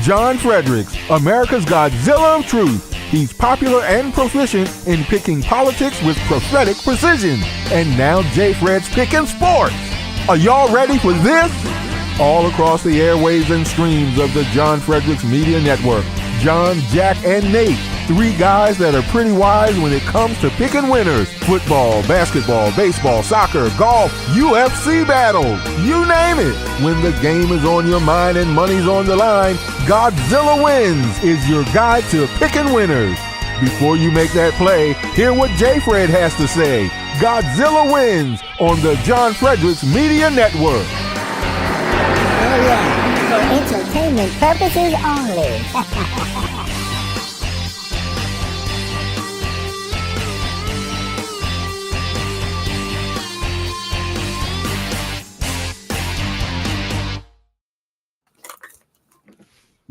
John Fredericks, America's Godzilla of Truth. He's popular and proficient in picking politics with prophetic precision. And now J. Fred's picking sports. Are y'all ready for this? All across the airwaves and streams of the John Fredericks Media Network, John, Jack, and Nate, three guys that are pretty wise when it comes to picking winners. Football, basketball, baseball, soccer, golf, UFC battles, you name it. When the game is on your mind and money's on the line, Godzilla Wins is your guide to picking winners. Before you make that play, hear what J. Fred has to say. Godzilla Wins on the John Fredericks Media Network. Oh yeah, for entertainment purposes only.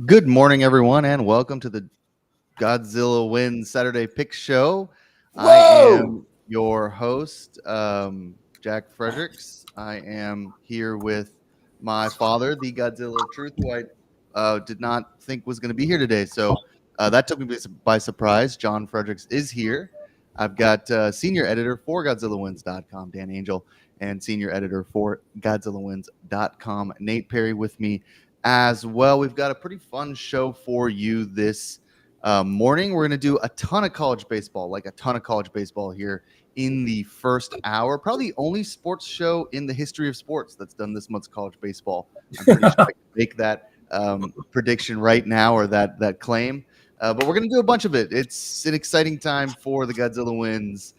Good morning, everyone, and welcome to the Godzilla Wins Saturday Pick Show. Whoa! I am your host, Jack Fredericks. I am here with my father, the Godzilla of Truth, who I did not think was going to be here today. So that took me by surprise. John Fredericks is here. I've got senior editor for GodzillaWins.com, Dan Angel, and senior editor for GodzillaWins.com, Nate Perry, with me as well. We've got a pretty fun show for you this morning. We're going to do a ton of college baseball, here in the first hour. Probably the only sports show in the history of sports that's done this much college baseball. I'm pretty sure I can make that prediction right now, or that claim. But we're going to do a bunch of it. It's an exciting time for the Godzilla Wins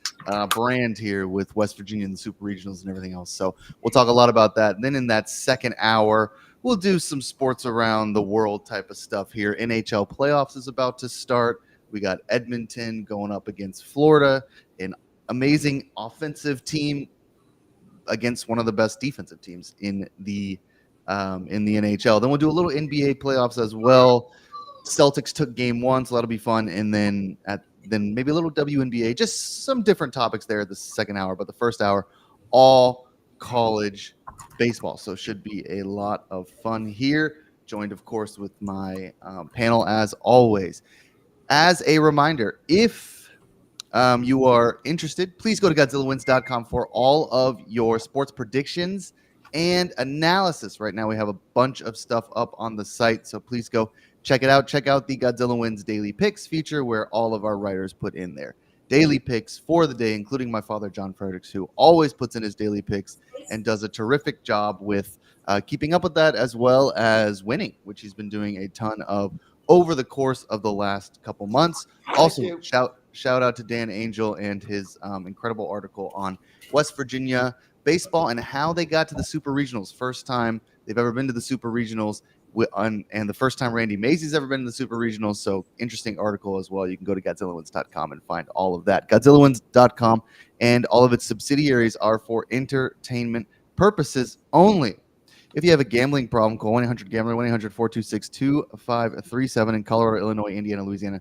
brand here with West Virginia and the Super Regionals and everything else. So we'll talk a lot about that. And then in that second hour, we'll do some sports around the world type of stuff here. NHL playoffs is about to start. We got Edmonton going up against Florida, an amazing offensive team against one of the best defensive teams in the NHL. Then we'll do a little NBA playoffs as well. Celtics took game one, so that'll be fun. And then maybe a little WNBA, just some different topics there at the second hour. But the first hour, all college baseball. So should be a lot of fun here. Joined, of course, with my panel as always. As a reminder, if you are interested, please go to GodzillaWins.com for all of your sports predictions and analysis. Right now we have a bunch of stuff up on the site, so please go check it out. Check out the Godzilla Wins Daily Picks feature where all of our writers put in their daily picks for the day, including my father, John Fredericks, who always puts in his daily picks and does a terrific job with keeping up with that, as well as winning, which he's been doing a ton of over the course of the last couple months. Also, shout out to Dan Angel and his incredible article on West Virginia baseball and how they got to the Super Regionals. First time they've ever been to the Super Regionals, and the first time Randy Mazey's ever been in the Super Regionals. So interesting article as well. You can go to GodzillaWins.com and find all of that. GodzillaWins.com and all of its subsidiaries are for entertainment purposes only. If you have a gambling problem, call 1-800-GAMBLER, 1-800-426-2537 in Colorado, Illinois, Indiana, Louisiana,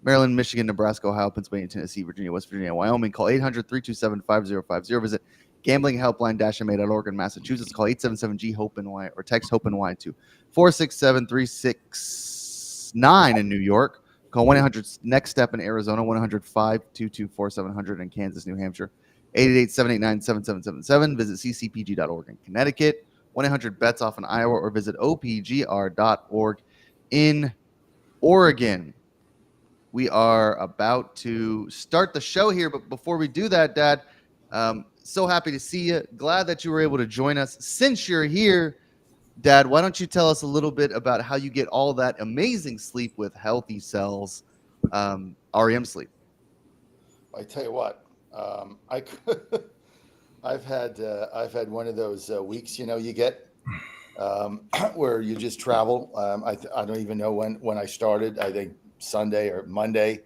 Maryland, Michigan, Nebraska, Ohio, Pennsylvania, Tennessee, Virginia, West Virginia, Wyoming. Call 800-327-5050. Visit gamblinghelpline-ma.org. In Massachusetts, call 877-G-HOPE-NY or text HOPE-NY to 467-369 in New York. Call 1-800-NEXT-STEP in Arizona, 1-800-522-4700 in Kansas, New Hampshire, 888-789-7777. Visit ccpg.org in Connecticut, 1-800-BETS-OFF in Iowa, or visit opgr.org in Oregon. We are about to start the show here, but before we do that, Dad, so happy to see you. Glad that you were able to join us. Since you're here, Dad, why don't you tell us a little bit about how you get all that amazing sleep with Healthy Cells REM sleep? I tell you what, I've had one of those weeks, you get where you just travel. I don't even know when I started. I think Sunday or Monday.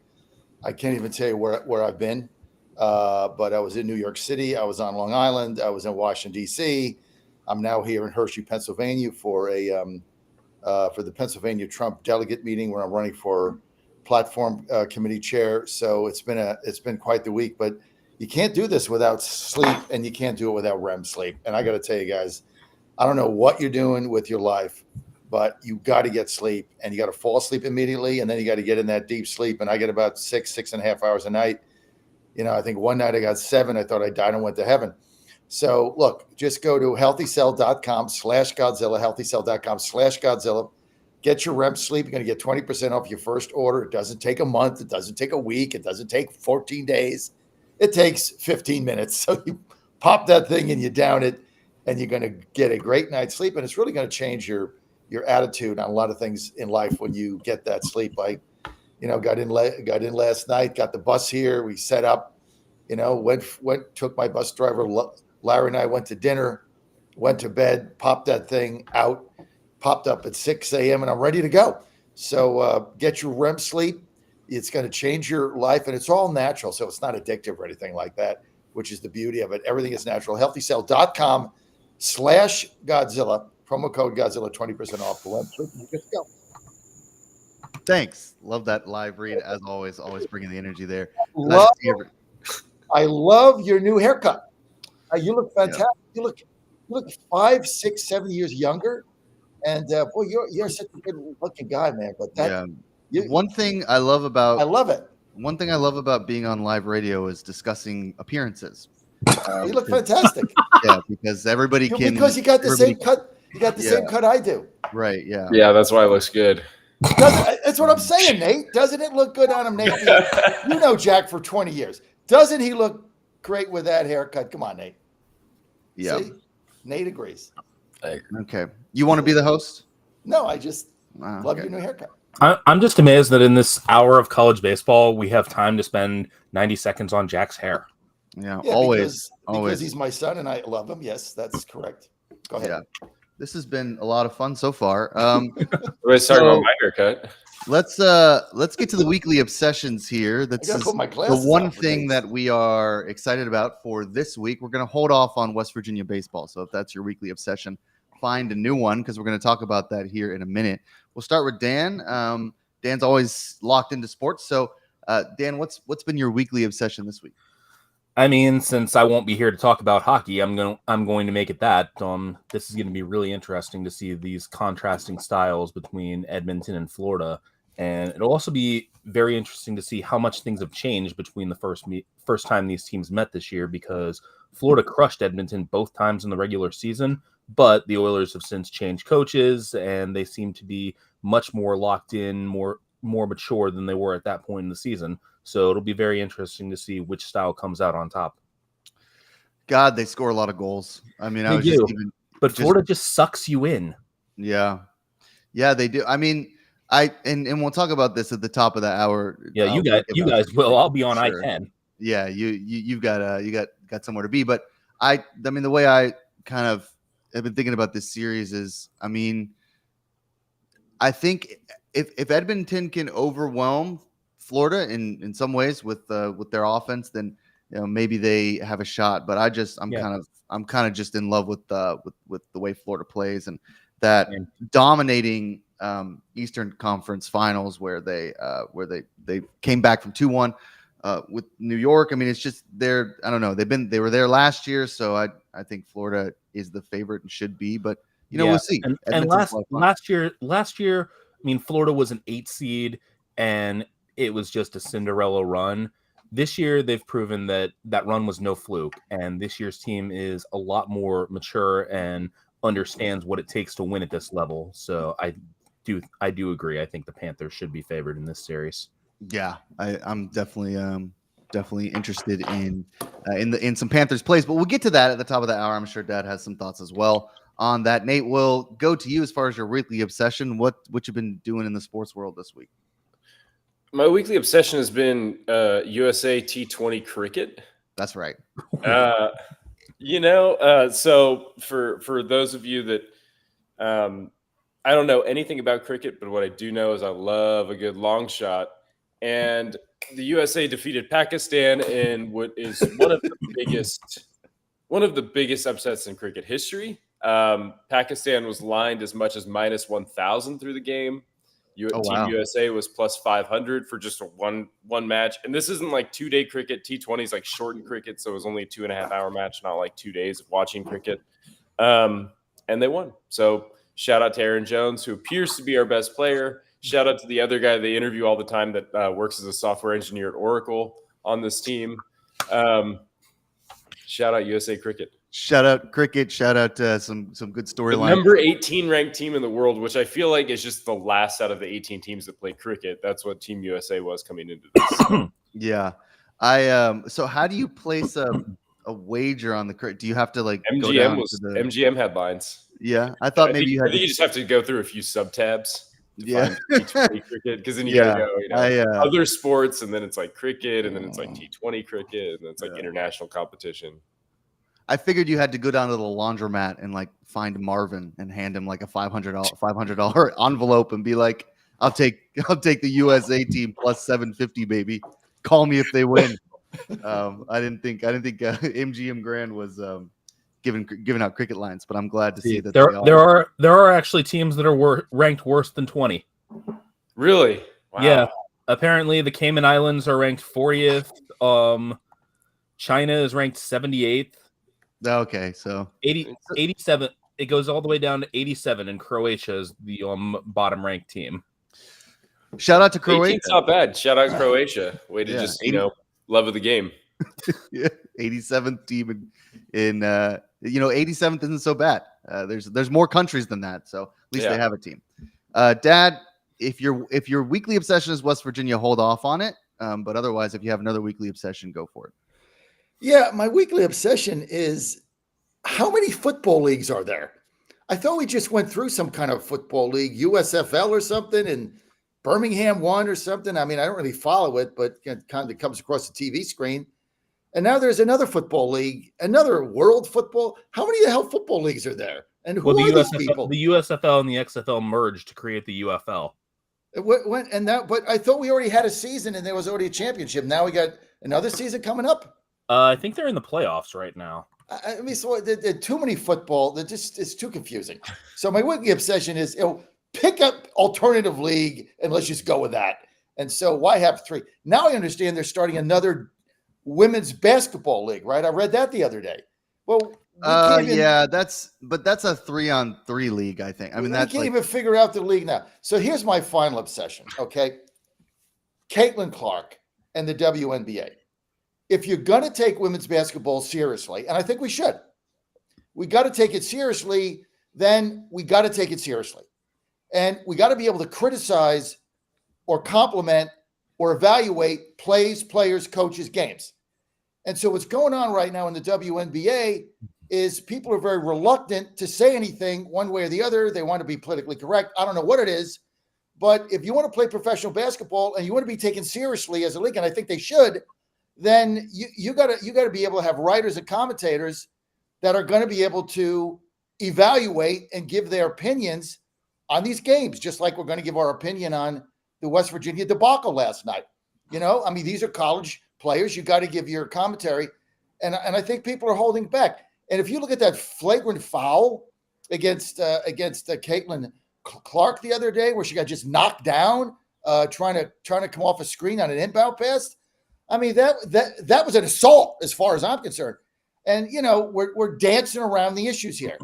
I can't even tell you where I've been. But I was in New York City. I was on Long Island. I was in Washington, D.C. I'm now here in Hershey, Pennsylvania for the Pennsylvania Trump delegate meeting where I'm running for platform committee chair. So it's been quite the week, but you can't do this without sleep and you can't do it without REM sleep. And I got to tell you guys, I don't know what you're doing with your life, but you got to get sleep, and you got to fall asleep immediately, and then you got to get in that deep sleep. And I get about 6.5 hours a night. I think one night I got 7. I thought I died and went to heaven. So look, just go to healthycell.com/Godzilla, healthycell.com/Godzilla. Get your REM sleep. You're going to get 20% off your first order. It doesn't take a month. It doesn't take a week. It doesn't take 14 days. It takes 15 minutes. So you pop that thing and you down it, and you're going to get a great night's sleep. And it's really going to change your attitude on a lot of things in life when you get that sleep. I, got in last night, got the bus here. We set up, took my bus driver, Larry, and I went to dinner, went to bed, popped that thing out, popped up at 6 a.m. and I'm ready to go. So get your REM sleep. It's going to change your life, and it's all natural. So it's not addictive or anything like that, which is the beauty of it. Everything is natural. healthycell.com/Godzilla, promo code Godzilla, 20% off the REM sleep. And you're good to go. Thanks. Love that live read as always. Always bringing the energy there. I love your new haircut. You look fantastic. Yeah. You look 5, 6, 7 years younger. And boy, you're such a good looking guy, man. But one thing I love about One thing I love about being on live radio is discussing appearances. You look fantastic. Yeah, because because you got the same cut. You got the same cut I do. Right. Yeah. Yeah, that's why it looks good. That's what I'm saying, Nate. Doesn't it look good on him, Nate? You know Jack for 20 years. Doesn't he look great with that haircut? Come on, Nate. Yeah. See? Nate agrees. Okay. You want to be the host? No, I just love your new haircut. I'm just amazed that in this hour of college baseball, we have time to spend 90 seconds on Jack's hair. Yeah, always. Because he's my son and I love him. Yes, that's correct. Go ahead. Yeah. This has been a lot of fun so far. We're starting on my haircut. Let's get to the weekly obsessions here. That's the one thing that we are excited about for this week. We're going to hold off on West Virginia baseball. So if that's your weekly obsession, find a new one because we're going to talk about that here in a minute. We'll start with Dan. Dan's always locked into sports. So Dan, what's been your weekly obsession this week? I mean, since I won't be here to talk about hockey, I'm going to make it that. This is going to be really interesting to see these contrasting styles between Edmonton and Florida, and it'll also be very interesting to see how much things have changed between the first time these teams met this year, because Florida crushed Edmonton both times in the regular season, but the Oilers have since changed coaches, and they seem to be much more locked in, more mature than they were at that point in the season. So it'll be very interesting to see which style comes out on top. God, they score a lot of goals. I mean, Florida just sucks you in. Yeah, they do. I mean, and we'll talk about this at the top of the hour. Yeah, you guys will. I'll be on I-10. Yeah, you've got somewhere to be. But I mean, the way I kind of have been thinking about this series is, I mean, I think if Edmonton can overwhelm Florida in some ways with their offense, then maybe they have a shot. But I'm kind of just in love with the way Florida plays and that dominating Eastern Conference Finals where they came back from 2-1 with New York. I mean, it's just I don't know. They were there last year, so I think Florida is the favorite and should be. But we'll see. And last year, I mean, Florida was an 8 seed and it was just a Cinderella run. This year, they've proven that run was no fluke, and this year's team is a lot more mature and understands what it takes to win at this level. So I do agree. I think the Panthers should be favored in this series. Yeah, I'm definitely interested in some Panthers plays, but we'll get to that at the top of the hour. I'm sure Dad has some thoughts as well on that. Nate, we'll go to you as far as your weekly obsession. What you've been doing in the sports world this week? My weekly obsession has been USA T20 cricket. That's right. So for those of you that I don't know anything about cricket, but what I do know is I love a good long shot. And the USA defeated Pakistan in what is one of the biggest upsets in cricket history. Pakistan was lined as much as minus 1,000 through the game. Team USA was plus 500 for just one match. And this isn't like 2-day cricket. T20 is like shortened cricket. So it was only a 2.5 hour match, not like 2 days of watching cricket. And they won. So Shout out to Aaron Jones, who appears to be our best player. Shout out to the other guy they interview all the time that works as a software engineer at Oracle on this team. Shout out USA Cricket. Shout out cricket. Shout out some good The storyline. number 18 ranked team in the world, which I feel like is just the last out of the 18 teams that play cricket. That's what Team USA was coming into this. Yeah. So how do you place a wager on the cricket? Do you have to like go down to the MGM headlines? Yeah, I thought maybe you had I think you just have to go through a few sub tabs. Yeah. T20 cricket, because then you Yeah. gotta go, other sports, and then it's like cricket, and then it's like T20 cricket, and then it's like international competition. I figured you had to go down to the laundromat and like find Marvin and hand him like a $500 envelope and be like, I'll take the USA team plus 750, baby. Call me if they win. I didn't think MGM Grand was giving out cricket lines, but I'm glad to see that there are actually teams that are ranked worse than 20. Really? Wow. Yeah. Apparently, the Cayman Islands are ranked 40th. China is ranked 78th. Okay, so 87. It goes all the way down to 87, and Croatia is the bottom ranked team. Shout out to Croatia. 18's not bad. Shout out Croatia. Way to just love of the game. Yeah, 87th team in 87th isn't so bad. There's more countries than that, so at least they have a team. Dad, if your weekly obsession is West Virginia, hold off on it. But otherwise, if you have another weekly obsession, go for it. Yeah, my weekly obsession is how many football leagues are there? I thought we just went through some kind of football league, USFL or something, and Birmingham won or something. I mean, I don't really follow it, but it kind of comes across the TV screen. And now there's another football league, another world football. How many the hell football leagues are there? And who are these people? The USFL and the XFL merged to create the UFL. But I thought we already had a season and there was already a championship. Now we got another season coming up. I think they're in the playoffs right now. I mean, so there are too many football. It's too confusing. So my weekly obsession is, pick up alternative league and let's just go with that. And so why have three? Now I understand they're starting another women's basketball league, right? I read that the other day. Well, that's a 3-on-3 league, I think. I mean, I can't even figure out the league now. So here's my final obsession. Okay, Caitlin Clark and the WNBA. If you're going to take women's basketball seriously, and I think we should, we got to take it seriously. Then we got to take it seriously, and we got to be able to criticize or compliment or evaluate plays, players, coaches, games. And so what's going on right now in the WNBA is people are very reluctant to say anything one way or the other. They want to be politically correct. I don't know what it is, but if you want to play professional basketball and you want to be taken seriously as a league, and I think they should, then you got to be able to have writers and commentators that are going to be able to evaluate and give their opinions on these games, just like we're going to give our opinion on the West Virginia debacle last night. I mean, these are college players. You got to give your commentary. And I think people are holding back. And if you look at that flagrant foul against Caitlin Clark the other day, where she got just knocked down, trying to come off a screen on an inbound pass. I mean, that was an assault as far as I'm concerned. And, we're dancing around the issues here.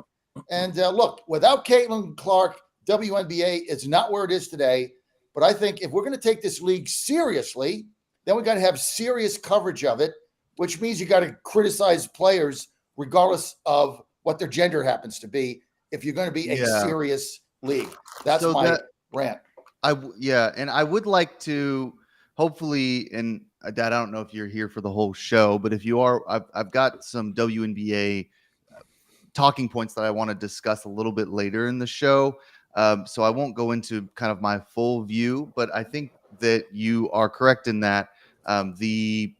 And look, without Caitlin Clark, WNBA is not where it is today. But I think if we're going to take this league seriously, then we got to have serious coverage of it, which means you got to criticize players regardless of what their gender happens to be. If you're going to be a serious league, that's my rant. And I would like to hopefully, and Dad, I don't know if you're here for the whole show, but if you are, I've got some WNBA talking points that I want to discuss a little bit later in the show. So I won't go into kind of my full view, but I think that you are correct in that Caitlin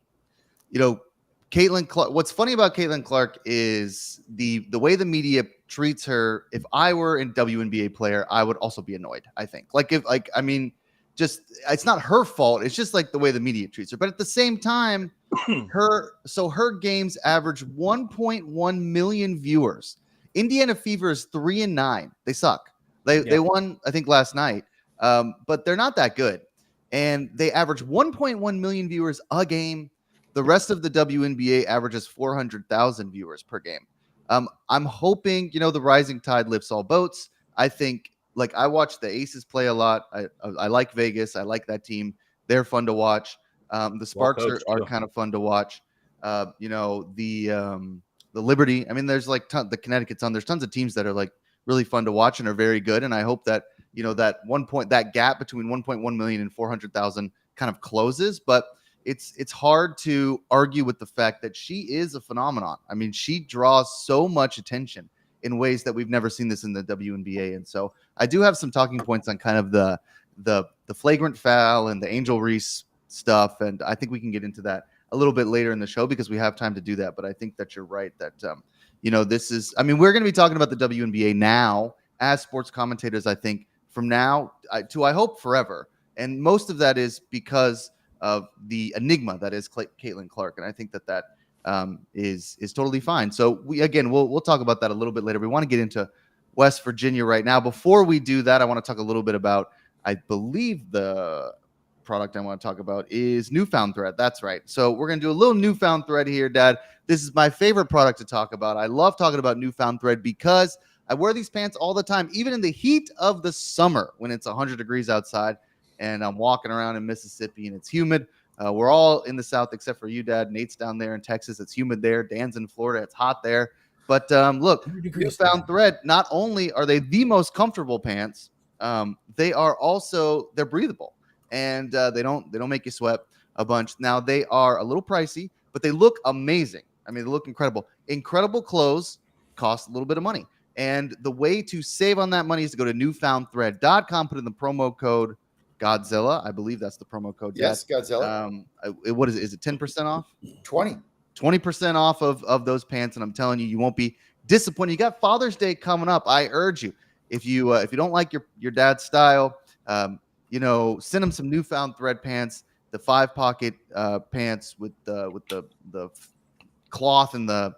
Clark. What's funny about Caitlin Clark is the way the media treats her. If I were a WNBA player, I would also be annoyed. I think it's not her fault. It's just like the way the media treats her. But at the same time, her games average 1.1 million viewers. Indiana Fever is 3-9. They suck. They won, I think, last night, but they're not that good. And they average 1.1 million viewers a game. The rest of the WNBA averages 400,000 viewers per game. I'm hoping, the rising tide lifts all boats. I think like I watch the Aces play a lot. I like Vegas. I like that team. They're fun to watch. The Sparks are kind of fun to watch. The Liberty. I mean, there's like the Connecticut's on. There's tons of teams that are like really fun to watch and are very good. And I hope that that gap between 1.1 million and 400,000 kind of closes. But it's hard to argue with the fact that she is a phenomenon. I mean, she draws so much attention in ways that we've never seen this in the WNBA. And so I do have some talking points on kind of the flagrant foul and the Angel Reese stuff. And I think we can get into that a little bit later in the show because we have time to do that. But I think that you're right that, this is, I mean, we're going to be talking about the WNBA now as sports commentators, I think from now to, I hope forever. And most of that is because of the enigma that is Caitlin Clark. And I think that is totally fine. So we'll talk about that a little bit later. We want to get into West Virginia right now. Before we do that, I want to talk a little bit about, I believe the product I want to talk about is Newfound Thread. That's right. So we're going to do a little Newfound Thread here, Dad. This is my favorite product to talk about. I love talking about Newfound Thread because I wear these pants all the time, even in the heat of the summer when it's 100 degrees outside and I'm walking around in Mississippi and it's humid. We're all in the South except for you, Dad. Nate's down there in Texas. It's humid there. Dan's in Florida. It's hot there. But look, Newfound Thread, not only are they the most comfortable pants, they're breathable. And they don't make you sweat a bunch. Now, they are a little pricey, but they look amazing. I mean, they look incredible. Incredible clothes cost a little bit of money. And the way to save on that money is to go to newfoundthread.com, put in the promo code Godzilla. I believe that's the promo code. Yes, Godzilla. What is it? Is it 10% off? 20% off of those pants. And I'm telling you, you won't be disappointed. You got Father's Day coming up. I urge you, if you don't like your dad's style, send him some Newfound Thread pants, the 5-pocket pants with the cloth in the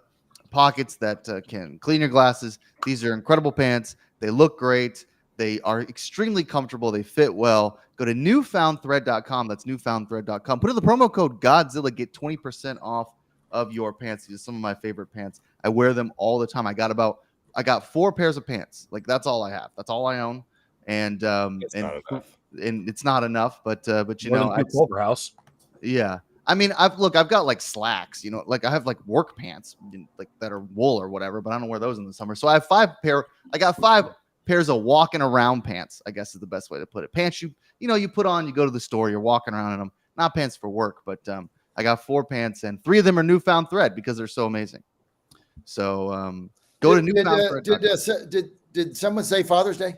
pockets that can clean your glasses. These are incredible pants. They look great. They are extremely comfortable. They fit well. Go to newfoundthread.com. That's newfoundthread.com. Put in the promo code Godzilla. Get 20% off of your pants. These are some of my favorite pants. I wear them all the time. I got 4 pairs of pants. Like that's all I have. That's all I own. And it's not enough, but House. Yeah. I mean, I've got like slacks, like I have like work pants like that are wool or whatever, but I don't wear those in the summer. So I have 5 pairs of walking around pants, I guess is the best way to put it. Pants you put on, you go to the store, you're walking around in them, not pants for work, but I got 4 pants and 3 of them are Newfound Thread because they're so amazing. So go to Newfound Thread. Did someone say Father's Day?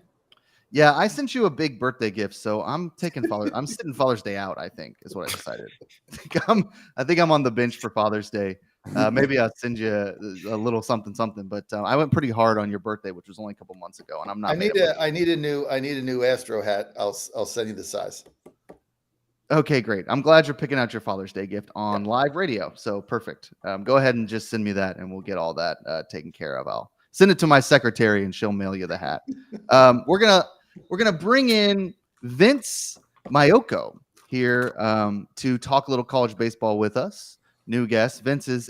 Yeah, I sent you a big birthday gift, so I'm sitting Father's Day out, I think, is what I decided. I think I'm on the bench for Father's Day. Maybe I'll send you a little something, but I went pretty hard on your birthday, which was only a couple months ago, and I'm not. I need a new Astro hat. I'll send you the size. Okay, great. I'm glad you're picking out your Father's Day gift on live radio. So perfect. Go ahead and just send me that, and we'll get all that taken care of. I'll send it to my secretary, and she'll mail you the hat. We're gonna bring in Vince Mayoko here to talk a little college baseball with us. New guest. Vince is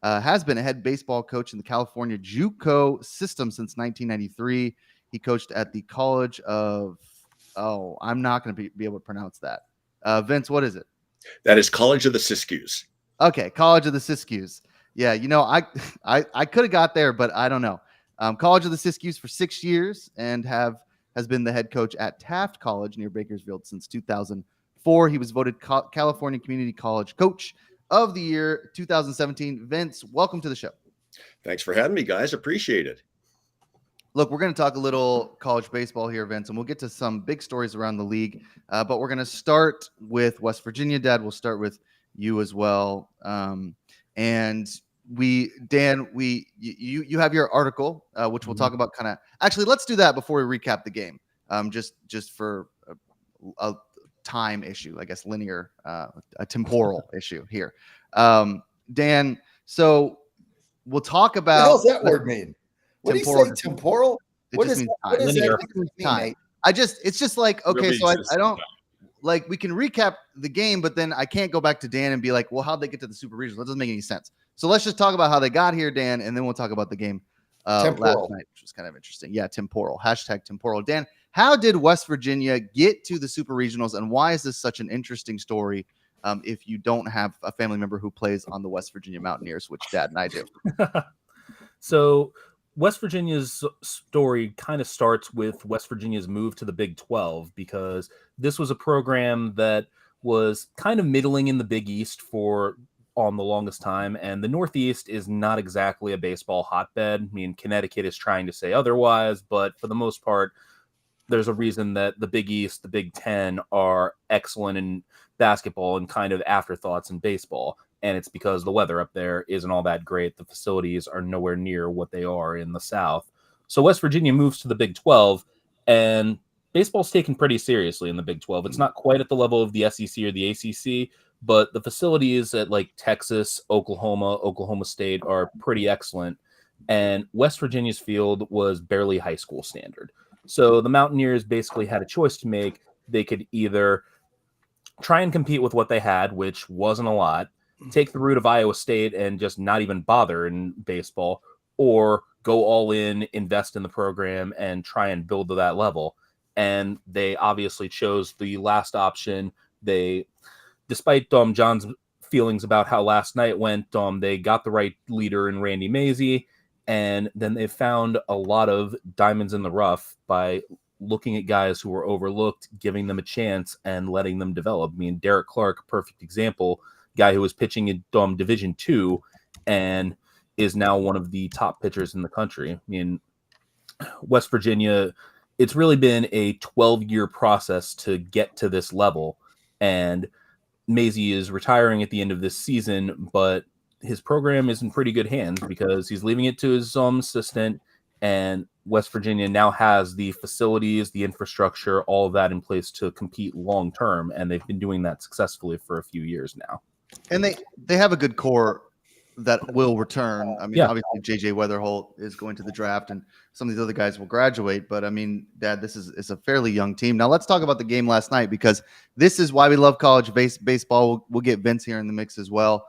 has been a head baseball coach in the California JUCO system since 1993. He coached at the College of I'm not going to be able to pronounce that. Vince, what is it? That is College of the Siskiyous. Okay, College of the Siskiyous. Yeah, I could have got there, but I don't know. College of the Siskiyous for 6 years and has been the head coach at Taft College near Bakersfield since 2004. He was voted California Community College Coach of the Year 2017. Vince, welcome to the show. Thanks for having me, guys. Appreciate it. Look, we're going to talk a little college baseball here, Vince, and we'll get to some big stories around the league. But we're going to start with West Virginia, Dad. We'll start with you as well. And you have your article, which we'll talk about kind of. Actually, let's do that before we recap the game. Just for a time issue, I guess, linear, a temporal issue here. Dan, so we'll talk about. What does that word mean? What do you say, temporal? What does that mean? It's just like, okay, so I don't like, we can recap the game, but then I can't go back to Dan and be like, well, how'd they get to the super regional? That doesn't make any sense. So let's just talk about how they got here, Dan, and then we'll talk about the game last Temporal. night, which was kind of interesting. Yeah, temporal. Hashtag temporal. Dan, how did West Virginia get to the Super Regionals, and why is this such an interesting story if you don't have a family member who plays on the West Virginia Mountaineers, which Dad and I do? So West Virginia's story kind of starts with West Virginia's move to the Big 12, because this was a program that was kind of middling in the Big East for on the longest time, and the Northeast is not exactly a baseball hotbed. I mean, Connecticut is trying to say otherwise, but for the most part, there's a reason that the Big East, the Big Ten are excellent in basketball and kind of afterthoughts in baseball. And it's because the weather up there isn't all that great. The facilities are nowhere near what they are in the South. So West Virginia moves to the Big 12, and baseball's taken pretty seriously in the Big 12. It's not quite at the level of the SEC or the ACC, but the facilities at like Texas, Oklahoma State are pretty excellent. And West Virginia's field was barely high school standard. So the Mountaineers basically had a choice to make. They could either try and compete with what they had, which wasn't a lot, take the route of Iowa State and just not even bother in baseball, or go all in, invest in the program, and try and build to that level. And they obviously chose the last option. They, despite John's feelings about how last night went, they got the right leader in Randy Mazey, and then they found a lot of diamonds in the rough by looking at guys who were overlooked, giving them a chance, and letting them develop. I mean, Derek Clark, perfect example, guy who was pitching in Division II and is now one of the top pitchers in the country. I mean, West Virginia, it's really been a 12-year process to get to this level, and Mazey is retiring at the end of this season, but his program is in pretty good hands because he's leaving it to his assistant, and West Virginia now has the facilities, the infrastructure, all of that in place to compete long term, and they've been doing that successfully for a few years now. And they have a good core that will return. I mean, Yeah. obviously JJ Weatherholt is going to the draft, and some of these other guys will graduate. But I mean, Dad, this is a fairly young team. Now let's talk about the game last night, because this is why we love college baseball. We'll get Vince here in the mix as well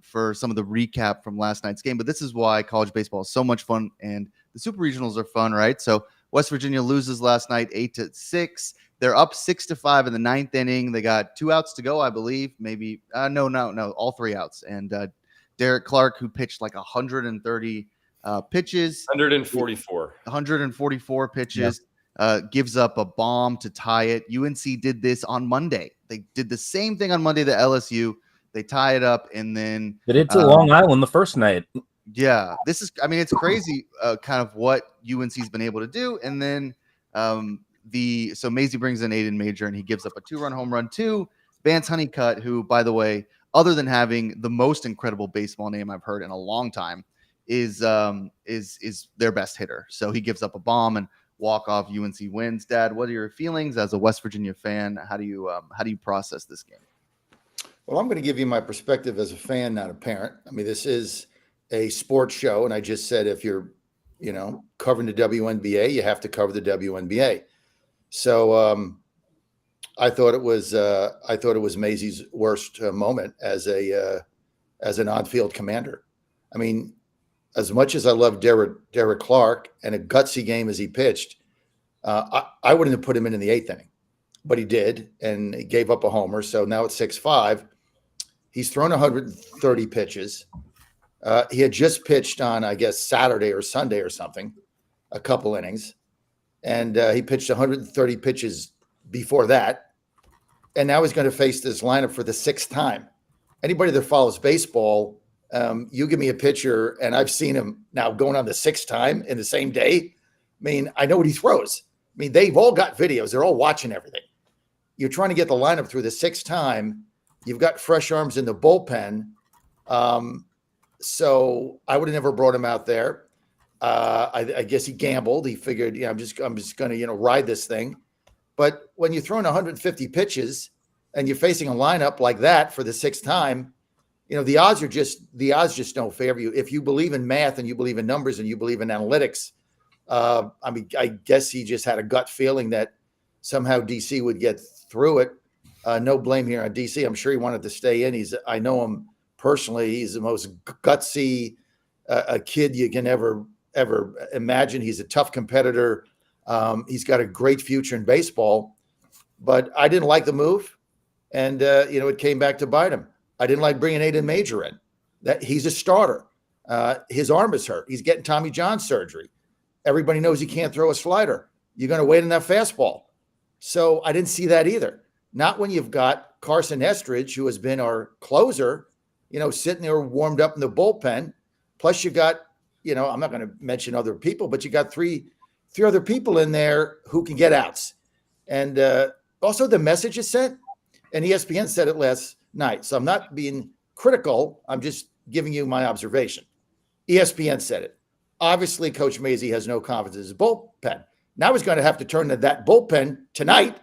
for some of the recap from last night's game. But this is why college baseball is so much fun, and the Super Regionals are fun, right? So West Virginia loses last night 8-6. They're up 6-5 in the ninth inning. They got 2 outs to go, I believe. Maybe no, all 3 outs. And Derek Clark, who pitched like 130 pitches, 144 pitches, gives up a bomb to tie it. UNC did this on Monday. They did the same thing on Monday to LSU. They tie it up, and then They did to Long Island the first night. Yeah, this is, I mean, it's crazy kind of what UNC's been able to do. And then so Mazey brings in Aiden Major, and he gives up a 2-run home run to Vance Honeycutt, who, by the way, other than having the most incredible baseball name I've heard in a long time, is their best hitter. So he gives up a bomb and walk off. UNC wins. Dad, what are your feelings as a West Virginia fan? How do you process this game? Well, I'm going to give you my perspective as a fan, not a parent. I mean, this is a sports show, and I just said if you're, covering the WNBA, you have to cover the WNBA. So I thought it was Mazey's worst moment as an on-field commander. I mean, as much as I love Derek Clark and a gutsy game as he pitched, I wouldn't have put him in the 8th inning, but he did, and he gave up a homer. So now it's 6-5. He's thrown 130 pitches. He had just pitched on, I guess, Saturday or Sunday or something, a couple innings. And he pitched 130 pitches before that. And now he's going to face this lineup for the 6th time. Anybody that follows baseball, you give me a pitcher, and I've seen him now going on the 6th time in the same day. I mean, I know what he throws. I mean, they've all got videos. They're all watching everything. You're trying to get the lineup through the 6th time. You've got fresh arms in the bullpen. So I would have never brought him out there. I guess he gambled. He figured, I'm just going to, ride this thing. But when you're throwing 150 pitches and you're facing a lineup like that for the 6th time, the odds just don't favor you. If you believe in math and you believe in numbers and you believe in analytics, I guess he just had a gut feeling that somehow DC would get through it. No blame here on DC. I'm sure he wanted to stay in. I know him personally. He's the most gutsy a kid you can ever ever imagine. He's a tough competitor. He's got a great future in baseball, but I didn't like the move, and it came back to bite him. I didn't like bringing Aiden Major in. That he's a starter. His arm is hurt. He's getting Tommy John surgery. Everybody knows he can't throw a slider. You're going to wait on that fastball. So I didn't see that either. Not when you've got Carson Estridge, who has been our closer, sitting there warmed up in the bullpen. Plus you got, I'm not going to mention other people, but you got three other people in there who can get outs. And also the message is sent, and ESPN said it last night. So I'm not being critical. I'm just giving you my observation. ESPN said it. Obviously, Coach Mazey has no confidence in his bullpen. Now he's going to have to turn to that bullpen tonight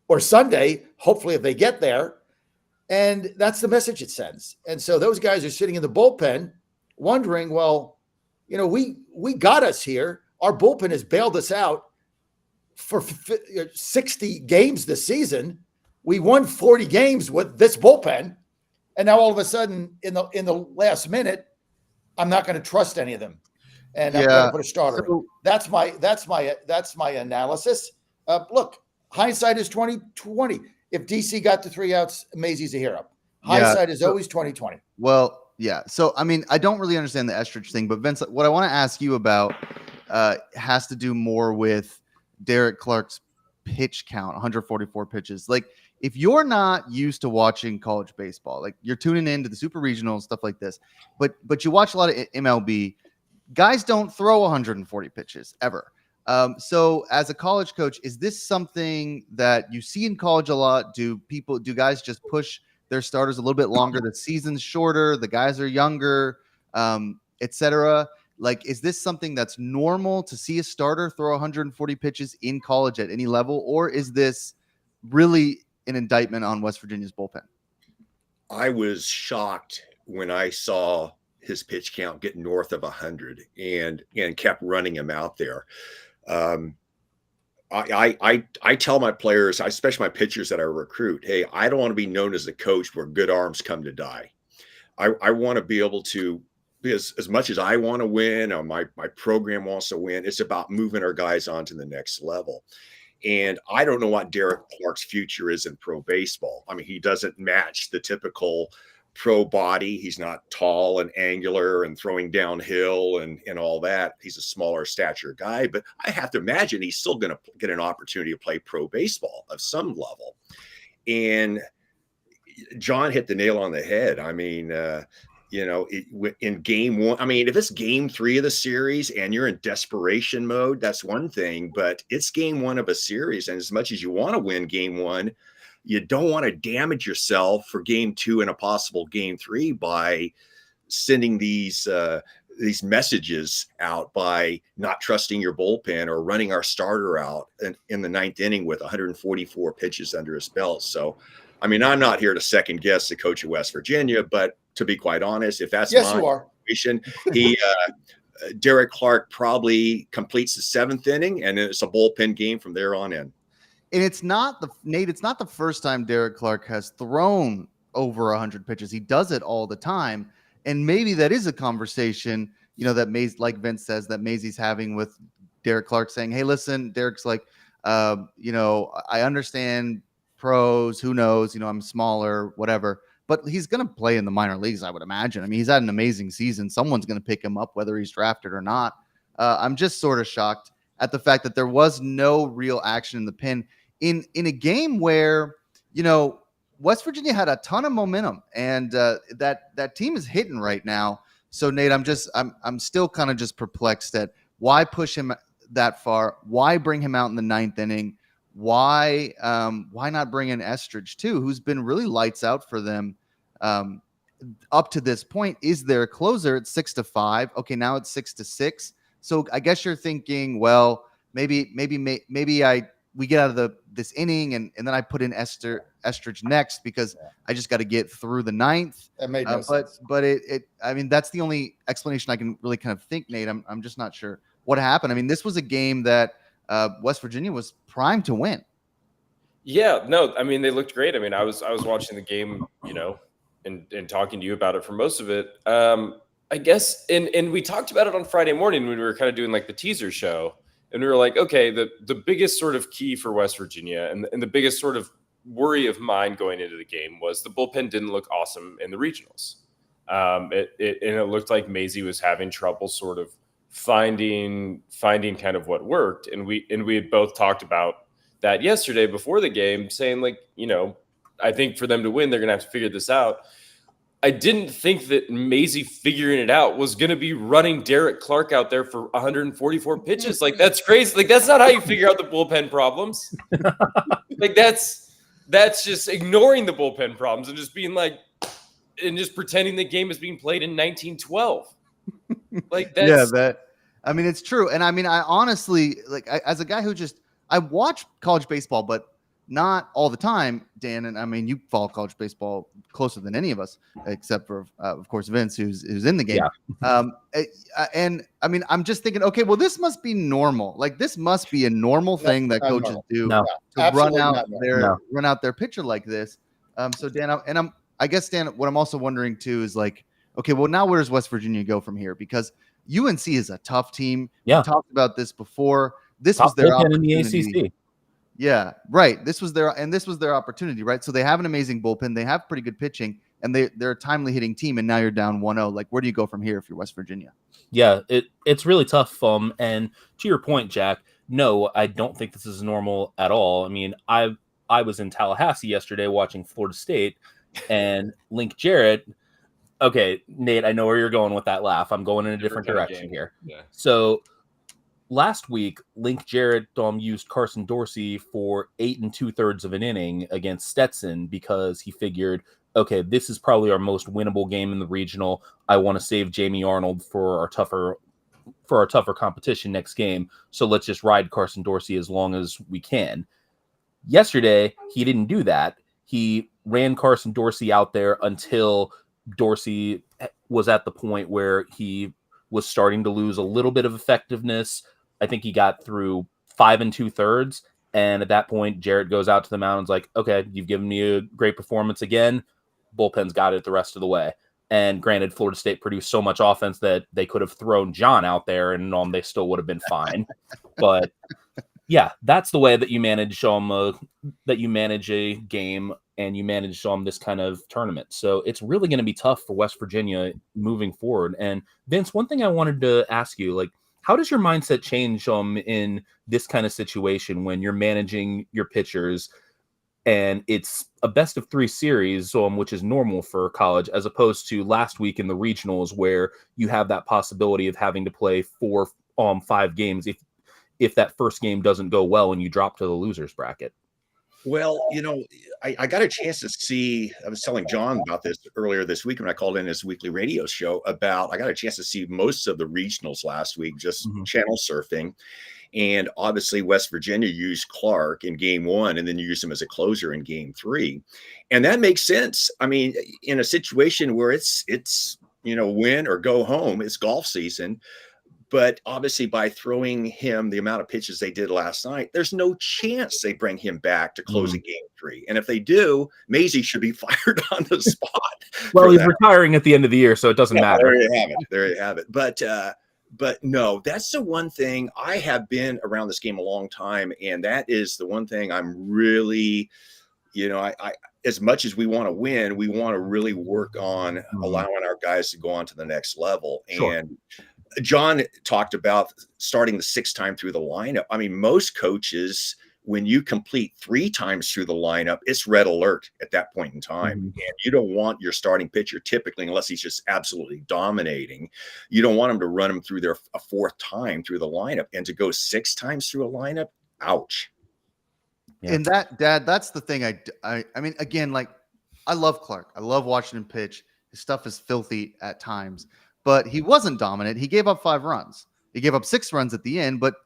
or Sunday, hopefully if they get there. And that's the message it sends. And so those guys are sitting in the bullpen wondering, well, we got us here. Our bullpen has bailed us out for 60 games this season. We won 40 games with this bullpen. And now all of a sudden in the last minute, I'm not going to trust any of them. And I'm going to put a starter. So, that's my analysis. Look, hindsight is 2020. If DC got to 3 outs, Mazey's a hero. Hindsight is always 2020. Well, yeah. So, I mean, I don't really understand the Estridge thing, but Vince, what I want to ask you about has to do more with Derek Clark's pitch count, 144 pitches. Like, if you're not used to watching college baseball, like you're tuning into the super regional stuff like this, but you watch a lot of MLB, guys don't throw 140 pitches ever. So as a college coach, is this something that you see in college a lot? Do guys just push their starters a little bit longer? The season's shorter, the guys are younger, etc. Like, is this something that's normal to see a starter throw 140 pitches in college at any level? Or is this really an indictment on West Virginia's bullpen? I was shocked when I saw his pitch count get north of 100 and kept running him out there. I tell my players, especially my pitchers that I recruit, hey, I don't want to be known as a coach where good arms come to die. I want to be able to, because as much as I want to win or my program wants to win, it's about moving our guys on to the next level. And I don't know what Derek Clark's future is in pro baseball. I mean, he doesn't match the typical pro body. He's not tall and angular and throwing downhill and all that. He's a smaller stature guy, but I have to imagine he's still going to get an opportunity to play pro baseball of some level. And John hit the nail on the head. I mean, in game one, I mean, if it's game 3 of the series and you're in desperation mode, that's one thing, but it's game 1 of a series. And as much as you want to win game 1, you don't want to damage yourself for game 2 and a possible game 3 by sending these messages out by not trusting your bullpen or running our starter out in the 9th inning with 144 pitches under his belt. So, I mean, I'm not here to second guess the coach of West Virginia, but to be quite honest, if that's my situation, Derek Clark probably completes the 7th inning, and it's a bullpen game from there on in. And it's not the first time Derek Clark has thrown over 100 pitches. He does it all the time. And maybe that is a conversation, that Maze, like Vince says, that Mazey's having with Derek Clark, saying, hey, listen, Derek's like, I understand pros, who knows, I'm smaller, whatever, but he's going to play in the minor leagues, I would imagine. I mean, he's had an amazing season. Someone's going to pick him up, whether he's drafted or not. I'm just sort of shocked at the fact that there was no real action in the pen in a game where, West Virginia had a ton of momentum, and that team is hitting right now. So Nate, I'm still kind of just perplexed at why push him that far? Why bring him out in the 9th inning? Why not bring in Estridge too, who's been really lights out for them up to this point? Is their closer at 6-5? Okay, now it's 6-6. So I guess you're thinking, well, maybe we get out of this inning and then I put in Estridge next because I just got to get through the 9th. That made no sense. But I mean, that's the only explanation I can really kind of think, Nate. I'm just not sure what happened. I mean, this was a game that West Virginia was primed to win. Yeah, no, I mean, they looked great. I mean, I was watching the game, and talking to you about it for most of it. I guess, and we talked about it on Friday morning when we were kind of doing like the teaser show, and we were like, okay, the biggest sort of key for West Virginia and the biggest sort of worry of mine going into the game was the bullpen didn't look awesome in the regionals. And it looked like Maisie was having trouble sort of finding kind of what worked, and we had both talked about that yesterday before the game, saying like, I think for them to win, they're gonna have to figure this out. I didn't think that Maisie figuring it out was going to be running Derek Clark out there for 144 pitches. Like, that's crazy. Like, that's not how you figure out the bullpen problems. Like, that's just ignoring the bullpen problems and just being like, and just pretending the game is being played in 1912. Like, that's I mean, it's true. And I mean, I honestly, like, as a guy who I watch college baseball, but not all the time, Dan. And I mean, you follow college baseball closer than any of us, except for, of course, Vince, who's in the game. Yeah. And I mean, I'm just thinking, okay, well, this must be normal. Like, this must be a normal thing that coaches do to run out their pitcher like this. So Dan, I guess, Dan, what I'm also wondering too is like, okay, well, now where does West Virginia go from here? Because UNC is a tough team. Yeah, we talked about this before. This was their opportunity in the ACC. Yeah, right. This was their opportunity, right? So they have an amazing bullpen. They have pretty good pitching, and they're a timely hitting team. And now you're down 1-0. Like, where do you go from here if you're West Virginia? Yeah, it's really tough. And to your point, Jack, no, I don't think this is normal at all. I mean, I was in Tallahassee yesterday watching Florida State, and Link Jarrett. Okay, Nate, I know where you're going with that laugh. I'm going in a different direction here. Yeah. So last week, Link Jarrett used Carson Dorsey for 8 2/3 of an inning against Stetson because he figured, okay, this is probably our most winnable game in the regional. I want to save Jamie Arnold for our tougher competition next game. So let's just ride Carson Dorsey as long as we can. Yesterday, he didn't do that. He ran Carson Dorsey out there until Dorsey was at the point where he was starting to lose a little bit of effectiveness. I think he got through 5 2/3. And at that point, Jarrett goes out to the mound and is like, okay, you've given me a great performance again. Bullpen's got it the rest of the way. And granted, Florida State produced so much offense that they could have thrown John out there and they still would have been fine. But yeah, that's the way that you manage a game and you manage this kind of tournament. So it's really going to be tough for West Virginia moving forward. And Vince, one thing I wanted to ask you, like, how does your mindset change in this kind of situation when you're managing your pitchers and it's a best of 3 series, which is normal for college, as opposed to last week in the regionals where you have that possibility of having to play 4 5 games if that first game doesn't go well and you drop to the losers bracket? Well, I got a chance to see, I was telling John about this earlier this week when I called in his weekly radio show I got a chance to see most of the regionals last week, just channel surfing. And obviously West Virginia used Clark in game 1 and then used him as a closer in game 3. And that makes sense. I mean, in a situation where it's win or go home, it's golf season. But obviously, by throwing him the amount of pitches they did last night, there's no chance they bring him back to close a game 3. And if they do, Maisie should be fired on the spot. Well, he's retiring at the end of the year, so it doesn't matter. There you have it. But no, that's the one thing. I have been around this game a long time, and that is the one thing I'm really, I as much as we want to win, we want to really work on allowing our guys to go on to the next level. Sure. And John talked about starting the 6th time through the lineup. I mean, most coaches, when you complete 3 times through the lineup, it's red alert at that point in time. And you don't want your starting pitcher typically, unless he's just absolutely dominating, you don't want him to run him through a 4th time through the lineup. And to go 6 times through a lineup, ouch. Yeah. And Dad, that's the thing. I mean, again, like, I love Clark. I love watching him pitch. His stuff is filthy at times. But he wasn't dominant. He gave up 5 runs. He gave up 6 runs at the end, but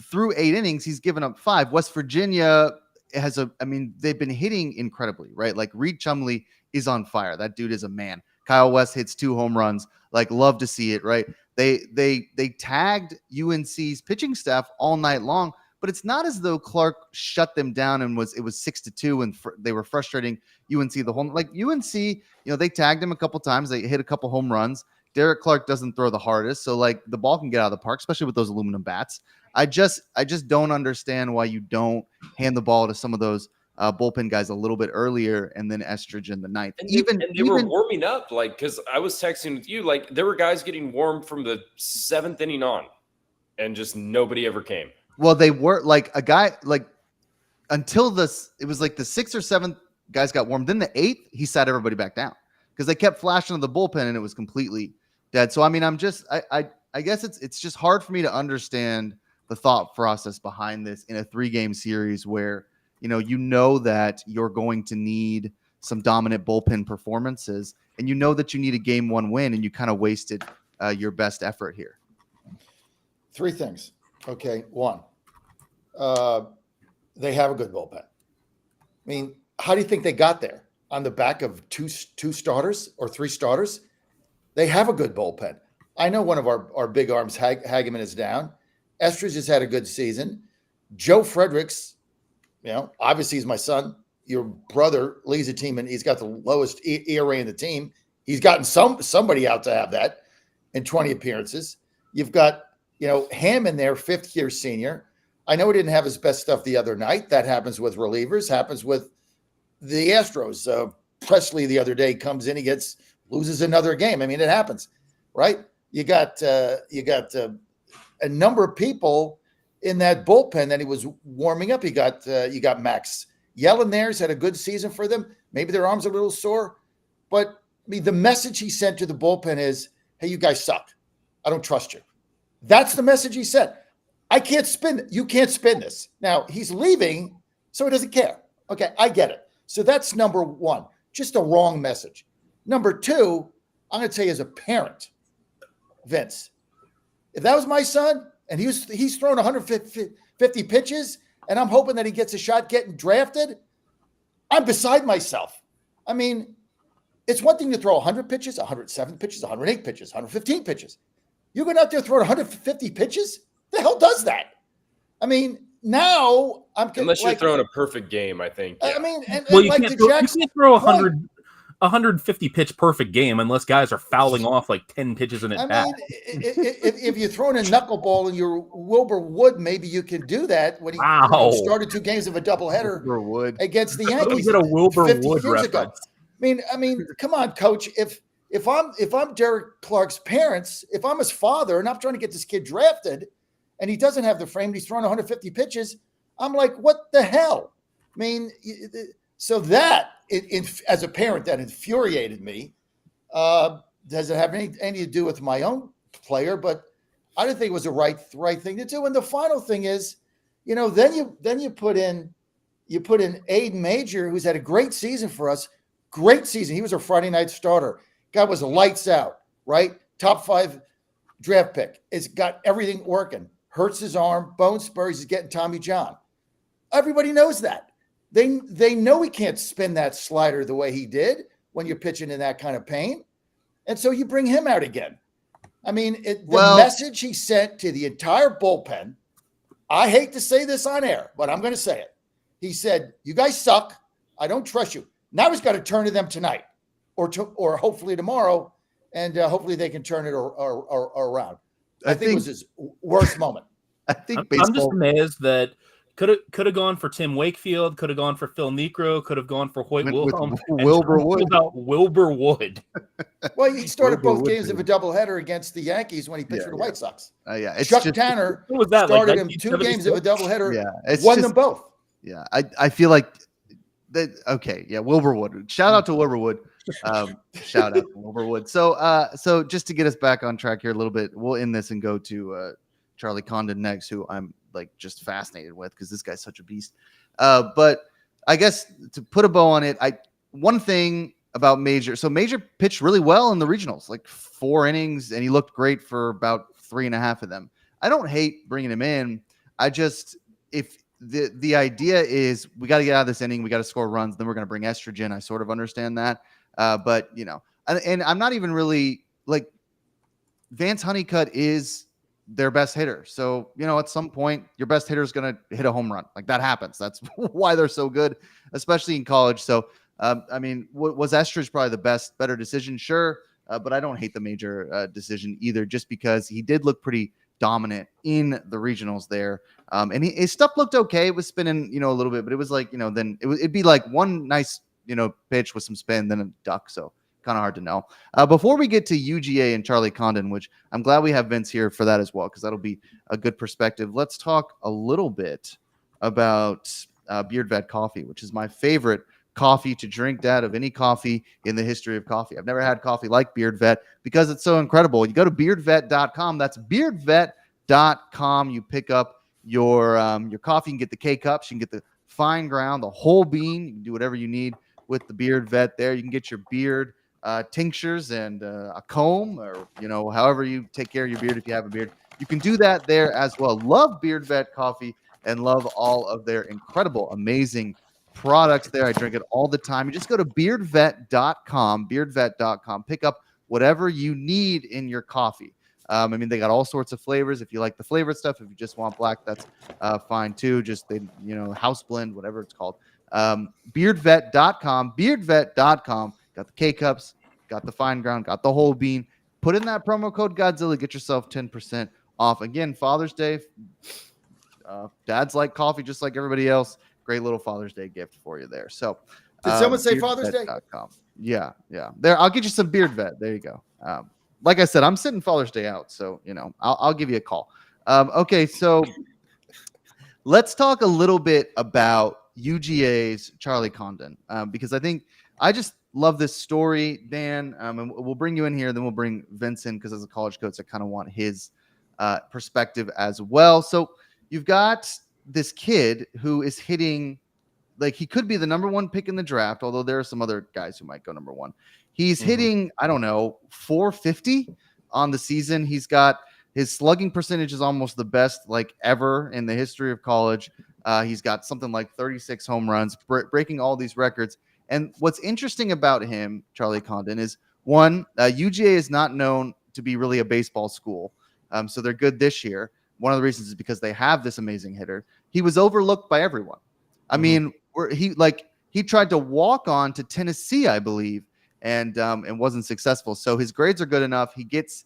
through 8 innings, he's given up 5. West Virginia they've been hitting incredibly, right? Like, Reed Chumley is on fire. That dude is a man. Kyle West hits 2 home runs. Like, love to see it, right? They tagged UNC's pitching staff all night long, but it's not as though Clark shut them down and it was 6-2 and they were frustrating UNC the whole, like, UNC, they tagged him a couple times. They hit a couple home runs. Derek Clark doesn't throw the hardest, so like the ball can get out of the park, especially with those aluminum bats. I just don't understand why you don't hand the ball to some of those bullpen guys a little bit earlier, and then Estridge in the ninth. And they were warming up, like, because I was texting with you, like there were guys getting warm from the 7th inning on, and just nobody ever came. Well, they were like a guy like until it was like the 6th or 7th guys got warm. Then the 8th, he sat everybody back down because they kept flashing to the bullpen and it was completely dead. So I mean, I guess it's just hard for me to understand the thought process behind this in a 3-game series where you know that you're going to need some dominant bullpen performances, and you know that you need a game 1 win, and you kind of wasted your best effort here. 3 things. Okay, 1, they have a good bullpen. I mean, how do you think they got there? On the back of two starters or 3 starters? They have a good bullpen. I know one of our big arms, Hageman, is down. Estridge has had a good season. Joe Fredericks, obviously he's my son. Your brother leads a team, and he's got the lowest ERA in the team. He's gotten somebody out to have that in 20 appearances. You've got, Ham in there, 5th-year senior. I know he didn't have his best stuff the other night. That happens with relievers, happens with the Astros. Presley the other day comes in, loses another game. I mean, it happens, right? You got a number of people in that bullpen that he was warming up. You got Max Yellen there. He's had a good season for them. Maybe their arms are a little sore, but I mean, the message he sent to the bullpen is, "Hey, you guys suck. I don't trust you." That's the message he sent. You can't spin this. Now he's leaving, so he doesn't care. Okay, I get it. So that's number 1, just a wrong message. Number 2, I'm going to tell you as a parent, Vince, if that was my son and he's thrown 150 pitches and I'm hoping that he gets a shot getting drafted, I'm beside myself. I mean, it's one thing to throw 100 pitches, 107 pitches, 108 pitches, 115 pitches. You're going out there throwing 150 pitches? The hell does that? I mean, now unless you're throwing a perfect game, I think. Yeah. You can't throw 150 pitch perfect game unless guys are fouling off like 10 pitches in at bat. If you're throwing a knuckleball and you're Wilbur Wood, maybe you can do that when he started 2 games of a doubleheader against the Yankees. A Wilbur Wood reference. Ago. I mean, come on, Coach. If I'm Derek Clark's parents, if I'm his father, and I'm trying to get this kid drafted, and he doesn't have the frame, he's throwing 150 pitches, I'm like, what the hell? I mean, so that, as a parent, that infuriated me. Doesn't have anything to do with my own player, but I didn't think it was the right thing to do. And the final thing is, then you put in Aiden Major, who's had a great season for us. Great season. He was a Friday night starter. Guy was lights out, right? Top 5 draft pick. It's got everything working. Hurts his arm, bone spurs. He's getting Tommy John. Everybody knows that. They know he can't spin that slider the way he did when you're pitching in that kind of pain. And so you bring him out again. I mean, the message he sent to the entire bullpen, I hate to say this on air, but I'm going to say it. He said, "You guys suck. I don't trust you." Now he's got to turn to them tonight or hopefully tomorrow, and hopefully they can turn it around. I think it was his worst moment. I think I'm just amazed that could have gone for Tim Wakefield, could have gone for Phil Necro, could have gone for Hoyt Wilhelm. Wilbur Wood. Wilbur Wood. Well, he started both games of a doubleheader against the Yankees when he pitched for the White Sox. Chuck Tanner started him 2 games of a doubleheader, won them both. Yeah, I feel like that. Okay, yeah, Wilbur Wood. Shout out to Wilbur Wood. Shout out to Wilbur Wood. So just to get us back on track here a little bit, we'll end this and go to Charlie Condon next, who I'm like just fascinated with because this guy's such a beast. But I guess to put a bow on it, one thing about Major. So Major pitched really well in the regionals, like 4 innings, and he looked great for about 3.5 of them. I don't hate bringing him in. If the idea is we got to get out of this inning, we got to score runs, then we're going to bring Estridge in. I sort of understand that. But and I'm not even really like Vance Honeycutt is their best hitter. So, at some point your best hitter is going to hit a home run. Like that happens. That's why they're so good, especially in college. So, was Estridge probably the better decision? Sure. but I don't hate the major decision either, just because he did look pretty dominant in the regionals there. And his stuff looked okay. It was spinning, a little bit, but it was like, then it'd be like one nice, pitch with some spin, then a duck. So kind of hard to know. Before we get to UGA and Charlie Condon, which I'm glad we have Vince here for that as well, because that'll be a good perspective. Let's talk a little bit about Beard Vet coffee, which is my favorite coffee to drink, Dad, of any coffee in the history of coffee. I've never had coffee like Beard Vet because it's so incredible. You go to beardvet.com. That's beardvet.com. You pick up your coffee. You can get the K-cups. You can get the fine ground, the whole bean. You can do whatever you need with the Beard Vet there. You can get your beard tinctures and a comb, or however you take care of your beard if you have a beard. You can do that there as well. Love Beard Vet coffee and love all of their incredible, amazing products there. I drink it all the time. You just go to beardvet.com, pick up whatever you need in your coffee. They got all sorts of flavors. If you like the flavored stuff, if you just want black, that's fine too. Just house blend, whatever it's called. Beardvet.com, got the K-cups, got the fine ground, got the whole bean. Put in that promo code Godzilla, get yourself 10% off. Again, Father's Day. Dads like coffee just like everybody else. Great little Father's Day gift for you there. So, did someone say Father's Day? Yeah. There, I'll get you some Beard Vet. There you go. Like I said, I'm sitting Father's Day out, so I'll give you a call. Okay, so let's talk a little bit about UGA's Charlie Condon, because I think I just love this story, Dan. And we'll bring you in here, then we'll bring Vincent, because as a college coach, I kind of want his perspective as well. So you've got this kid who is hitting, like, he could be the number one pick in the draft, although there are some other guys who might go number one. He's hitting, I don't know, 450 on the season. He's got his slugging percentage is almost the best like ever in the history of college. He's got something like 36 home runs, breaking all these records. And what's interesting about him, Charlie Condon, is one, UGA is not known to be really a baseball school. So they're good this year. One of the reasons is because they have this amazing hitter. He was overlooked by everyone. I mean, he tried to walk on to Tennessee, I believe, and wasn't successful. So his grades are good enough. He gets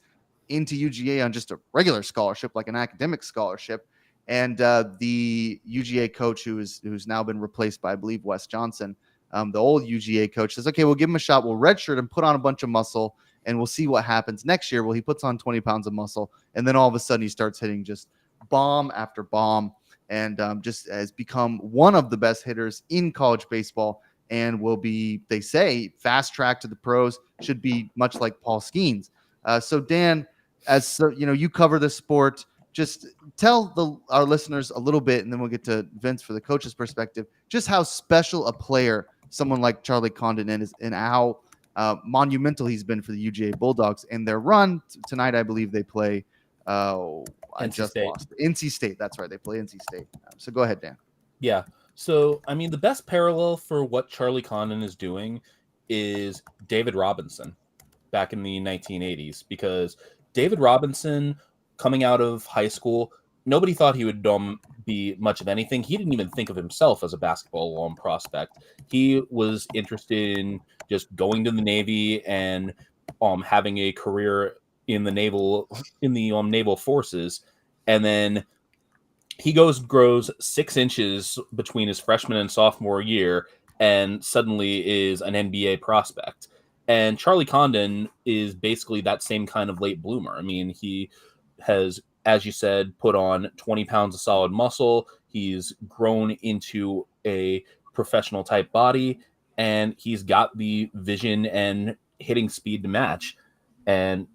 into UGA on just a regular scholarship, like an academic scholarship. And the UGA coach, who's now been replaced by, I believe, Wes Johnson, the old UGA coach, says, okay, we'll give him a shot. We'll redshirt him, put on a bunch of muscle, and we'll see what happens next year. Well, he puts on 20 pounds of muscle, and then all of a sudden he starts hitting just bomb after bomb, and just has become one of the best hitters in college baseball, and will be, they say, fast track to the pros. Should be much like Paul Skeens. So Dan, you cover the sport, just tell our listeners a little bit, and then we'll get to Vince for the coach's perspective, just how special a player someone like Charlie Condon is, and how monumental he's been for the UGA Bulldogs in their run. Tonight, I believe they play NC State. That's right. They play NC State. So go ahead, Dan. Yeah. So, the best parallel for what Charlie Condon is doing is David Robinson back in the 1980s, because David Robinson, coming out of high school, nobody thought he would be much of anything. He didn't even think of himself as a basketball prospect. He was interested in just going to the Navy and having a career in the naval forces. And then he grows 6 inches between his freshman and sophomore year, and suddenly is an NBA prospect. And Charlie Condon is basically that same kind of late bloomer. He has, as you said, put on 20 pounds of solid muscle. He's grown into a professional type body, and he's got the vision and hitting speed to match. And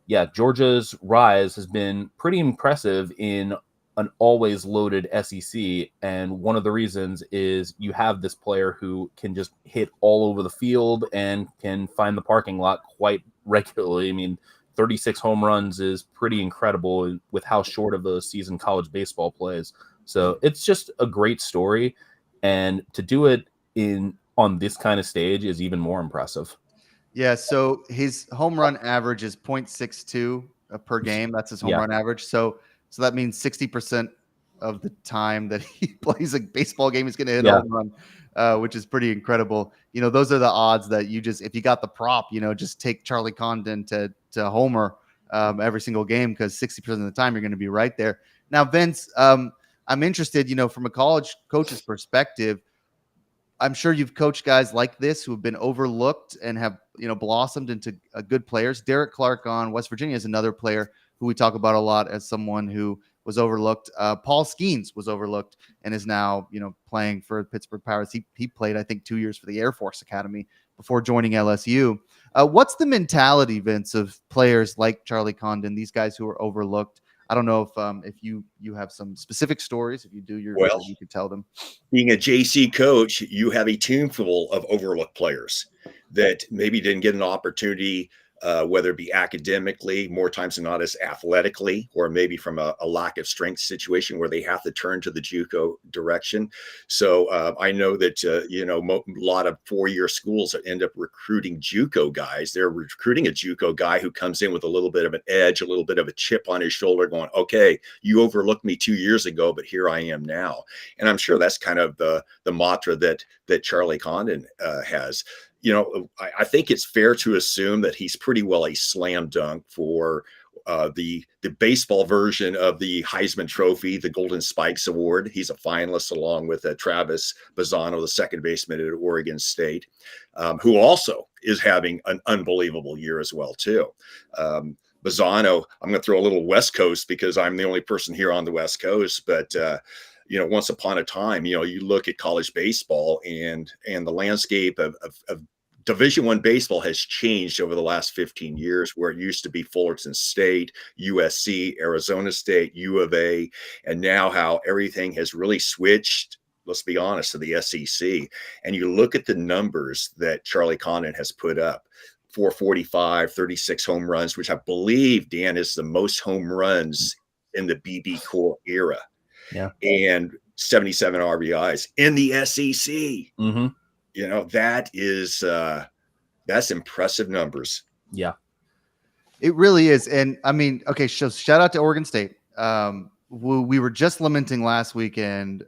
yeah, Georgia's rise has been pretty impressive in an always loaded SEC. And one of the reasons is you have this player who can just hit all over the field and can find the parking lot quite regularly. 36 home runs is pretty incredible with how short of a season college baseball plays. So it's just a great story. And to do it on this kind of stage is even more impressive. Yeah, so his home run average is 0.62 per game. That's his home run average. So that means 60% of the time that he plays a baseball game, he's going to hit a Yeah. home run, which is pretty incredible. Those are the odds that if you got the prop, just take Charlie Condon to homer every single game, because 60% of the time you're going to be right there. Now, Vince, I'm interested, from a college coach's perspective. I'm sure you've coached guys like this who have been overlooked and have, blossomed into good players. Derek Clark on West Virginia is another player who we talk about a lot as someone who was overlooked. Paul Skeens was overlooked and is now, playing for Pittsburgh Pirates. He played, I think, 2 years for the Air Force Academy before joining LSU. What's the mentality, Vince, of players like Charlie Condon, these guys who are overlooked? I don't know if you have some specific stories. If you do, you could tell them. Being a JC coach, you have a team full of overlooked players that maybe didn't get an opportunity, whether it be academically, more times than not as athletically, or maybe from a lack of strength situation where they have to turn to the JUCO direction. So I know that, a lot of four-year schools that end up recruiting JUCO guys. They're recruiting a JUCO guy who comes in with a little bit of an edge, a little bit of a chip on his shoulder going, okay, you overlooked me 2 years ago, but here I am now. And I'm sure that's kind of the mantra that Charlie Condon has. I think it's fair to assume that he's pretty well a slam dunk for the baseball version of the Heisman Trophy, the Golden Spikes Award. He's a finalist along with Travis Bazzano, the second baseman at Oregon State, who also is having an unbelievable year as well, too. Bazzano, I'm going to throw a little West Coast because I'm the only person here on the West Coast, but once upon a time, you look at college baseball and the landscape of Division I baseball has changed over the last 15 years, where it used to be Fullerton State, USC, Arizona State, U of A, and now how everything has really switched, let's be honest, to the SEC. And you look at the numbers that Charlie Condon has put up, 445, 36 home runs, which I believe, Dan, is the most home runs in the BB Core era. Yeah. And 77 RBIs in the SEC. Mm-hmm. That is that's impressive numbers. Yeah, it really is. And I mean, okay, so shout out to Oregon State. We were just lamenting last weekend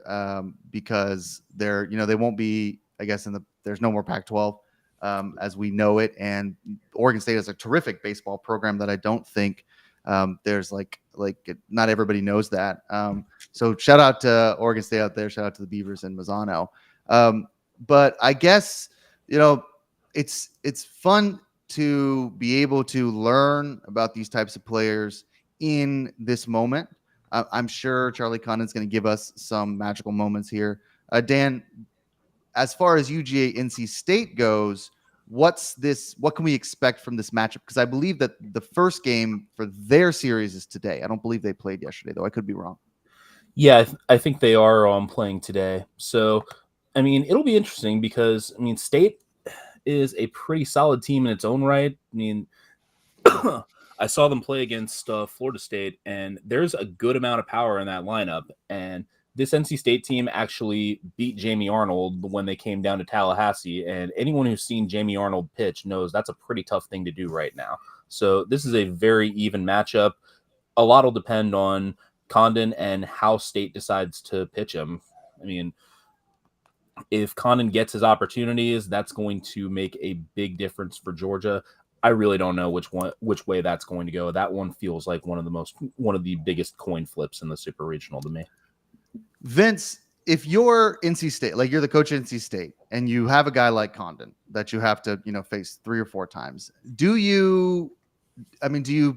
because they won't be, I guess, there's no more Pac-12 as we know it. And Oregon State has a terrific baseball program that I don't think there's like not everybody knows that. So shout out to Oregon State out there. Shout out to the Beavers and Mazzano. But I guess, it's fun to be able to learn about these types of players in this moment. I'm sure Charlie Condon's going to give us some magical moments here. Dan, as far as UGA NC State goes, what can we expect from this matchup? Because I believe that the first game for their series is today. I don't believe they played yesterday, though. I could be wrong. Yeah, I think they are playing today. So, I mean, it'll be interesting because, State is a pretty solid team in its own right. I saw them play against Florida State, and there's a good amount of power in that lineup. And this NC State team actually beat Jamie Arnold when they came down to Tallahassee. And anyone who's seen Jamie Arnold pitch knows that's a pretty tough thing to do right now. So this is a very even matchup. A lot will depend on Condon and how State decides to pitch him. If Condon gets his opportunities, that's going to make a big difference for Georgia. I really don't know which way that's going to go. That one feels like one of the biggest coin flips in the Super Regional to me. Vince, if you're NC State, like you're the coach of NC State, and you have a guy like Condon that you have to, face 3 or 4 times, do you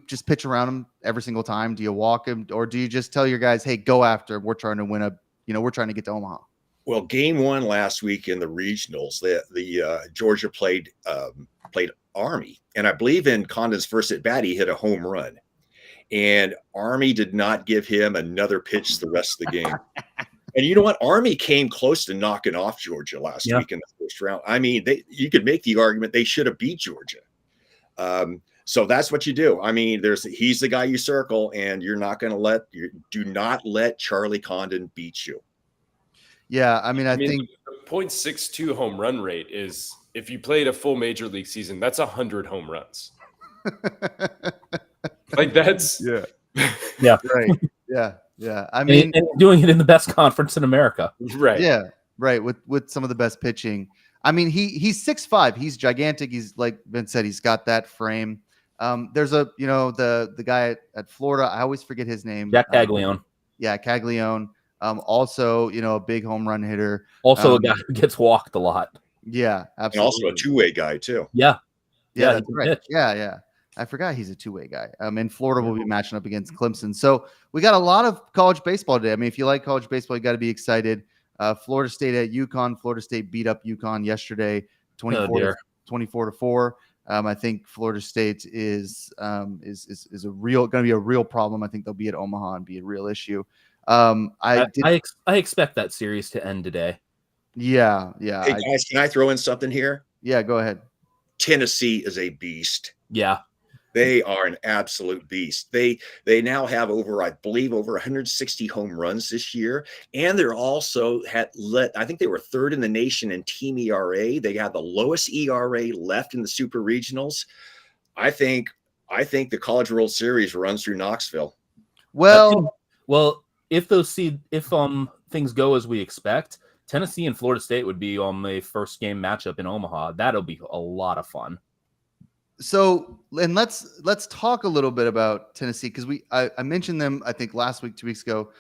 just pitch around him every single time? Do you walk him, or do you just tell your guys, hey, go after him? We're trying to win we're trying to get to Omaha. Well, game 1 last week in the regionals, the Georgia played Army, and I believe in Condon's first at bat, he hit a home run, and Army did not give him another pitch the rest of the game. And you know what? Army came close to knocking off Georgia last week in the first round. You could make the argument they should have beat Georgia. So that's what you do. He's the guy you circle, and do not let Charlie Condon beat you. Yeah, I think the .62 home run rate is, if you played a full major league season, that's 100 home runs. That's yeah, yeah, right. Yeah. I And mean, doing it in the best conference in America. Right. yeah, right. With some of the best pitching. I mean, he's 6'5". He's gigantic. He's like Vince said, he's got that frame. There's the guy at Florida. I always forget his name. Jack Caglione. Yeah, Caglione. Also, a big home run hitter. Also a guy who gets walked a lot. Yeah, And absolutely. also a two-way guy too. Yeah. Yeah, he that's can right. pitch. Yeah. I forgot he's a two-way guy. And Florida will be matching up against Clemson. So we got a lot of college baseball today. I mean, if you like college baseball, you got to be excited. Florida State at UConn. Florida State beat up UConn yesterday, 24-4. I think Florida State is going to be a real problem. I think they'll be at Omaha and be a real issue. I expect that series to end today. Yeah. Hey guys, can I throw in something here? Yeah, go ahead. Tennessee is a beast. Yeah. They are an absolute beast. They now have I believe over 160 home runs this year, and they're also I think they were third in the nation in team ERA. They had the lowest ERA left in the super regionals. I think the College World Series runs through Knoxville. Well, if things go as we expect, Tennessee and Florida State would be on the first game matchup in Omaha. That'll be a lot of fun. So, and let's talk a little bit about Tennessee, because I mentioned them, I think last week, 2 weeks ago.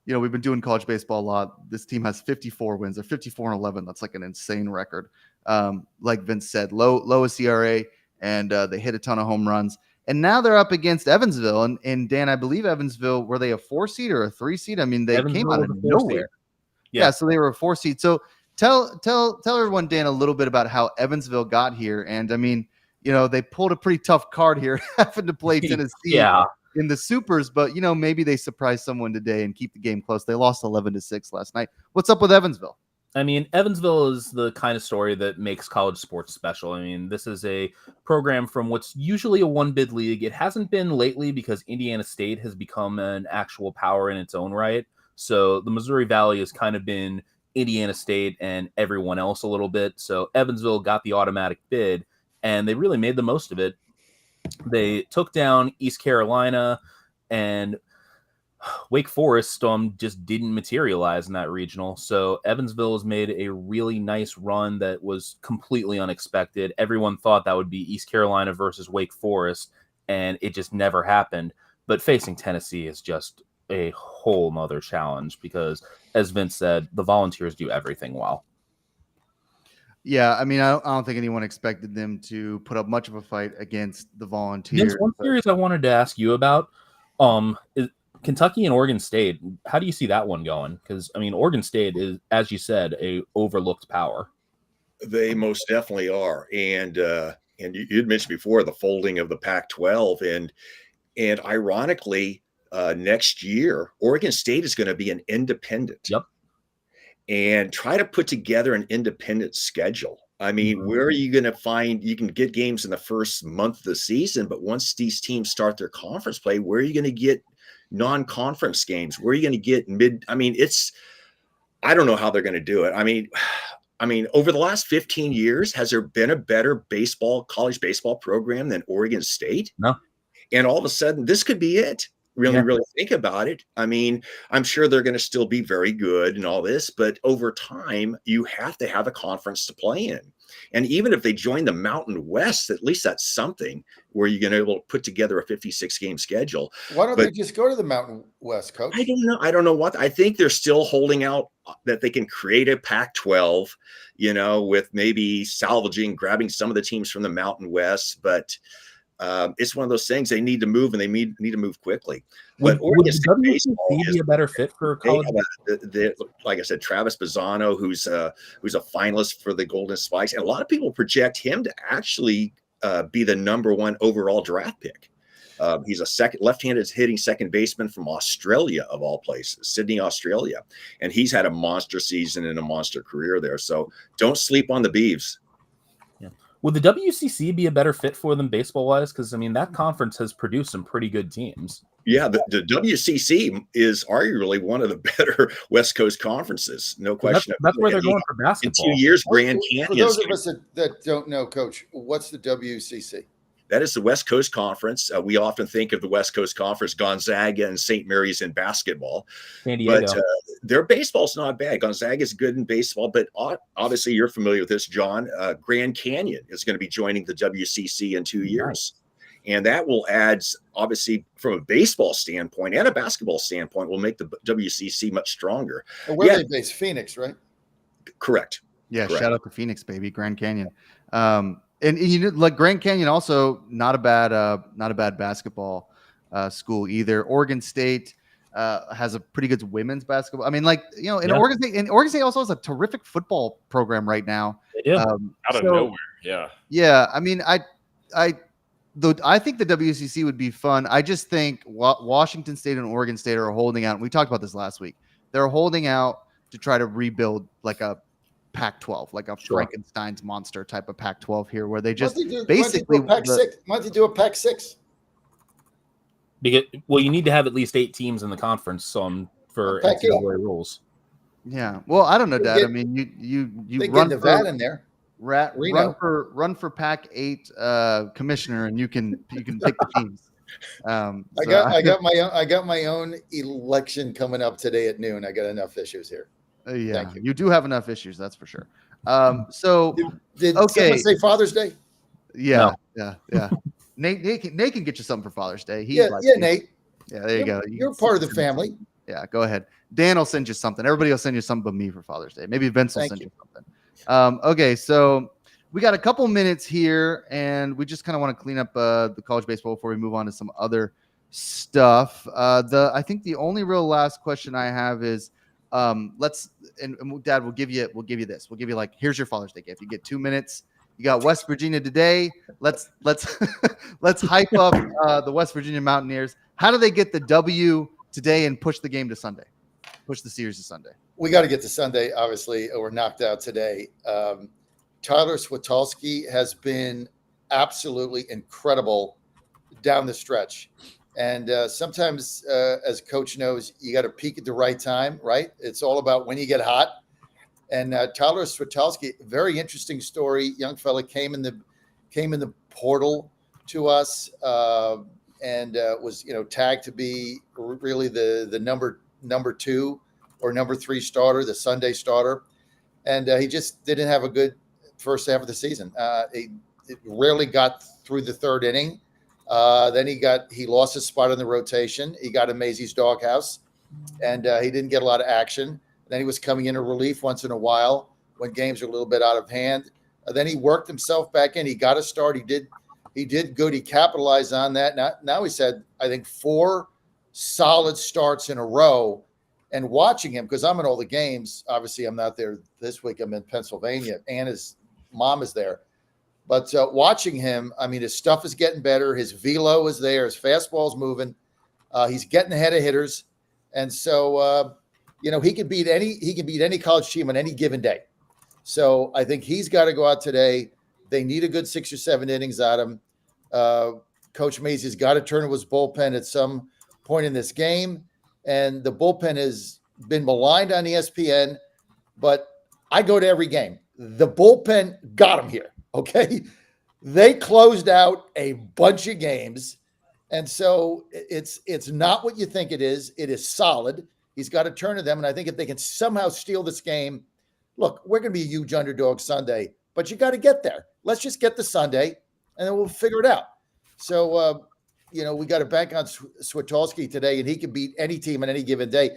We've been doing college baseball a lot. This team has 54 wins. They're 54-11. That's like an insane record. Like Vince said, lowest ERA, and they hit a ton of home runs. And now they're up against Evansville. And Dan, I believe Evansville, were they a 4 seed or a 3 seed? I mean, they came out of nowhere. Yeah, so they were a 4 seed. So tell everyone, Dan, a little bit about how Evansville got here. And I mean, they pulled a pretty tough card here, having to play Tennessee in the supers, but maybe they surprise someone today and keep the game close. They lost 11-6 last night. What's up with Evansville? I mean, Evansville is the kind of story that makes college sports special. I mean, this is a program from what's usually a one-bid league. It hasn't been lately because Indiana State has become an actual power in its own right. So the Missouri Valley has kind of been Indiana State and everyone else a little bit. So Evansville got the automatic bid, and they really made the most of it. They took down East Carolina, and Wake Forest just didn't materialize in that regional. So Evansville has made a really nice run that was completely unexpected. Everyone thought that would be East Carolina versus Wake Forest, and it just never happened. But facing Tennessee is just a whole nother challenge because, as Vince said, the Volunteers do everything well. Yeah, I mean, I don't think anyone expected them to put up much of a fight against the Volunteers. Vince, one series I wanted to ask you about is Kentucky and Oregon State. How do you see that one going? Because, I mean, Oregon State is, as you said, a overlooked power. They most definitely are. And you'd mentioned before the folding of the Pac-12. And ironically, next year, Oregon State is going to be an independent. Yep. And try to put together an independent schedule. I mean, where are you going to find, you can get games in the first month of the season, but once these teams start their conference play, where are you going to get non-conference games? Where are you going to get I don't know how they're going to do it. I mean, over the last 15 years, has there been a better college baseball program than Oregon State? No. And all of a sudden, this could be it. Really think about it. I mean, I'm sure they're going to still be very good and all this, but over time, you have to have a conference to play in. And even if they join the Mountain West, at least that's something where you're going to be able to put together a 56-game schedule. Why don't they just go to the Mountain West, Coach? I don't know what. I think they're still holding out that they can create a Pac-12, with maybe grabbing some of the teams from the Mountain West, but it's one of those things they need to move, and they need to move quickly. But would WCC be a better fit for college? Like I said, Travis Bazzano, who's a finalist for the Golden Spikes, and a lot of people project him to actually be the number 1 overall draft pick. He's a left-handed hitting second baseman from Australia, of all places, Sydney, Australia, and he's had a monster season and a monster career there. So don't sleep on the Beavs. Would the WCC be a better fit for them baseball-wise? Because, I mean, that conference has produced some pretty good teams. Yeah, the WCC is arguably one of the better West Coast conferences. No question. That's where they're going for basketball. In 2 years, Grand Canyon. For those of us that don't know, Coach, what's the WCC? That is the West Coast Conference. We often think of the West Coast Conference, Gonzaga and St. Mary's in basketball. San Diego. But their baseball's not bad. Gonzaga is good in baseball, but obviously you're familiar with this, John. Grand Canyon is going to be joining the WCC in 2 years. And that will add, obviously, from a baseball standpoint and a basketball standpoint, will make the WCC much stronger. Where are they based? Phoenix, right? Correct. Yeah, Correct. shout out to Phoenix, baby, Grand Canyon. And you know, like Grand Canyon, also not a bad basketball school either. Oregon State has a pretty good women's basketball. I mean, like, you know, Oregon State also has a terrific football program right now. They do. Out of nowhere. Yeah. Yeah, I mean, I think the WCC would be fun. I just think Washington State and Oregon State are holding out. We talked about this last week. They're holding out to try to rebuild like a Pac-12, like a Frankenstein's monster type of Pac-12 here, where they just basically Why don't you do a Pac-6? Because, well, you need to have at least 8 teams in the conference for NCAA rules. Yeah. Well, I don't know, Dad. I mean, you they run get Nevada in there. Run for Pac-8 commissioner, and you can pick the teams. I got my own election coming up today at noon. I got enough issues here. Yeah, you do have enough issues, that's for sure. So did someone say Father's Day? Yeah, no. yeah. Nate can get you something for Father's Day. Nate. Yeah, there you go. You're part of the family. Yeah, go ahead. Dan will send you something. Everybody will send you something but me for Father's Day. Maybe Vince will send you something. Okay, so we got a couple minutes here, and we just kind of want to clean up the college baseball before we move on to some other stuff. I think the only real last question I have is, and Dad, we'll give you this. We'll give you, like, here's your Father's Day gift. You get 2 minutes. You got West Virginia today. Let's let's hype up the West Virginia Mountaineers. How do they get the W today and push the game to Sunday? Push the series to Sunday. We got to get to Sunday. Obviously, we're knocked out today. Tyler Switolski has been absolutely incredible down the stretch. And sometimes, as coach knows, you got to peak at the right time, right? It's all about when you get hot. And Tyler Switolski, very interesting story. Young fella came in the portal to us and was tagged to be really the number 2 or number 3 starter, the Sunday starter, and he just didn't have a good first half of the season. It rarely got through the 3rd inning. Then he lost his spot in the rotation. He got a Maisie's doghouse, and he didn't get a lot of action. Then he was coming in a relief once in a while when games are a little bit out of hand. Then he worked himself back in. He got a start. He did good. He capitalized on that. Now he's had, I think, 4 solid starts in a row. And watching him, because I'm in all the games. Obviously, I'm not there this week. I'm in Pennsylvania. Anna's mom is there. But watching him, I mean, his stuff is getting better. His velo is there. His fastball's moving. He's getting ahead of hitters. And so, he can beat any college team on any given day. So I think he's got to go out today. They need a good 6 or 7 innings out of him. Coach Maisie's got to turn to his bullpen at some point in this game. And the bullpen has been maligned on ESPN, but I go to every game. The bullpen got him here, okay? They closed out a bunch of games. And so it's not what you think it is. It is solid. He's got to turn to them. And I think if they can somehow steal this game, look, we're going to be a huge underdog Sunday, but you got to get there. Let's just get the Sunday, and then we'll figure it out. So, we got to bank on Switolski today, and he can beat any team on any given day.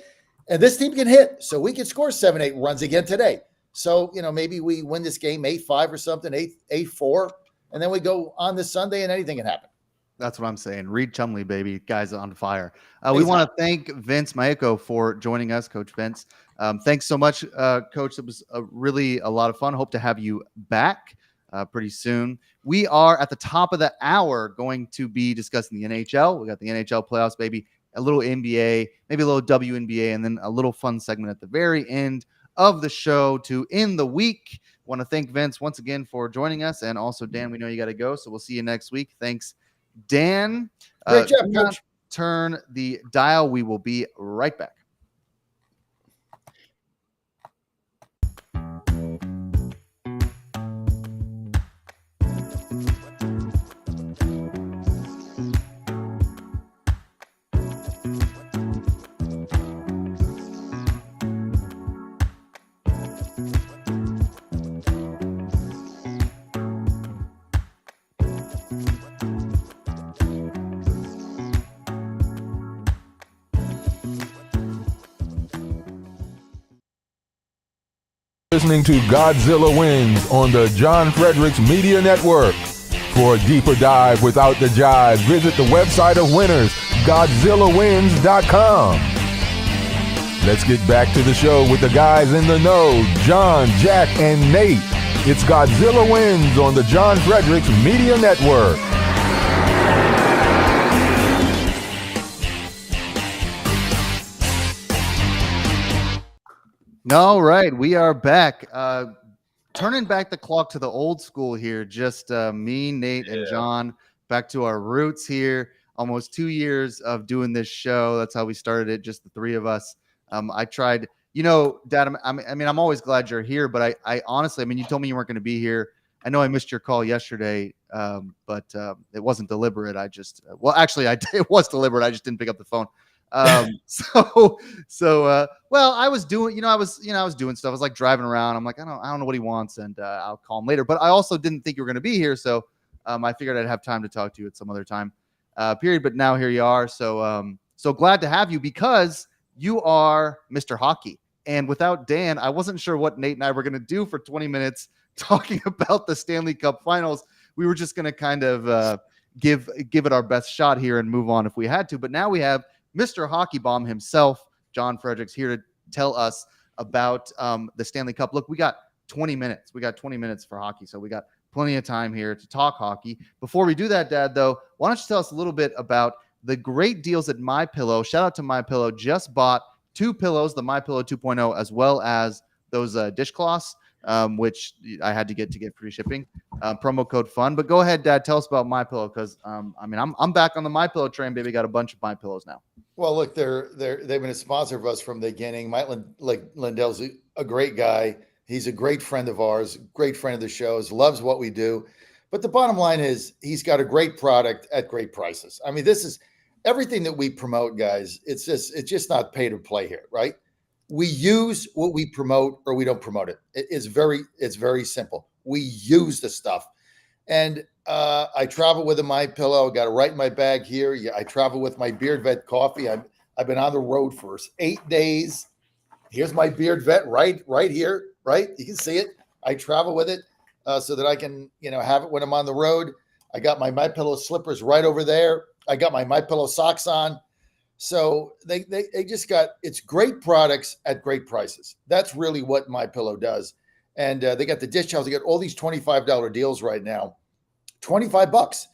And this team can hit, so we can score 7-8 runs again today. So, maybe we win this game 8-5 or something, 8-4, and then we go on this Sunday, and anything can happen. That's what I'm saying. Reed Chumley, baby. Guys on fire. We want to thank Vince Maieco for joining us, Coach Vince. Thanks so much, Coach. It was really a lot of fun. Hope to have you back pretty soon. We are at the top of the hour going to be discussing the NHL. We got the NHL playoffs, baby. A little NBA, maybe a little WNBA, and then a little fun segment at the very end of the show to end the week. Want to thank Vince once again for joining us. And also, Dan, we know you got to go, so we'll see you next week. Thanks, Dan. Great job, Coach. Turn the dial. We will be right back. listening to Godzilla Wins on the John Fredericks Media Network. For a deeper dive without the jive, visit the website of winners, GodzillaWins.com. Let's get back to the show with the guys in the know, John, Jack, and Nate. It's Godzilla Wins on the John Fredericks Media Network. All right, we are back. Turning back the clock to the old school here. Just me, Nate, and John, back to our roots here. Almost 2 years of doing this show. That's how we started it, just the three of us. I tried, Dad, I'm always glad you're here, but I honestly, you told me you weren't going to be here. I know I missed your call yesterday, but it wasn't deliberate. It was deliberate. I just didn't pick up the phone. Well, I was doing, I was doing stuff. I was like driving around. I'm like, I don't know what he wants, and I'll call him later. But I also didn't think you were going to be here, so I figured I'd have time to talk to you at some other time, period. But now here you are. So glad to have you, because you are Mr. Hockey. And without Dan, I wasn't sure what Nate and I were going to do for 20 minutes talking about the Stanley Cup Finals. We were just going to kind of give it our best shot here and move on if we had to. But now we have Mr. Hockey Bomb himself, John Fredericks, here to tell us about the Stanley Cup. Look, we got 20 minutes. We got 20 minutes for hockey, so we got plenty of time here to talk hockey. Before we do that, Dad, though, why don't you tell us a little bit about the great deals at MyPillow? Shout out to MyPillow. Just bought 2 pillows, the MyPillow 2.0, as well as those dishcloths, which I had to get free shipping. Promo code FUN. But go ahead, Dad. Tell us about MyPillow, because I'm back on the MyPillow train, baby. Got a bunch of MyPillows now. Well, look, they've been a sponsor of us from the beginning. Mike Lindell's a great guy. He's a great friend of ours, great friend of the shows, loves what we do. But the bottom line is he's got a great product at great prices. This is everything that we promote, guys. It's just not pay to play here, right? We use what we promote, or we don't promote it. It's very simple. We use the stuff. And I travel with a MyPillow. Got it right in my bag here. Yeah, I travel with my Beard Vet coffee. I've been on the road for 8 days. Here's my Beard Vet right here. Right, you can see it. I travel with it so that I can have it when I'm on the road. I got my MyPillow slippers right over there. I got my MyPillow socks on. So they just got, it's great products at great prices. That's really what MyPillow does. And they got the dish towels. They got all these $25 deals right now. $25.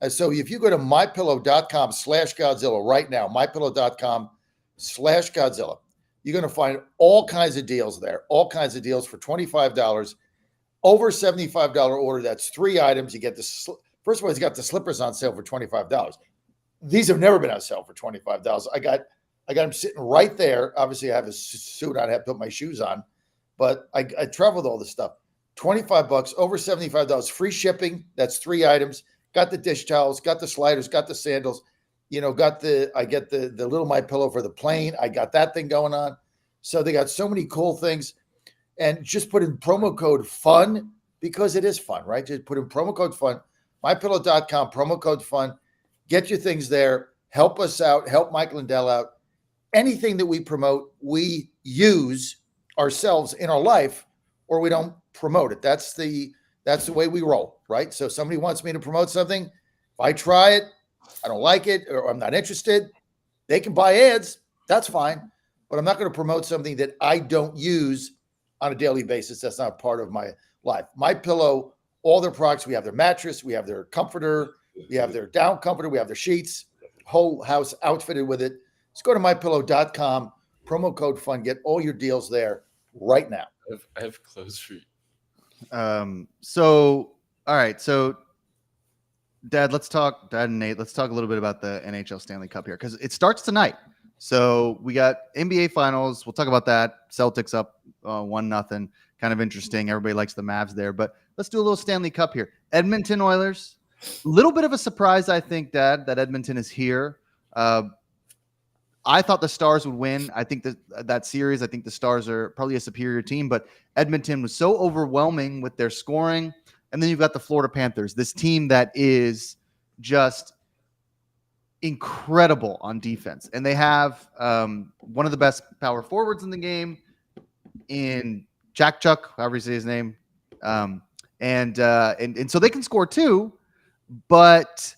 So if you go to mypillow.com/Godzilla right now, mypillow.com/Godzilla, you're going to find all kinds of deals there, all kinds of deals for $25. Over $75 order, that's 3 items. You get first of all, he's got the slippers on sale for $25. These have never been on sale for $25. I got them sitting right there. Obviously, I have a suit on. I have to put my shoes on, but I traveled all this stuff. $25, over $75, free shipping. That's 3 items. Got the dish towels, got the sliders, got the sandals. I get the little MyPillow for the plane. I got that thing going on. So they got so many cool things. And just put in promo code FUN, because it is fun, right? Just put in promo code FUN, mypillow.com, promo code FUN. Get your things there. Help us out. Help Mike Lindell out. Anything that we promote, we use ourselves in our life, or we don't promote it. That's the way we roll, right? So if somebody wants me to promote something, if I try it, I don't like it, or I'm not interested, they can buy ads. That's fine. But I'm not going to promote something that I don't use on a daily basis. That's not part of my life. MyPillow, all their products, we have their mattress, we have their comforter, we have their down comforter, we have their sheets, whole house outfitted with it. Just go to mypillow.com, promo code FUN, get all your deals there right now. I have clothes for you. All right. So Dad and Nate, let's talk a little bit about the NHL Stanley Cup here, because it starts tonight. So we got NBA Finals. We'll talk about that. Celtics up 1-0. Kind of interesting. Everybody likes the Mavs there. But let's do a little Stanley Cup here. Edmonton Oilers. A little bit of a surprise, I think, Dad, that Edmonton is here. I thought the Stars would win. I think that series, I think the Stars are probably a superior team. But Edmonton was so overwhelming with their scoring. And then you've got the Florida Panthers, this team that is just incredible on defense. And they have one of the best power forwards in the game in Jack Chuck, however you say his name, and so they can score too, but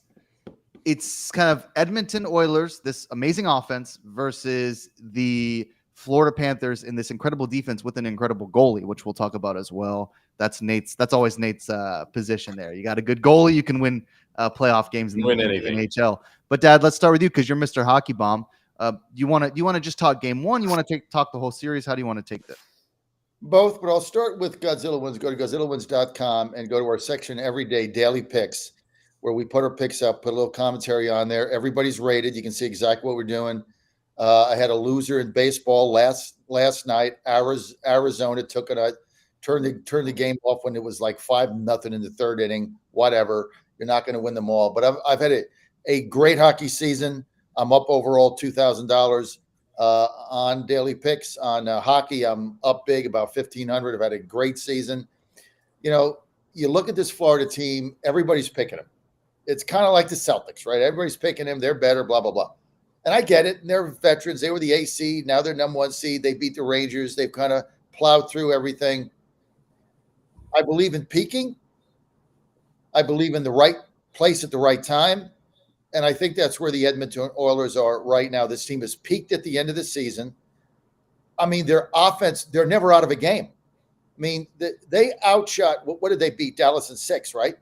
it's kind of Edmonton Oilers, this amazing offense, versus the Florida Panthers in this incredible defense with an incredible goalie, which we'll talk about as well. That's always Nate's position there. You got a good goalie, you can win playoff games in the NHL. But Dad, let's start with you because you're Mr. Hockey Bomb. You want to just talk game one? You want to talk the whole series? How do you want to take this? Both, but I'll start with Godzilla Wins. Go to GodzillaWins.com and go to our section Everyday Daily Picks, where we put our picks up, put a little commentary on there. Everybody's rated. You can see exactly what we're doing. I had a loser in baseball last night. Arizona took it. Turned the game off when it was like 5-0 in the third inning. Whatever. You're not going to win them all. But I've had a great hockey season. I'm up overall $2,000 on daily picks. On hockey, I'm up big, about 1,500. I've had a great season. You look at this Florida team, everybody's picking them. It's kind of like the Celtics, right? Everybody's picking them. They're better, blah, blah, blah. And I get it. And they're veterans. They were the A seed. Now they're number 1 seed. They beat the Rangers. They've kind of plowed through everything. I believe in peaking. I believe in the right place at the right time. And I think that's where the Edmonton Oilers are right now. This team has peaked at the end of the season. I mean, their offense, they're never out of a game. I mean, they outshot, what did they beat? Dallas in 6, right?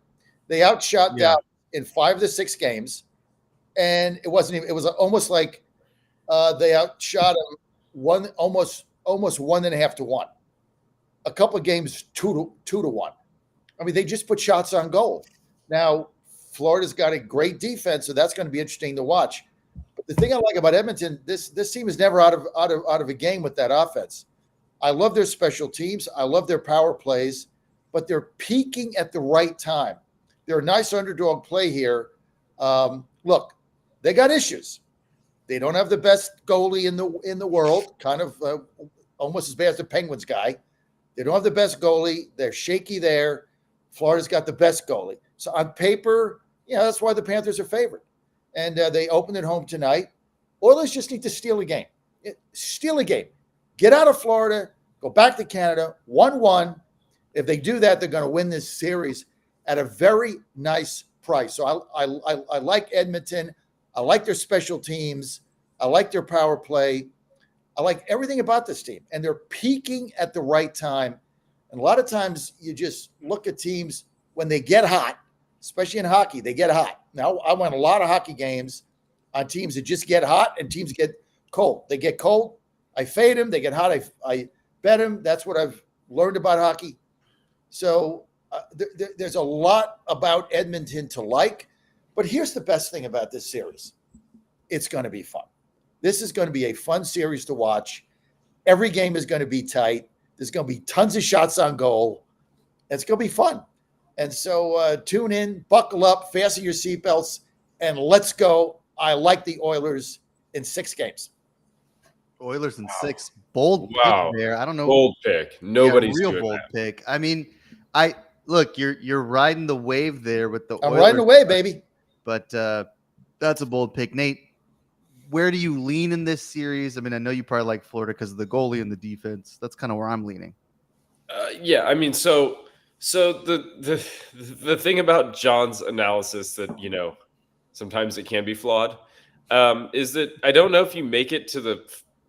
They outshot Dallas in 5 of the 6 games. And it was almost like they outshot them almost 1.5 to 1. A couple of games 2 to 1. I mean, they just put shots on goal. Now, Florida's got a great defense, so that's going to be interesting to watch. But the thing I like about Edmonton, this team is never out of a game with that offense. I love their special teams. I love their power plays, but they're peaking at the right time. They're a nice underdog play here. Look, they got issues. They don't have the best goalie in the world, kind of almost as bad as the Penguins guy. They don't have the best goalie. They're shaky there. Florida's got the best goalie. So on paper, that's why the Panthers are favored. And they opened at home tonight. Oilers just need to steal a game. Get out of Florida, go back to Canada, 1-1. If they do that, they're going to win this series at a very nice price. So I like Edmonton. I like their special teams. I like their power play. I like everything about this team. And they're peaking at the right time. And a lot of times you just look at teams when they get hot, especially in hockey, they get hot. Now, I went a lot of hockey games on teams that just get hot and teams get cold. They get cold, I fade them. They get hot, I bet them. That's what I've learned about hockey. So there's a lot about Edmonton to like. But here's the best thing about this series. It's going to be fun. This is going to be a fun series to watch. Every game is going to be tight. There's going to be tons of shots on goal. It's going to be fun. And so tune in, buckle up, fasten your seatbelts, and let's go. I like the Oilers in 6 games. Oilers in 6. Bold pick there. I don't know. Bold pick. Nobody's real doing bold that. pick. I mean, look, you're riding the wave there with the I'm Oilers, riding the wave, baby. But that's a bold pick. Nate, where do you lean in this series? I mean, I know you probably like Florida because of the goalie and the defense. That's kind of where I'm leaning. Yeah, I mean, so the thing about John's analysis that sometimes it can be flawed is that I don't know if you make it to the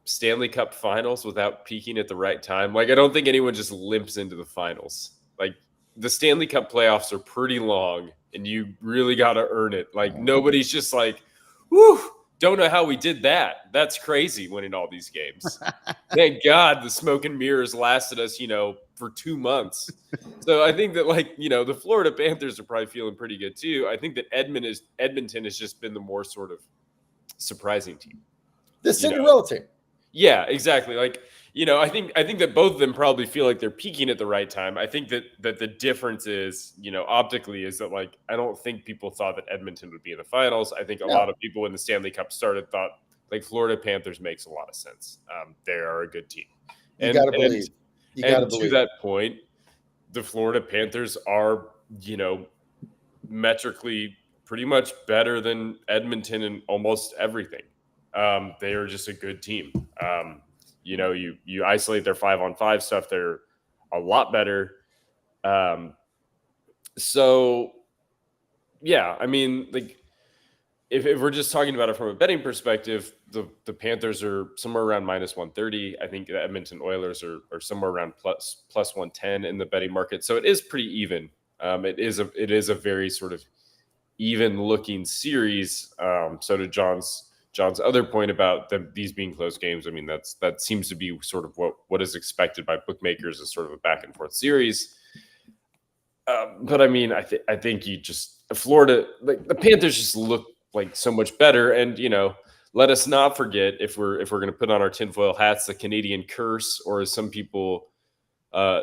Stanley Cup Finals without peaking at the right time. Like, I don't think anyone just limps into the finals. Like, the Stanley Cup playoffs are pretty long, and you really got to earn it. Like, nobody's just like, whew, don't know how we did that. That's crazy, winning all these games. Thank God the smoke and mirrors lasted us, for 2 months. So I think that, the Florida Panthers are probably feeling pretty good too. I think that Edmonton has just been the more sort of surprising team. The Cinderella team. Yeah, exactly. I think that both of them probably feel like they're peaking at the right time. I think that the difference is, optically, is that I don't think people thought that Edmonton would be in the finals. I think a lot of people when the Stanley Cup started thought Florida Panthers makes a lot of sense. They are a good team. You got to believe. To that point, the Florida Panthers are, metrically pretty much better than Edmonton in almost everything. They are just a good team. You isolate their 5-on-5 stuff. They're a lot better. So yeah, I mean, like if we're just talking about it from a betting perspective, the Panthers are somewhere around minus 130. I think the Edmonton Oilers are somewhere around plus 110 in the betting market. So it is pretty even. It is a very sort of even looking series. So to John's other point about these being close games, I mean, that seems to be sort of what is expected by bookmakers as sort of a back and forth series. But I mean, I think you just Florida, like the Panthers just look like so much better. And, let us not forget, if we're going to put on our tinfoil hats, the Canadian curse, or as some people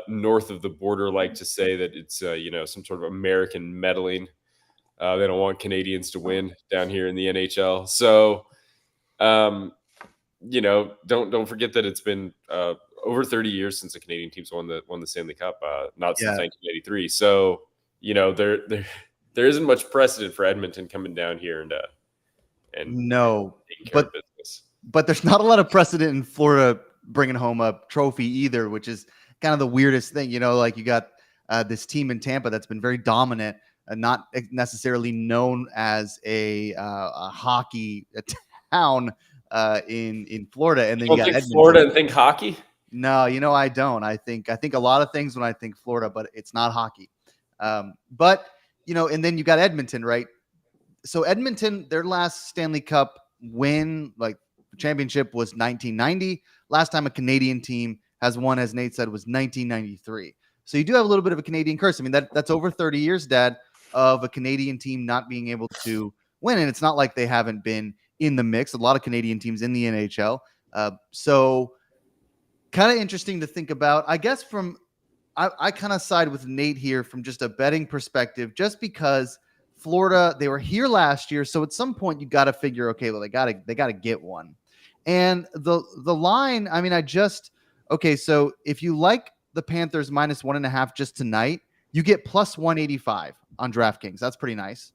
north of the border like to say, that it's, some sort of American meddling. They don't want Canadians to win down here in the NHL. So, don't forget that it's been over 30 years since the Canadian teams won the Stanley Cup, not since 1983. So, there isn't much precedent for Edmonton coming down here and No, taking care of business. but there's not a lot of precedent in Florida bringing home a trophy either, which is kind of the weirdest thing. Like you got this team in Tampa that's been very dominant and not necessarily known as a hockey town in Florida, and then you got think Edmonton. Florida and think hockey. No, I don't. I think a lot of things when I think Florida, but it's not hockey. But and then you got Edmonton, right? So Edmonton, their last Stanley Cup win, like the championship, was 1990. Last time a Canadian team has won, as Nate said, was 1993. So you do have a little bit of a Canadian curse. I mean, that's over 30 years, Dad, of a Canadian team not being able to win. And it's not like they haven't been in the mix. A lot of Canadian teams in the NHL. So kind of interesting to think about. I guess I kind of side with Nate here from just a betting perspective, just because Florida, they were here last year. So at some point you got to figure, okay, well, they got to get one. And the line, I mean, so if you like the Panthers minus 1.5 just tonight, you get plus 185 on DraftKings. That's pretty nice.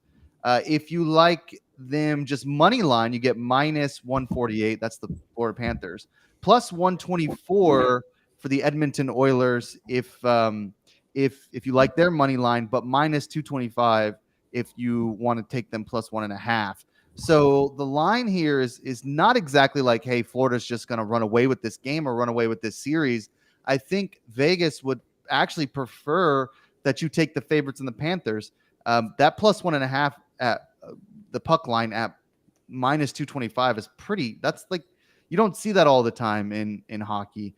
If you like them just money line, you get minus 148. That's the Florida Panthers. Plus 124 for the Edmonton Oilers if you like their money line, but minus 225 if you want to take them plus 1.5. So the line here is not exactly like, hey, Florida's just going to run away with this game or run away with this series. I think Vegas would actually prefer that you take the favorites in the Panthers. That plus 1.5 at the puck line at minus 225 is pretty. That's like, you don't see that all the time in hockey.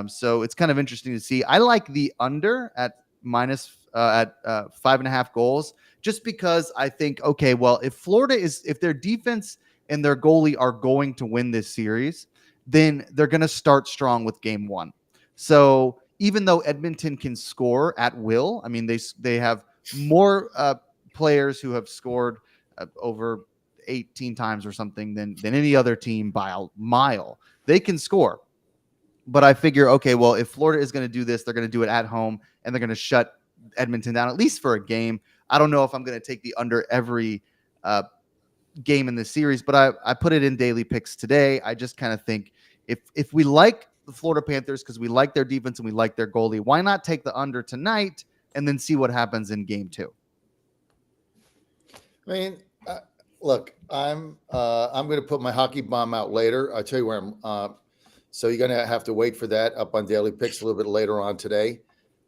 So it's kind of interesting to see. I like the under at 5.5 goals, just because I think, okay, well, if their defense and their goalie are going to win this series, then they're going to start strong with game one. So even though Edmonton can score at will, I mean, they have more players who have scored over 18 times or something than any other team by a mile. They can score. But I figure, okay, well, if Florida is going to do this, they're going to do it at home, and they're going to shut Edmonton down, at least for a game. I don't know if I'm going to take the under every game in this series, but I put it in daily picks today. I just kind of think if we like the Florida Panthers because we like their defense and we like their goalie, why not take the under tonight and then see what happens in game two? I mean, look, I'm going to put my hockey bomb out later. I'll tell you where I'm. So you're going to have to wait for that up on Daily Picks a little bit later on today.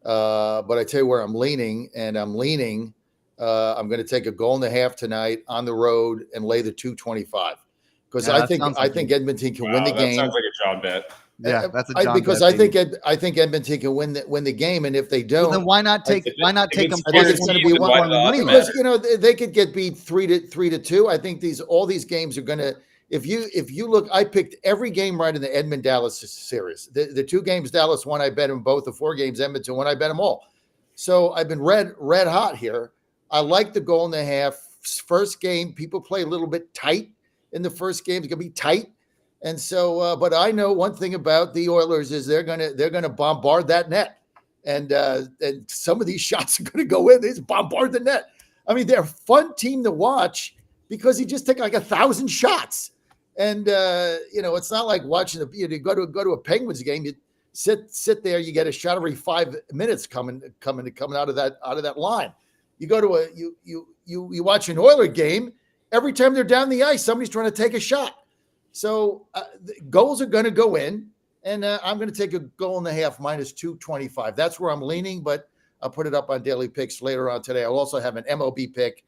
But I tell you where I'm leaning, and I'm going to take a 1.5 tonight on the road and lay the 225 because I think Edmonton can win the game. That sounds like a John bet. Yeah, that's a John because bet, I think Edmonton can win the game, and if they don't, well, then why not take them? I think it's going to be one money because they could get beat 3-2. I think all these games are going to. If you look, I picked every game right in the Edmond Dallas series. The 2 games Dallas won, I bet them both. The 4 games Edmonton won, I bet them all. So I've been red hot here. I like the 1.5. First game, people play a little bit tight in the first game. It's gonna be tight, and so. But I know one thing about the Oilers is they're gonna bombard that net, and some of these shots are gonna go in. They just bombard the net. I mean, they're a fun team to watch because you just take like 1,000 shots. And it's not like watching you go to a Penguins game. sit there. You get a shot every 5 minutes coming out of that line. You go to you watch an Oiler game. Every time they're down the ice, somebody's trying to take a shot. So goals are going to go in, and I'm going to take a goal and a half minus 225. That's where I'm leaning, but I'll put it up on daily picks later on today. I'll also have an MLB pick.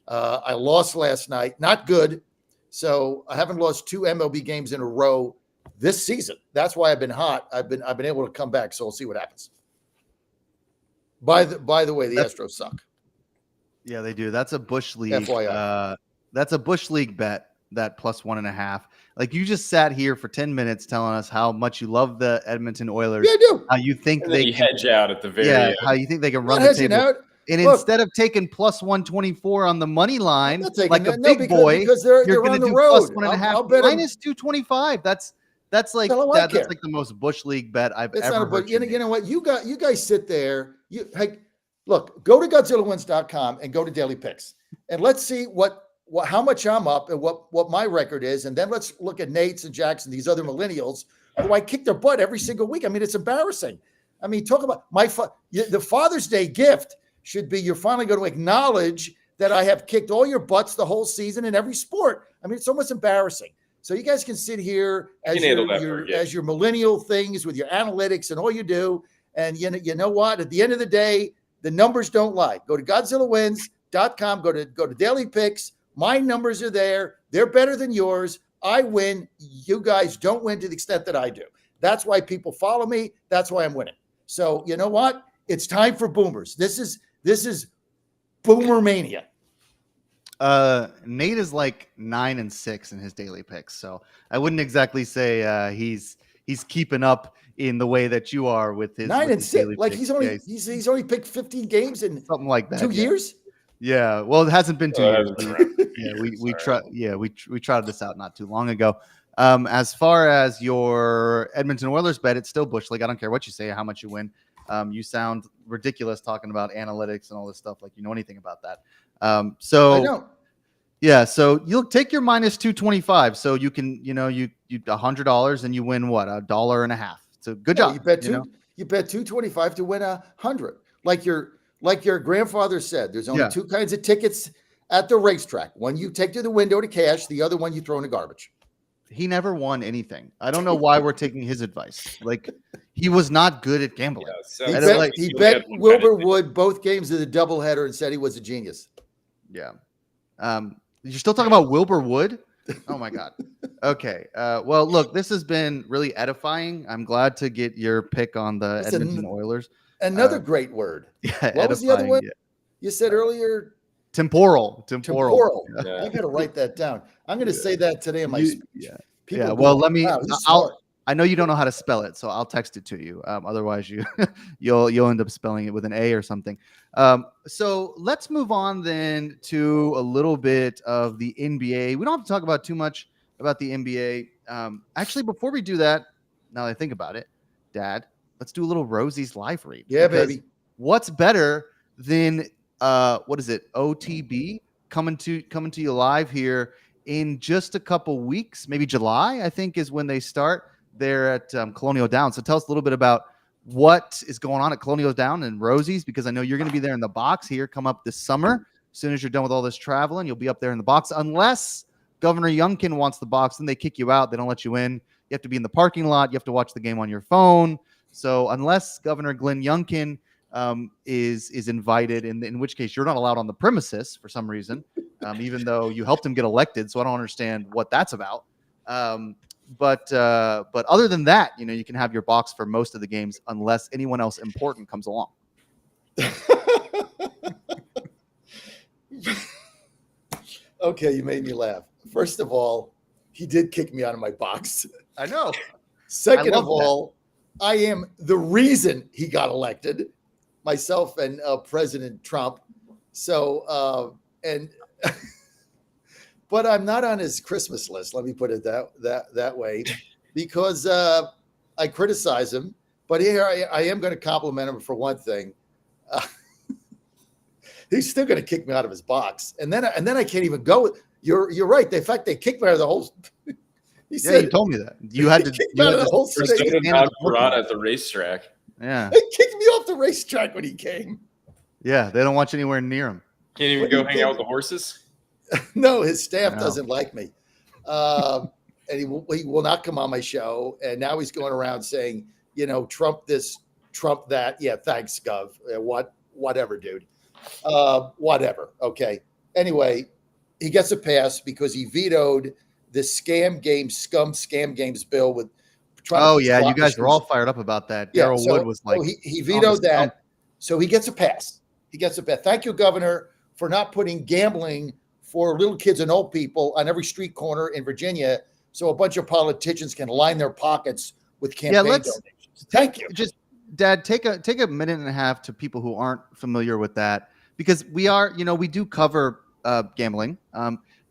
I lost last night, not good. So I haven't lost 2 MLB games in a row this season. That's why I've been hot. I've been able to come back. So we'll see what happens. By the way, the Astros suck. Yeah, they do. That's a Bush League. FYI. That's a Bush League bet, that plus 1.5. Like, you just sat here for 10 minutes telling us how much you love the Edmonton Oilers. Yeah, I do. How you think And then they you can, hedge out at the very end. how you think they can I'm run not the hedging table. out. And Look, instead of taking plus 124 on the money line, I'm not taking like that. a No, big boy, because you're they're going on to the do plus road. 1.5 I'll bet 'em. minus 225. That's like Hell, I that's care. like the most Bush League bet I've It's ever not a heard. but you know what? You guys sit there. Look, go to GodzillaWins.com and go to Daily Picks. And let's see how much I'm up and what my record is. And then let's look at Nate's and Jackson, these other millennials who I kick their butt every single week. I mean, it's embarrassing. I mean, talk about the Father's Day gift should be you're finally going to acknowledge that I have kicked all your butts the whole season in every sport. I mean, it's almost embarrassing. So you guys can sit here as your millennial things with your analytics and all you do. And you know what? At the end of the day, the numbers don't lie. Go to GodzillaWins.com. Go to Daily Picks. My numbers are there. They're better than yours. I win. You guys don't win to the extent that I do. That's why people follow me. That's why I'm winning. So you know what? It's time for boomers. This is boomer mania. Nate is like 9-6 in his daily picks, so I wouldn't exactly say he's keeping up in the way that you are with his 9-6. Like picks. he's only picked 15 games in something like that. 2 years. Yeah, well, it hasn't been 2 years. Yeah, We tried this out not too long ago. As far as your Edmonton Oilers bet, it's still Bush League. I don't care what you say, how much you win. You sound ridiculous talking about analytics and all this stuff, like you know anything about that. So I don't. Yeah, so you'll take your minus 225. So you can, you $100 and you win what, $1.50. So good job. You bet 225 to win 100. Like your grandfather said, there's only 2 kinds of tickets at the racetrack. One you take to the window to cash, the other one you throw in the garbage. He never won anything. I don't know why we're taking his advice. Like, he was not good at gambling. He bet Wilbur Wood both games of the doubleheader and said he was a genius. Yeah. You're still talking about Wilbur Wood? Oh my God. Okay. Well, look, this has been really edifying. I'm glad to get your pick on the Edmonton Oilers. Another great word. Yeah, what was the other one? Yeah. You said earlier. Temporal. Yeah. I got to write that down. I'm going to say that today in my speech. Yeah. Well, let me. Wow, I know you don't know how to spell it, so I'll text it to you. Otherwise, you'll end up spelling it with an A or something. So let's move on then to a little bit of the NBA. We don't have to talk about too much about the NBA. Actually, before we do that, now that I think about it, Dad, let's do a little Rosie's live read. Yeah, baby. What's better than what is it? OTB coming to you live here in just a couple weeks, maybe July, I think is when they start. There at Colonial Downs. So tell us a little bit about what is going on at Colonial Downs and Rosie's, because I know you're going to be there in the box here come up this summer. As soon as you're done with all this traveling, you'll be up there in the box. Unless Governor Youngkin wants the box, then they kick you out. They don't let you in. You have to be in the parking lot. You have to watch the game on your phone. So unless Governor Glenn Youngkin is invited, in which case you're not allowed on the premises for some reason, even though you helped him get elected. So I don't understand what that's about. But other than that, you can have your box for most of the games unless anyone else important comes along. Okay, you made me laugh. First of all, he did kick me out of my box. I know. Second of all, I am the reason he got elected, myself and President Trump. So, but I'm not on his Christmas list. Let me put it that way, because I criticize him. But here I am going to compliment him for one thing. He's still going to kick me out of his box, and then I can't even go. You're right. In fact, they kicked me out of the whole. He Yeah, you said, told me that. You had to. kicked You me out had of to the whole stand state. Persona in non the parking grata lot. at the racetrack. Yeah, They kicked me off the racetrack when he came. yeah. They don't want you anywhere near them. Can't even What go he hang did- out with the horses. No, his staff No. doesn't like me. And he will not come on my show. And now he's going around saying, Trump this, Trump that. Yeah, thanks, Gov. Whatever, dude. Whatever. Okay. Anyway, he gets a pass because he vetoed the scam games bill with trying to Oh put yeah, you slot guys were machines. all fired up about that. Yeah, Daryl Wood was like, he on the vetoed stump. that. So he gets a pass. He gets a pass. Thank you, Governor, for not putting gambling for little kids and old people on every street corner in Virginia, so a bunch of politicians can line their pockets with campaign donations. Thank you. Just Dad, take a minute and a half to people who aren't familiar with that, because we are, we do cover gambling,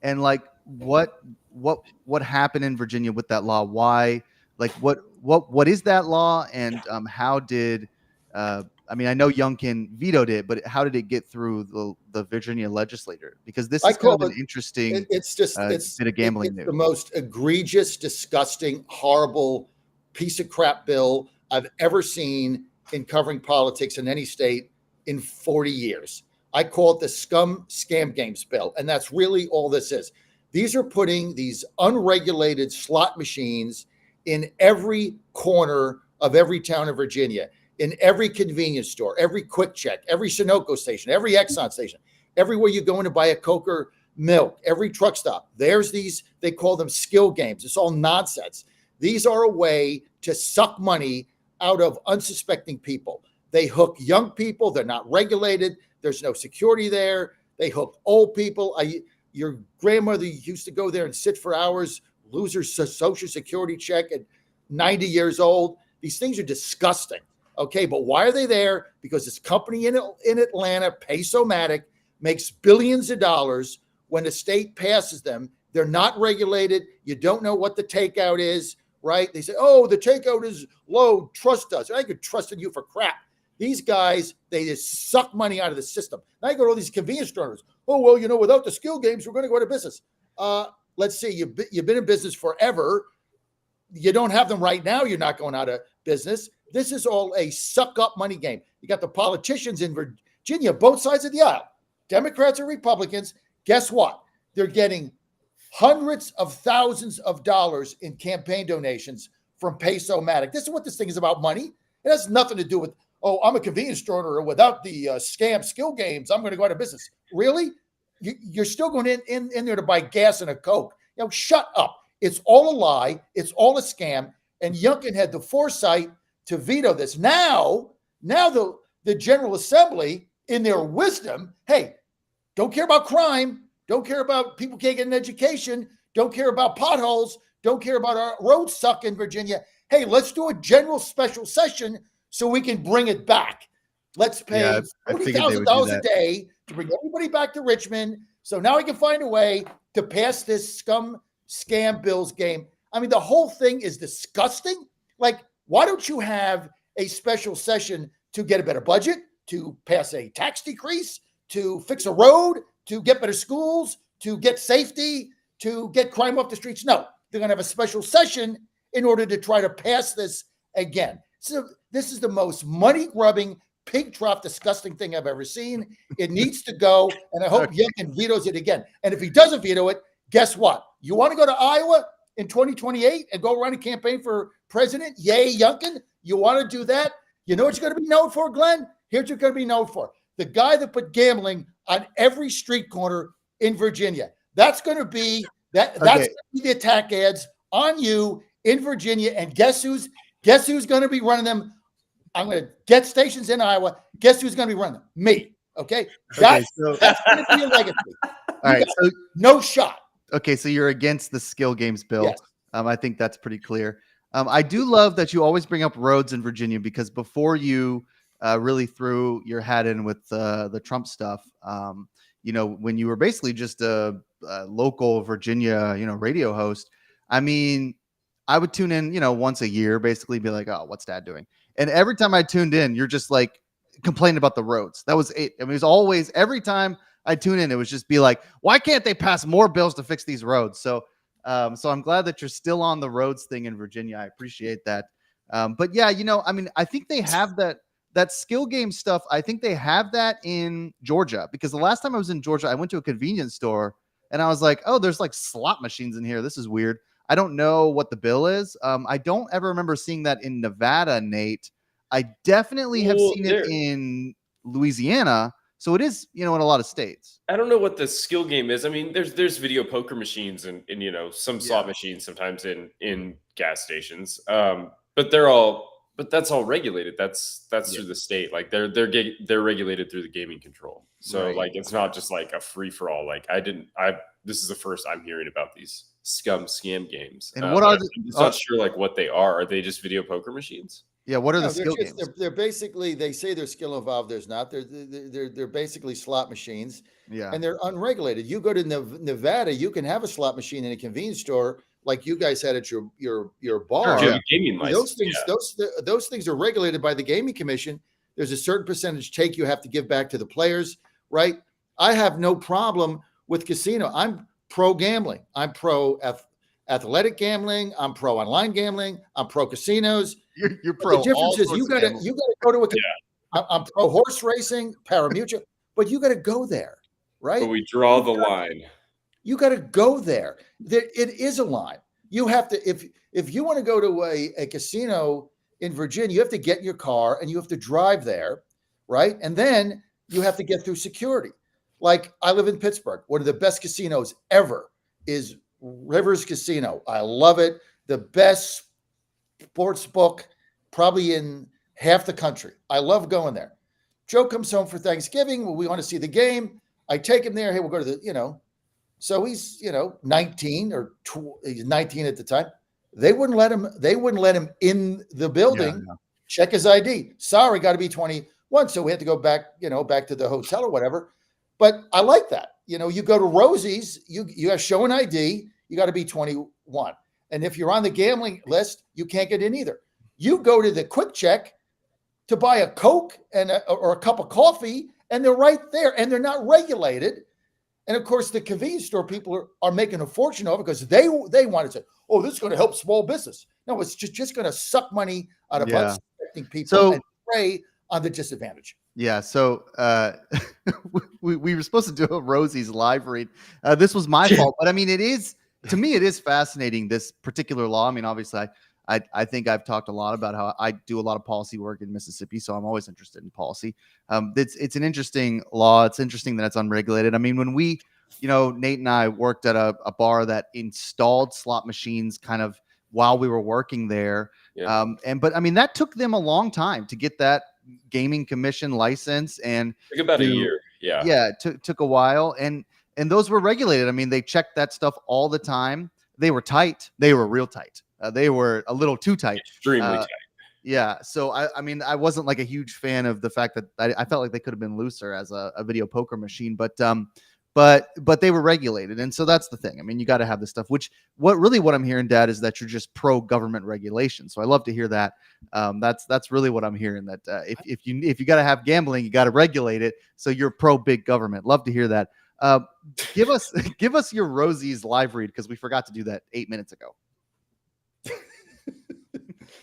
and like what happened in Virginia with that law? Why, like what is that law, and how did I mean, I know Youngkin vetoed it, but how did it get through the Virginia legislature? Because this is kind of an interesting It's just bit of gambling it's news. the most egregious, disgusting, horrible piece of crap bill I've ever seen in covering politics in any state in 40 years. I call it the scam games bill, and that's really all this is. These are putting these unregulated slot machines in every corner of every town in Virginia, in every convenience store, every Quick Check, every Sunoco station, every Exxon station, everywhere you go in to buy a Coke or milk, every truck stop. There's these, they call them skill games. It's all nonsense. These are a way to suck money out of unsuspecting people. They hook young people. They're not regulated. There's no security there. They hook old people. Your grandmother used to go there and sit for hours, lose her social security check at 90 years old. These things are disgusting. Okay, but why are they there? Because this company in Atlanta, Pace-O-Matic, makes billions of dollars. When the state passes them, they're not regulated. You don't know what the takeout is, right? They say, oh, the takeout is low. Trust us. I could trust in you for crap. These guys, they just suck money out of the system. Now you go to all these convenience stores. Oh, well, without the skill games, we're going to go out of business. Let's see, you've been in business forever. You don't have them right now. You're not going out of business. This is all a suck up money game. You got the politicians in Virginia, both sides of the aisle, Democrats and Republicans. Guess what? They're getting hundreds of thousands of dollars in campaign donations from Pace-O-Matic. This is what this thing is about, money. It has nothing to do with, oh, I'm a convenience store owner. Without the scam skill games, I'm going to go out of business. Really? You're still going in there to buy gas and a Coke. Shut up. It's all a lie. It's all a scam. And Youngkin had the foresight to veto this. Now the General Assembly, in their wisdom, hey, don't care about crime, don't care about people can't get an education, don't care about potholes, don't care about our roads suck in Virginia. Hey, let's do a general special session so we can bring it back. Let's pay $40,000 a day to bring everybody back to Richmond. So now we can find a way to pass this scam bills game. I mean, the whole thing is disgusting. Like, why don't you have a special session to get a better budget, to pass a tax decrease, to fix a road, to get better schools, to get safety, to get crime off the streets? No, they're going to have a special session in order to try to pass this again. So this is the most money-grubbing, pig-trough, disgusting thing I've ever seen. It needs to go, and I hope Youngkin vetoes it again. And if he doesn't veto it, guess what? You want to go to Iowa in 2028 and go run a campaign for president? Yay, Youngkin. You want to do that? You know what you're going to be known for, Glenn? Here's what you're going to be known for. The guy that put gambling on every street corner in Virginia. That's going to be that's going to be the attack ads on you in Virginia. And guess who's going to be running them? I'm going to get stations in Iowa. Guess who's going to be running them? Me. Okay. That's going to be a legacy. All right. So no shot. Okay, so you're against the skill games bill. Yes. I think that's pretty clear. I do love that you always bring up roads in Virginia, because before you really threw your hat in with the Trump stuff, when you were basically just a local Virginia, radio host, I mean, I would tune in, once a year, basically be like, oh, what's Dad doing? And every time I tuned in, you're just like complaining about the roads. That was it. I mean, it was always, every time I tune in, it was just be like, why can't they pass more bills to fix these roads? So So I'm glad that you're still on the roads thing in Virginia. I appreciate that. But yeah, I mean, I think they have that skill game stuff. I think they have that in Georgia, because the last time I was in Georgia, I went to a convenience store and I was like, oh, there's like slot machines in here. This is weird. I don't know what the bill is. I don't ever remember seeing that in Nevada, Nate. I definitely have Well, seen it in Louisiana. So it is, in a lot of states. I don't know what the skill game is. I mean, there's video poker machines and some slot machines sometimes in gas stations. But that's all regulated. That's through the state. Like they're regulated through the gaming control. So Right. like it's not just like a free for all. Like this is the first I'm hearing about these scam games. And what are I'm just not sure like what they are. Are they just video poker machines? Yeah, what are No, the skill games? they're basically, they say they're skill involved. There's not. They're basically slot machines, Yeah. and they're unregulated. You go to Nevada, you can have a slot machine in a convenience store like you guys had at your bar. Do you have a gaming Those license? things, those things are regulated by the Gaming Commission. There's a certain percentage take you have to give back to the players, right? I have no problem with casino. I'm pro gambling. I'm pro athletic gambling. I'm pro online gambling. I'm pro casinos. You're But pro. the difference is all you sorts of gotta gambling. go to I'm pro horse racing, parimutuel, but you gotta go there, right? But we draw the line. You got to go there. It is a line. You have to, if you want to go to a casino in Virginia, you have to get in your car and you have to drive there, right? And then you have to get through security. Like I live in Pittsburgh. One of the best casinos ever is Rivers Casino. I love it. The best sports book probably in half the country. I love going there. Joe comes home for Thanksgiving. Well, we want to see the game. I take him there. Hey, we'll go to the, so he's, 19 or he's 19 at the time. They wouldn't let him in the building, check his ID. Sorry, got to be 21. So we had to go back, back to the hotel or whatever. But I like that. You go to Rosie's, you got to show an ID, you got to be 21. And if you're on the gambling list, you can't get in either. You go to the Quick Check to buy a Coke or a cup of coffee, and they're right there, and they're not regulated. And of course, the convenience store people are making a fortune over because they want to say, "Oh, this is going to help small business." No, it's just going to suck money out of unsuspecting people and prey on the disadvantaged. Yeah. So we were supposed to do a Rosie's live read. This was my fault, but I mean, to me, it is fascinating, this particular law. I mean, obviously, I think I've talked a lot about how I do a lot of policy work in Mississippi, so I'm always interested in policy. It's an interesting law. It's interesting that it's unregulated. I mean, when we, Nate and I worked at a bar that installed slot machines kind of while we were working there. Yeah. But I mean, that took them a long time to get that gaming commission license, and Took about a year. Yeah. Yeah, it took a while, and those were regulated. I mean, they checked that stuff all the time. They were tight. They were real tight. They were a little too tight. Extremely tight. Yeah. So I mean, I wasn't like a huge fan of the fact that I felt like they could have been looser as a video poker machine, but they were regulated. And so that's the thing. I mean, you got to have this stuff, what I'm hearing, Dad, is that you're just pro government regulation. So I love to hear that. That's really what I'm hearing, that if you got to have gambling, you got to regulate it. So you're pro big government. Love to hear that. Give us your Rosie's live read, because we forgot to do that 8 minutes ago.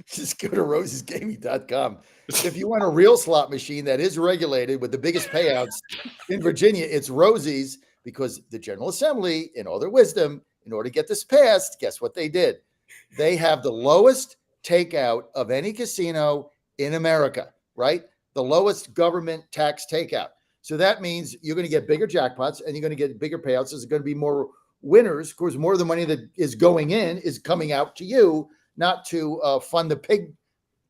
Just go to rosiesgaming.com. If you want a real slot machine that is regulated with the biggest payouts in Virginia, it's Rosie's, because the General Assembly, in all their wisdom, in order to get this passed, guess what they did? They have the lowest takeout of any casino in America, right? The lowest government tax takeout. So that means you're going to get bigger jackpots and you're going to get bigger payouts. There's going to be more winners. Of course, more of the money that is going in is coming out to you, not to fund the pig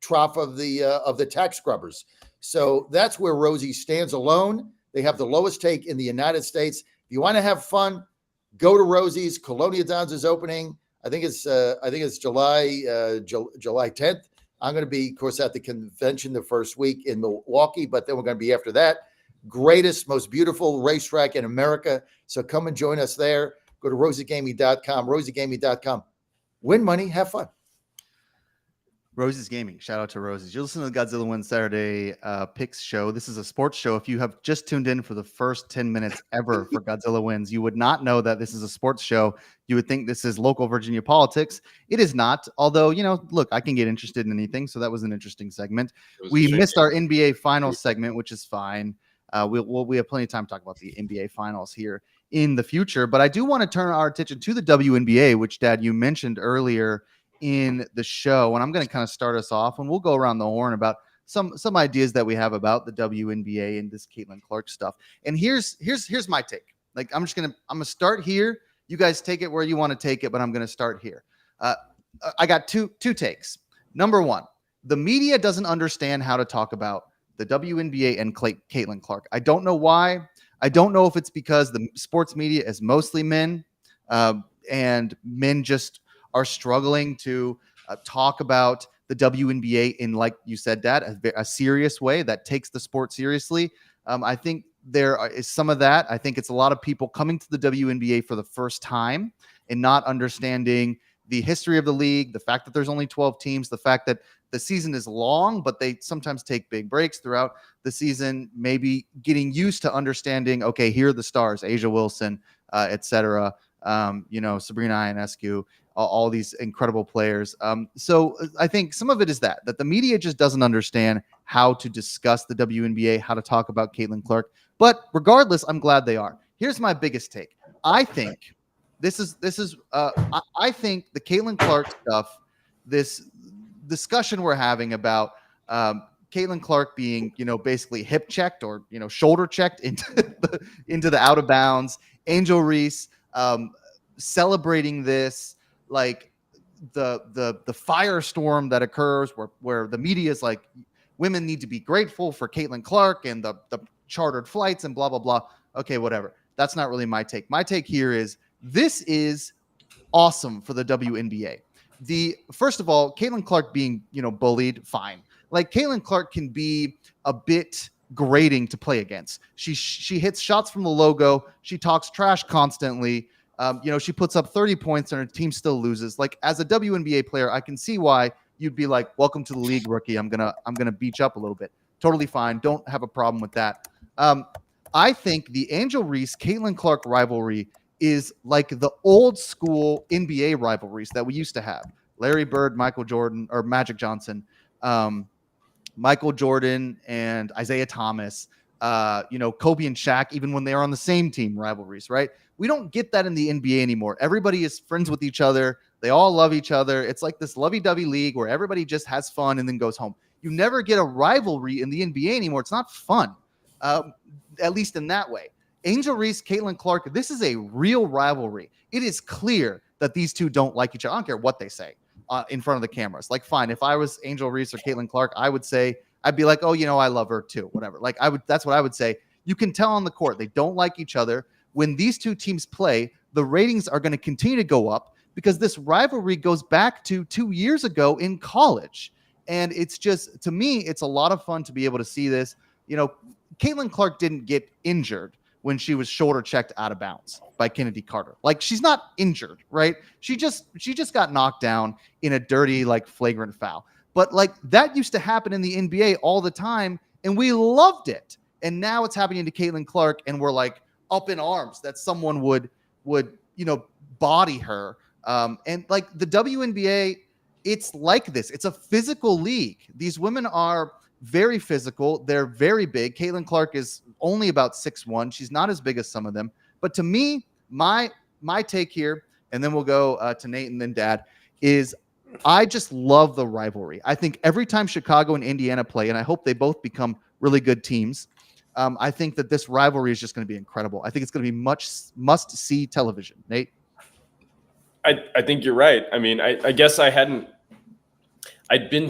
trough of the tax scrubbers. So that's where Rosie stands alone. They have the lowest take in the United States. If you want to have fun, go to Rosie's. Colonia Downs is opening. I think it's July 10th. I'm going to be, of course, at the convention the first week in Milwaukee, but then we're going to be after that. Greatest, most beautiful racetrack in America. So come and join us there. Go to rosiegaming.com, rosiegaming.com. Win money, have fun. Rosie's Gaming. Shout out to Rosie's. You're listening to the Godzilla Wins Saturday picks show. This is a sports show. If you have just tuned in for the first 10 minutes ever for Godzilla Wins, you would not know that this is a sports show. You would think this is local Virginia politics. It is not. Although, look, I can get interested in anything. So that was an interesting segment. We missed our NBA Finals segment, which is fine. We have plenty of time to talk about the NBA Finals here in the future. But I do want to turn our attention to the WNBA, which, Dad, you mentioned earlier in the show, and I'm going to kind of start us off, and we'll go around the horn about some ideas that we have about the WNBA and this Caitlin Clark stuff. And here's my take. Like, I'm gonna start here. You guys take it where you want to take it, but I'm going to start here. I got two takes. Number one, the media doesn't understand how to talk about the WNBA and Caitlin Clark. I don't know why. I don't know if it's because the sports media is mostly men, and men just are struggling to talk about the WNBA in, like you said, Dad, a serious way that takes the sport seriously. I think there is some of that. I think it's a lot of people coming to the WNBA for the first time and not understanding the history of the league, the fact that there's only 12 teams, the fact that the season is long, but they sometimes take big breaks throughout the season, maybe getting used to understanding, okay, here are the stars, Asia Wilson, etc., Sabrina Ionescu, all these incredible players. So I think some of it is that the media just doesn't understand how to discuss the WNBA, how to talk about Caitlin Clark. But regardless, I'm glad they are. Here's my biggest take. I think I think the Caitlin Clark stuff, this discussion we're having about Caitlin Clark being, basically hip checked or, shoulder checked into the out of bounds, Angel Reese celebrating this, like the firestorm that occurs where the media is like, women need to be grateful for Caitlin Clark and the chartered flights and blah, blah, blah. Okay, whatever. That's not really my take. My take here is this is awesome for the WNBA. First of all, Caitlin Clark being, bullied, fine. Like, Caitlin Clark can be a bit grating to play against. She hits shots from the logo. She talks trash constantly. She puts up 30 points and her team still loses. Like, as a WNBA player, I can see why you'd be like, welcome to the league, rookie. I'm gonna beach up a little bit. Totally fine. Don't have a problem with that. I think the Angel Reese Caitlin Clark rivalry is like the old school NBA rivalries that we used to have. Larry Bird, Michael Jordan, or Magic Johnson, Michael Jordan and Isaiah Thomas, Kobe and Shaq, even when they are on the same team, rivalries, right? We don't get that in the NBA anymore. Everybody is friends with each other. They all love each other. It's like this lovey-dovey league where everybody just has fun and then goes home. You never get a rivalry in the NBA anymore. It's not fun, at least in that way. Angel Reese, Caitlin Clark, this is a real rivalry. It is clear that these two don't like each other. I don't care what they say in front of the cameras. Like, fine, if I was Angel Reese or Caitlin Clark, I'd be like, oh, I love her too, whatever. Like, that's what I would say. You can tell on the court, they don't like each other. When these two teams play, the ratings are going to continue to go up because this rivalry goes back to 2 years ago in college. And it's just, to me, it's a lot of fun to be able to see this. Caitlin Clark didn't get injured when she was shoulder checked out of bounds by Kennedy Carter. Like, she's not injured, right? She just got knocked down in a dirty, like, flagrant foul. But, like, that used to happen in the NBA all the time, and we loved it. And now it's happening to Caitlin Clark, and we're, like, up in arms that someone would body her. And, like, the WNBA, it's like this. It's a physical league. These women are very physical. They're very big. Caitlin Clark is only about 6'1". She's not as big as some of them. But to me, my take here, and then we'll go to Nate and then Dad, is I just love the rivalry. I think every time Chicago and Indiana play, and I hope they both become really good teams, I think that this rivalry is just going to be incredible. I think it's going to be much must-see television. Nate? I think you're right. I mean, I guess I've been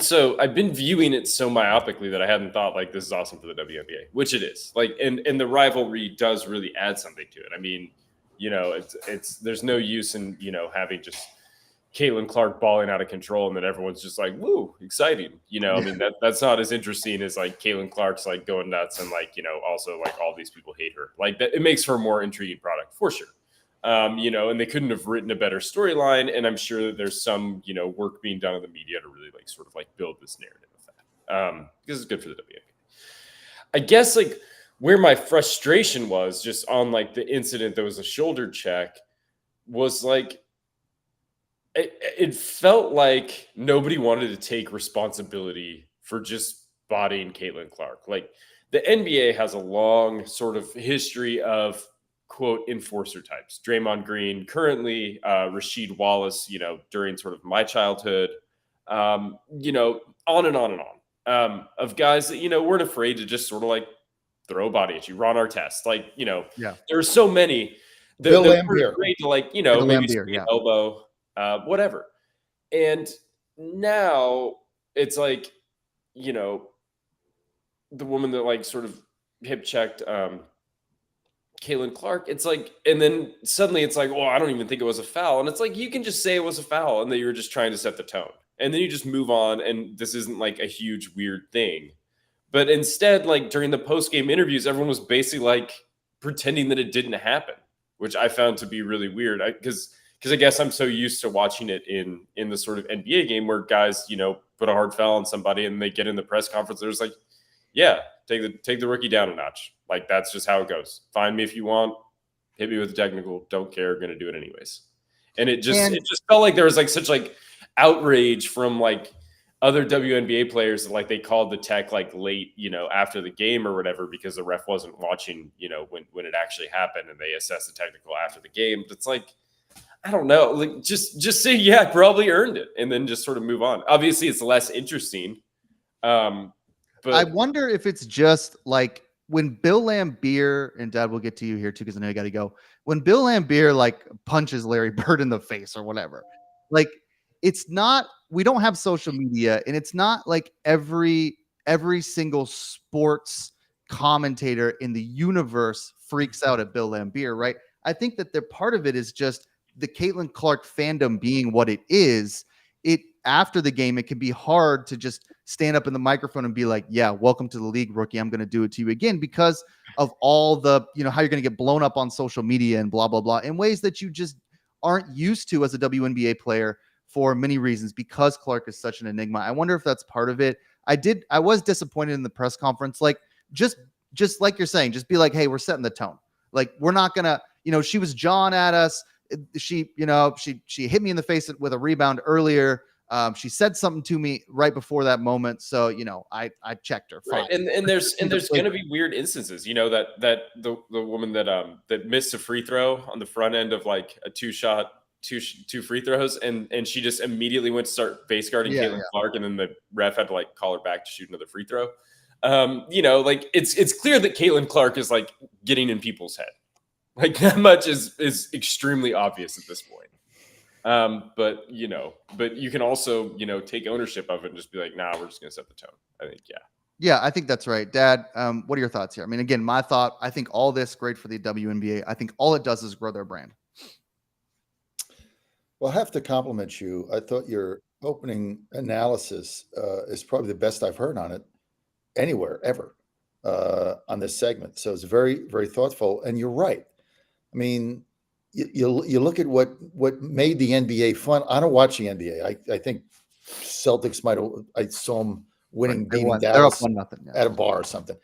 viewing it so myopically that I hadn't thought, like, this is awesome for the WNBA, which it is. Like, and the rivalry does really add something to it. I mean, there's no use in, having just Caitlin Clark balling out of control and then everyone's just like, woo, exciting. I mean, that's not as interesting as, like, Caitlin Clark's, like, going nuts and, like, also, like, all these people hate her. Like, that, it makes for a more intriguing product for sure. And they couldn't have written a better storyline. And I'm sure that there's some, work being done in the media to really like sort of like build this narrative of that. Because it's good for the WNBA. I guess like where my frustration was just on like the incident that was a shoulder check was like, it felt like nobody wanted to take responsibility for just bodying Caitlin Clark. Like the NBA has a long sort of history of quote enforcer types. Draymond Green, currently Rasheed Wallace, during sort of my childhood, on and on and on, of guys that, weren't afraid to just sort of like throw a body at you. Ron Artest, like, Yeah. there are so many that, Bill that were Laimbeer. afraid to like, Bill maybe Laimbeer, swing yeah. an elbow, whatever. And now it's like, the woman that like sort of hip checked Caitlin Clark, it's like, and then suddenly it's like, well, I don't even think it was a foul. And it's like, you can just say it was a foul and that you're just trying to set the tone. And then you just move on. And this isn't like a huge weird thing. But instead, like during the post-game interviews, everyone was basically like pretending that it didn't happen, which I found to be really weird. Because I guess I'm so used to watching it in the sort of NBA game where guys, put a hard foul on somebody and they get in the press conference. There's like, yeah, take the rookie down a notch. Like that's just how it goes. Find me if you want, hit me with a technical. Don't care, going to do it anyways. And it just felt like there was like such like outrage from like other WNBA players that like they called the tech like late, after the game or whatever because the ref wasn't watching, when it actually happened and they assessed the technical after the game. It's like, I don't know, like just say yeah, probably earned it, and then just sort of move on. Obviously, it's less interesting. But I wonder if it's just like when Bill Laimbeer, and Dad, we'll get to you here too, because I know you got to go. When Bill Laimbeer like punches Larry Bird in the face or whatever, like it's not, we don't have social media, and it's not like every single sports commentator in the universe freaks out at Bill Laimbeer, right? I think that the part of it is just the Caitlin Clark fandom being what it is. It after the game, it can be hard to just stand up in the microphone and be like, yeah, welcome to the league, rookie. I'm going to do it to you again because of all the, how you're going to get blown up on social media and blah, blah, blah in ways that you just aren't used to as a WNBA player for many reasons because Clark is such an enigma. I wonder if that's part of it. I was disappointed in the press conference. Like, just like you're saying, just be like, hey, we're setting the tone. Like, we're not going to, she was jawing at us. She hit me in the face with a rebound earlier. She said something to me right before that moment. So, I checked her. Fine. Right. And there's going to be weird instances, that the woman that missed a free throw on the front end of like a two free throws. And she just immediately went to start face guarding Caitlin Clark. And then the ref had to like call her back to shoot another free throw. Like it's clear that Caitlin Clark is like getting in people's head. Like that much is extremely obvious at this point. But you can also, take ownership of it and just be like, nah, we're just going to set the tone. I think, yeah. Yeah, I think that's right. Dad, what are your thoughts here? I mean, again, my thought, I think all this great for the WNBA. I think all it does is grow their brand. Well, I have to compliment you. I thought your opening analysis is probably the best I've heard on it anywhere, ever, on this segment. So it's very, very thoughtful. And you're right. I mean, you look at what made the NBA fun. I don't watch the NBA. I think Celtics I saw them winning, beating Dallas at a bar or something.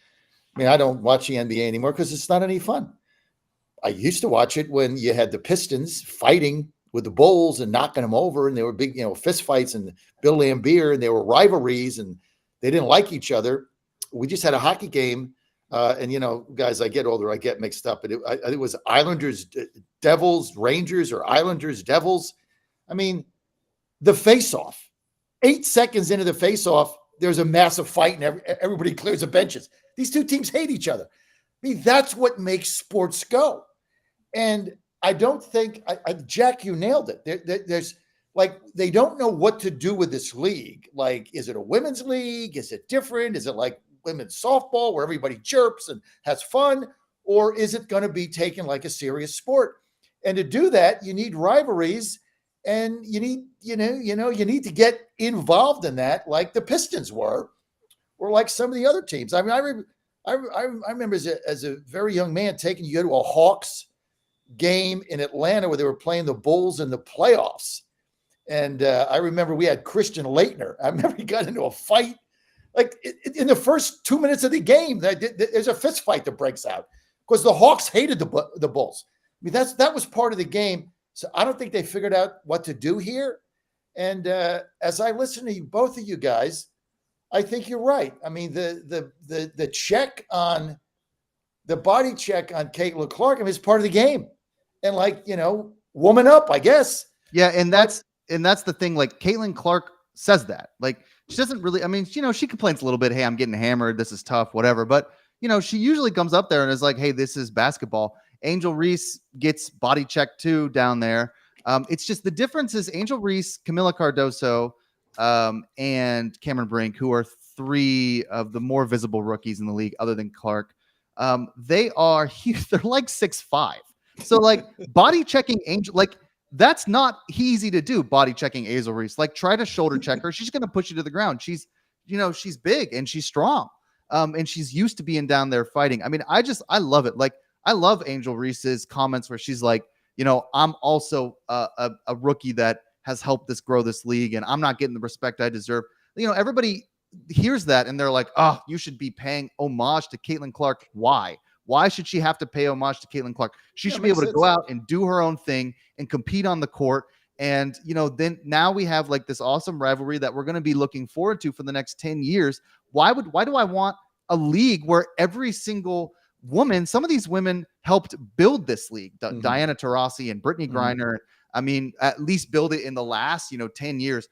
I mean, I don't watch the NBA anymore because it's not any fun. I used to watch it when you had the Pistons fighting with the Bulls and knocking them over, and there were big, fist fights and Bill Laimbeer, and there were rivalries, and they didn't like each other. We just had a hockey game. And, guys, I get older, I get mixed up. But I think it was Islanders, Devils, Rangers, or Islanders, Devils. I mean, the face-off. 8 seconds into the face-off, there's a massive fight, and everybody clears the benches. These two teams hate each other. I mean, that's what makes sports go. And I don't think, Jack, you nailed it. There's like, they don't know what to do with this league. Like, is it a women's league? Is it different? Is it like women's softball where everybody chirps and has fun, or is it going to be taken like a serious sport? And to do that, you need rivalries, and you need, you need to get involved in that, like the Pistons were, or like some of the other teams. I mean, I remember as a very young man you go to a Hawks game in Atlanta where they were playing the Bulls in the playoffs. And I remember we had Christian Laettner. I remember he got into a fight. Like in the first 2 minutes of the game, there's a fist fight that breaks out because the Hawks hated the Bulls. I mean, that was part of the game. So I don't think they figured out what to do here. And as I listen to you, both of you guys, I think you're right. I mean, the check on the body check on Caitlin Clark is part of the game, and woman up, I guess. Yeah, and that's the thing. Like Caitlin Clark says that. Like she doesn't really. I mean, she complains a little bit. Hey, I'm getting hammered. This is tough. Whatever. But she usually comes up there and is like, hey, this is basketball. Angel Reese gets body checked too down there. It's just the difference is Angel Reese, Camila Cardoso, and Cameron Brink, who are three of the more visible rookies in the league, other than Clark. They're like 6'5". So like body checking Angel, like that's not easy to do. Body checking Angel Reese, like try to shoulder check her. She's going to push you to the ground. She's big and she's strong. And she's used to being down there fighting. I mean, I love it. Like I love Angel Reese's comments where she's like, I'm also a rookie that has helped grow this league, and I'm not getting the respect I deserve. Everybody hears that and they're like, oh, you should be paying homage to Caitlin Clark. Why? Why should she have to pay homage to Caitlin Clark? She should be able to go out and do her own thing and compete on the court. And, then now we have like this awesome rivalry that we're going to be looking forward to for the next 10 years. Why do I want a league where every single woman, some of these women helped build this league, Diana Taurasi and Brittany Griner. I mean, at least build it in the last, 10 years,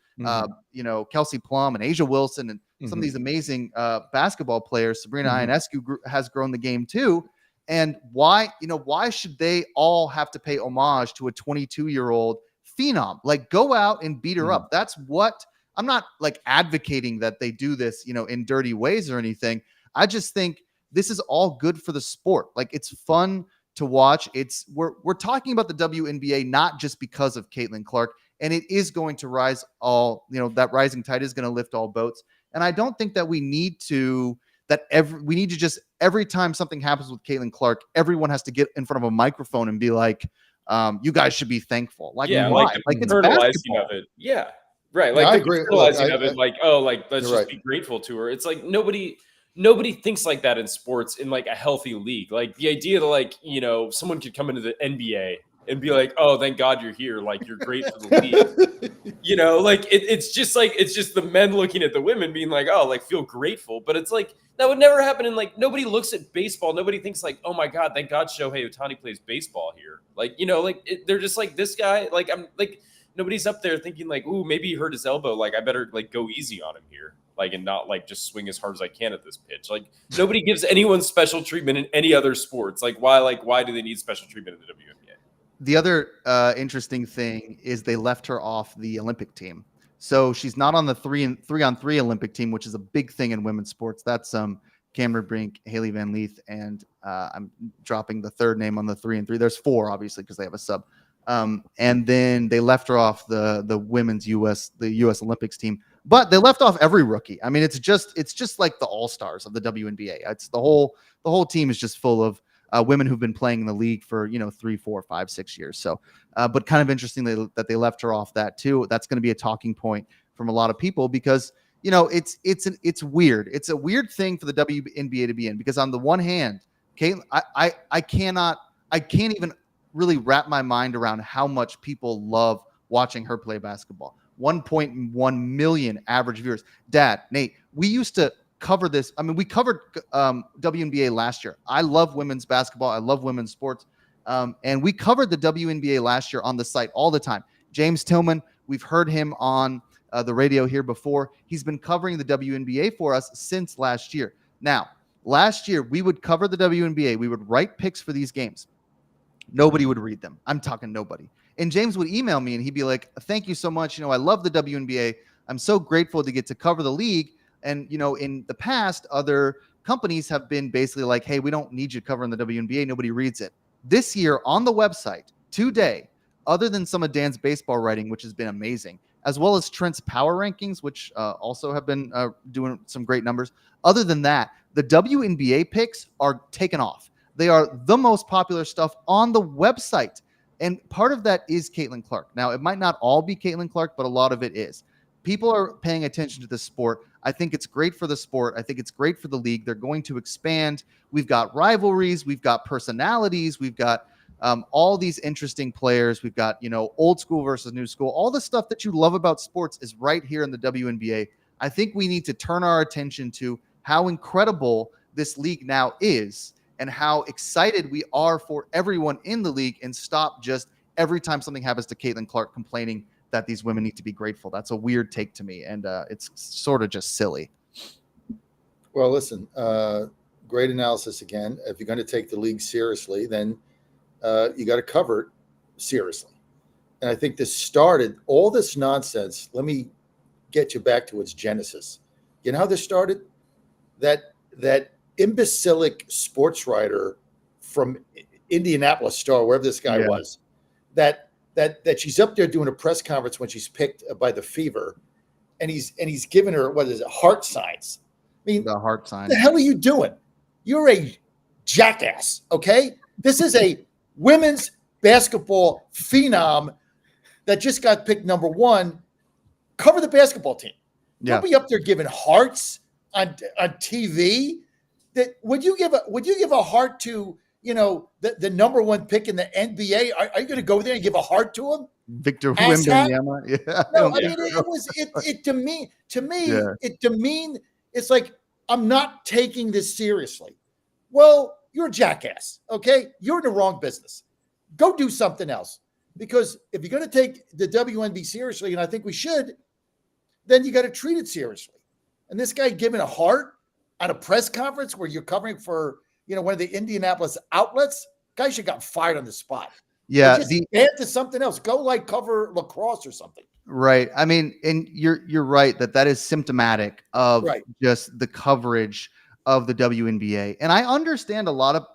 Kelsey Plum and Asia Wilson and some of these amazing basketball players. Sabrina Ionescu has grown the game too. And why should they all have to pay homage to a 22-year-old phenom? Like go out and beat her up. That's what I'm not like advocating that they do this, in dirty ways or anything. I just think this is all good for the sport. Like it's fun to watch. We're talking about the WNBA not just because of Caitlin Clark, and it is going to rise that rising tide is going to lift all boats. And I don't think that we need to just every time something happens with Caitlin Clark, everyone has to get in front of a microphone and be like, you guys should be thankful. Like, yeah, why? like it's internalizing of it. Yeah. Right. Like I the agree. internalizing of it, let's just right. be grateful to her. It's like nobody thinks like that in sports in like a healthy league. Like the idea that someone could come into the NBA and be like, oh, thank God you're here. Like you're great for the league. It's just the men looking at the women being like, oh, like feel grateful. But it's like, that would never happen. And like, nobody looks at baseball. Nobody thinks like, oh my God, thank God Shohei Ohtani plays baseball here. Like, they're just like this guy. Like, I'm like, nobody's up there thinking like, ooh, maybe he hurt his elbow. Like I better like go easy on him here. Like, and not like just swing as hard as I can at this pitch. Like nobody gives anyone special treatment in any other sports. Like why do they need special treatment in the WNBA? The other interesting thing is they left her off the Olympic team. So she's not on the 3-on-3 Olympic team, which is a big thing in women's sports. That's Cameron Brink, Haley Van Leeth, and I'm dropping the third name on the 3-on-3. There's 4, obviously, because they have a sub. And then they left her off the women's U.S. Olympics team. But they left off every rookie. I mean, it's just like the all-stars of the WNBA. It's the whole team is just full of women who've been playing in the league for 3, 4, 5, 6 years. So, but kind of interesting that they left her off that too. That's going to be a talking point from a lot of people because it's weird. It's a weird thing for the WNBA to be in because on the one hand, Caitlin, I can't even really wrap my mind around how much people love watching her play basketball. 1.1 million average viewers. Dad, Nate, we used to cover this. I mean, we covered WNBA last year. I love women's basketball. I love women's sports. And we covered the WNBA last year on the site all the time. James Tillman, we've heard him on the radio here before. He's been covering the WNBA for us since last year. Now, last year, we would cover the WNBA. We would write picks for these games. Nobody would read them. I'm talking nobody. And James would email me and he'd be like, thank you so much. I love the WNBA. I'm so grateful to get to cover the league. And, in the past, other companies have been basically like, hey, we don't need you covering the WNBA. Nobody reads it. This year on the website today, other than some of Dan's baseball writing, which has been amazing, as well as Trent's power rankings, which also have been doing some great numbers. Other than that, the WNBA picks are taken off. They are the most popular stuff on the website. And part of that is Caitlin Clark. Now, it might not all be Caitlin Clark, but a lot of it is. People are paying attention to this sport. I think it's great for the sport. I think it's great for the league. They're going to expand. We've got rivalries. We've got personalities. We've got all these interesting players. We've got, old school versus new school. All the stuff that you love about sports is right here in the WNBA. I think we need to turn our attention to how incredible this league now is and how excited we are for everyone in the league, and stop just every time something happens to Caitlin Clark complaining that these women need to be grateful. That's a weird take to me, and it's sort of just silly. Well, listen, great analysis again. If you're going to take the league seriously, then you got to cover it seriously. And I think this started, all this nonsense, let me get you back to its genesis. You know how this started? That imbecilic sports writer from Indianapolis Star, wherever this guy was, that she's up there doing a press conference when she's picked by the Fever, and he's giving her, what is it, heart signs. I mean, the heart sign. What the hell are you doing? You're a jackass, okay? This is a women's basketball phenom that just got picked number 1. Cover the basketball team. Yeah. Don't be up there giving hearts on TV. That would you give a heart to the number 1 pick in the NBA? Are you going to go there and give a heart to him? Victor Wembanyama? Yeah. No, I mean it to me it demeaned. It's like, I'm not taking this seriously. Well, you're a jackass. Okay, you're in the wrong business. Go do something else. Because if you're going to take the WNBA seriously, and I think we should, then you got to treat it seriously. And this guy giving a heart at a press conference where you're covering for, one of the Indianapolis outlets, guy should have got fired on the spot. Yeah. Just add to something else. Go cover lacrosse or something. Right. I mean, and you're right that is symptomatic of just the coverage of the WNBA. And I understand a lot of,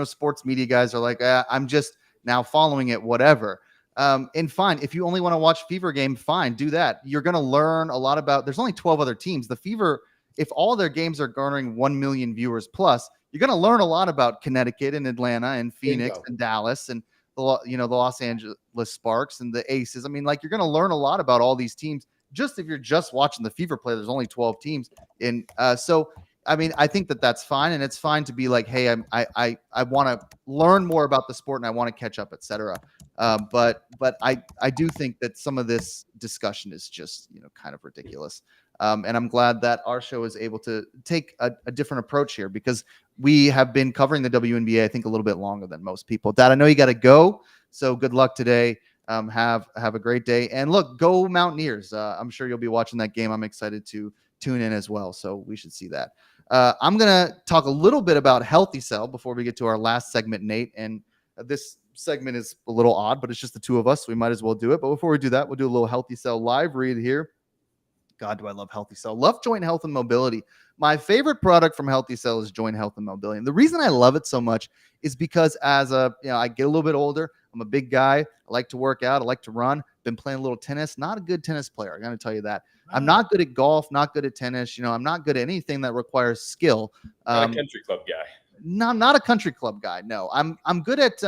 sports media guys are like, I'm just now following it, whatever. And fine. If you only want to watch Fever game, fine, do that. You're going to learn a lot about, there's only 12 other teams. The Fever, if all their games are garnering 1 million viewers plus, you're going to learn a lot about Connecticut and Atlanta and Phoenix and Dallas and the Los Angeles Sparks and the Aces. I mean, you're going to learn a lot about all these teams just if you're just watching the Fever play. There's only 12 teams. And so, I mean, I think that's fine. And it's fine to be like, hey, I want to learn more about the sport and I want to catch up, etc. But I do think that some of this discussion is just, kind of ridiculous. And I'm glad that our show is able to take a different approach here, because we have been covering the WNBA, I think, a little bit longer than most people. Dad, I know you got to go, so good luck today. Have a great day. And look, go Mountaineers. I'm sure you'll be watching that game. I'm excited to tune in as well, so we should see that. I'm going to talk a little bit about Healthy Cell before we get to our last segment, Nate. And this segment is a little odd, but it's just the two of us, so we might as well do it. But before we do that, we'll do a little Healthy Cell live read here. God, do I love Healthy Cell. Love Joint Health and Mobility. My favorite product from Healthy Cell is Joint Health and Mobility. And the reason I love it so much is because I get a little bit older. I'm a big guy. I like to work out. I like to run. Been playing a little tennis. Not a good tennis player. I'm going to tell you that. I'm not good at golf, not good at tennis. I'm not good at anything that requires skill. Not a country club guy. No, I'm not a country club guy. No, I'm good at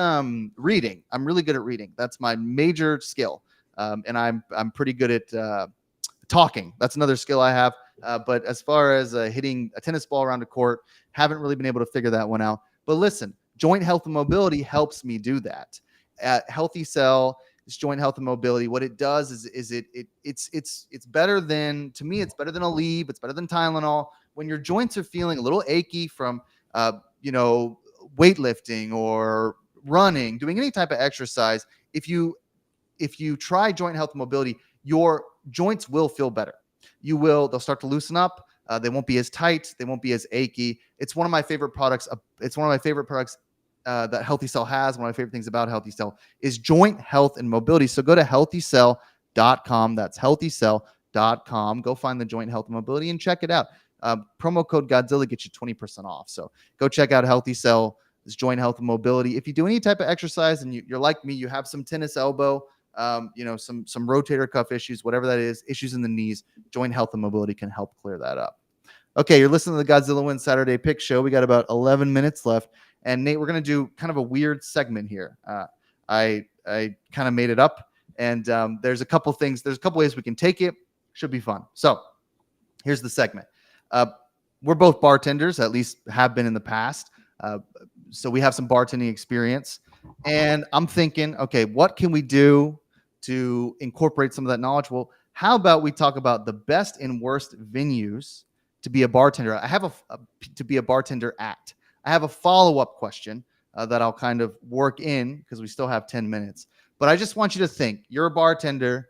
reading. I'm really good at reading. That's my major skill. And I'm pretty good at talking. That's another skill I have. But as far as hitting a tennis ball around a court, haven't really been able to figure that one out. But listen, Joint Health and Mobility helps me do that. At Healthy Cell, it's Joint Health and Mobility. What it does is it's better than, to me, it's better than Aleve. It's better than Tylenol. When your joints are feeling a little achy from weightlifting or running, doing any type of exercise, if you try Joint Health and Mobility, your joints will feel better. They'll start to loosen up. They won't be as tight. They won't be as achy. It's one of my favorite products. It's one of my favorite products that Healthy Cell has. One of my favorite things about Healthy Cell is Joint Health and Mobility. So go to healthycell.com. That's healthycell.com. Go find the Joint Health and Mobility and check it out. Promo code Godzilla gets you 20% off. So go check out Healthy Cell. It's Joint Health and Mobility. If you do any type of exercise and you're like me, you have some tennis elbow, some rotator cuff issues, whatever that is, issues in the knees, Joint Health and Mobility can help clear that up. Okay, you're listening to the Godzilla Wins Saturday Pick Show. We got about 11 minutes left. And Nate, we're going to do kind of a weird segment here. I kind of made it up, and there's a couple things. There's a couple ways we can take it. Should be fun. So here's the segment. We're both bartenders, at least have been in the past. So we have some bartending experience. And I'm thinking, okay, what can we do to incorporate some of that knowledge? Well, how about we talk about the best and worst venues to be a bartender? I have to be a bartender at. I have a follow-up question that I'll kind of work in because we still have 10 minutes. But I just want you to think, you're a bartender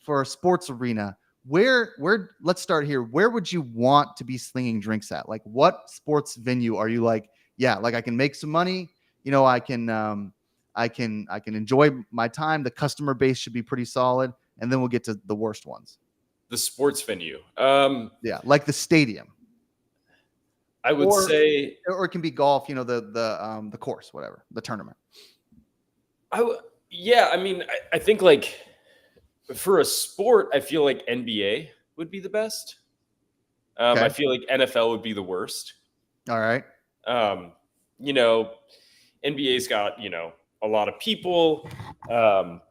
for a sports arena. Where let's start here. Where would you want to be slinging drinks at? Like, what sports venue are you like, yeah, like I can make some money, I can enjoy my time. The customer base should be pretty solid, and then we'll get to the worst ones. The sports venue. Yeah, like the stadium. I would say, or it can be golf, the course, whatever, the tournament. I think like for a sport, I feel like NBA would be the best. Okay. I feel like NFL would be the worst. All right. NBA's got, a lot of people. It's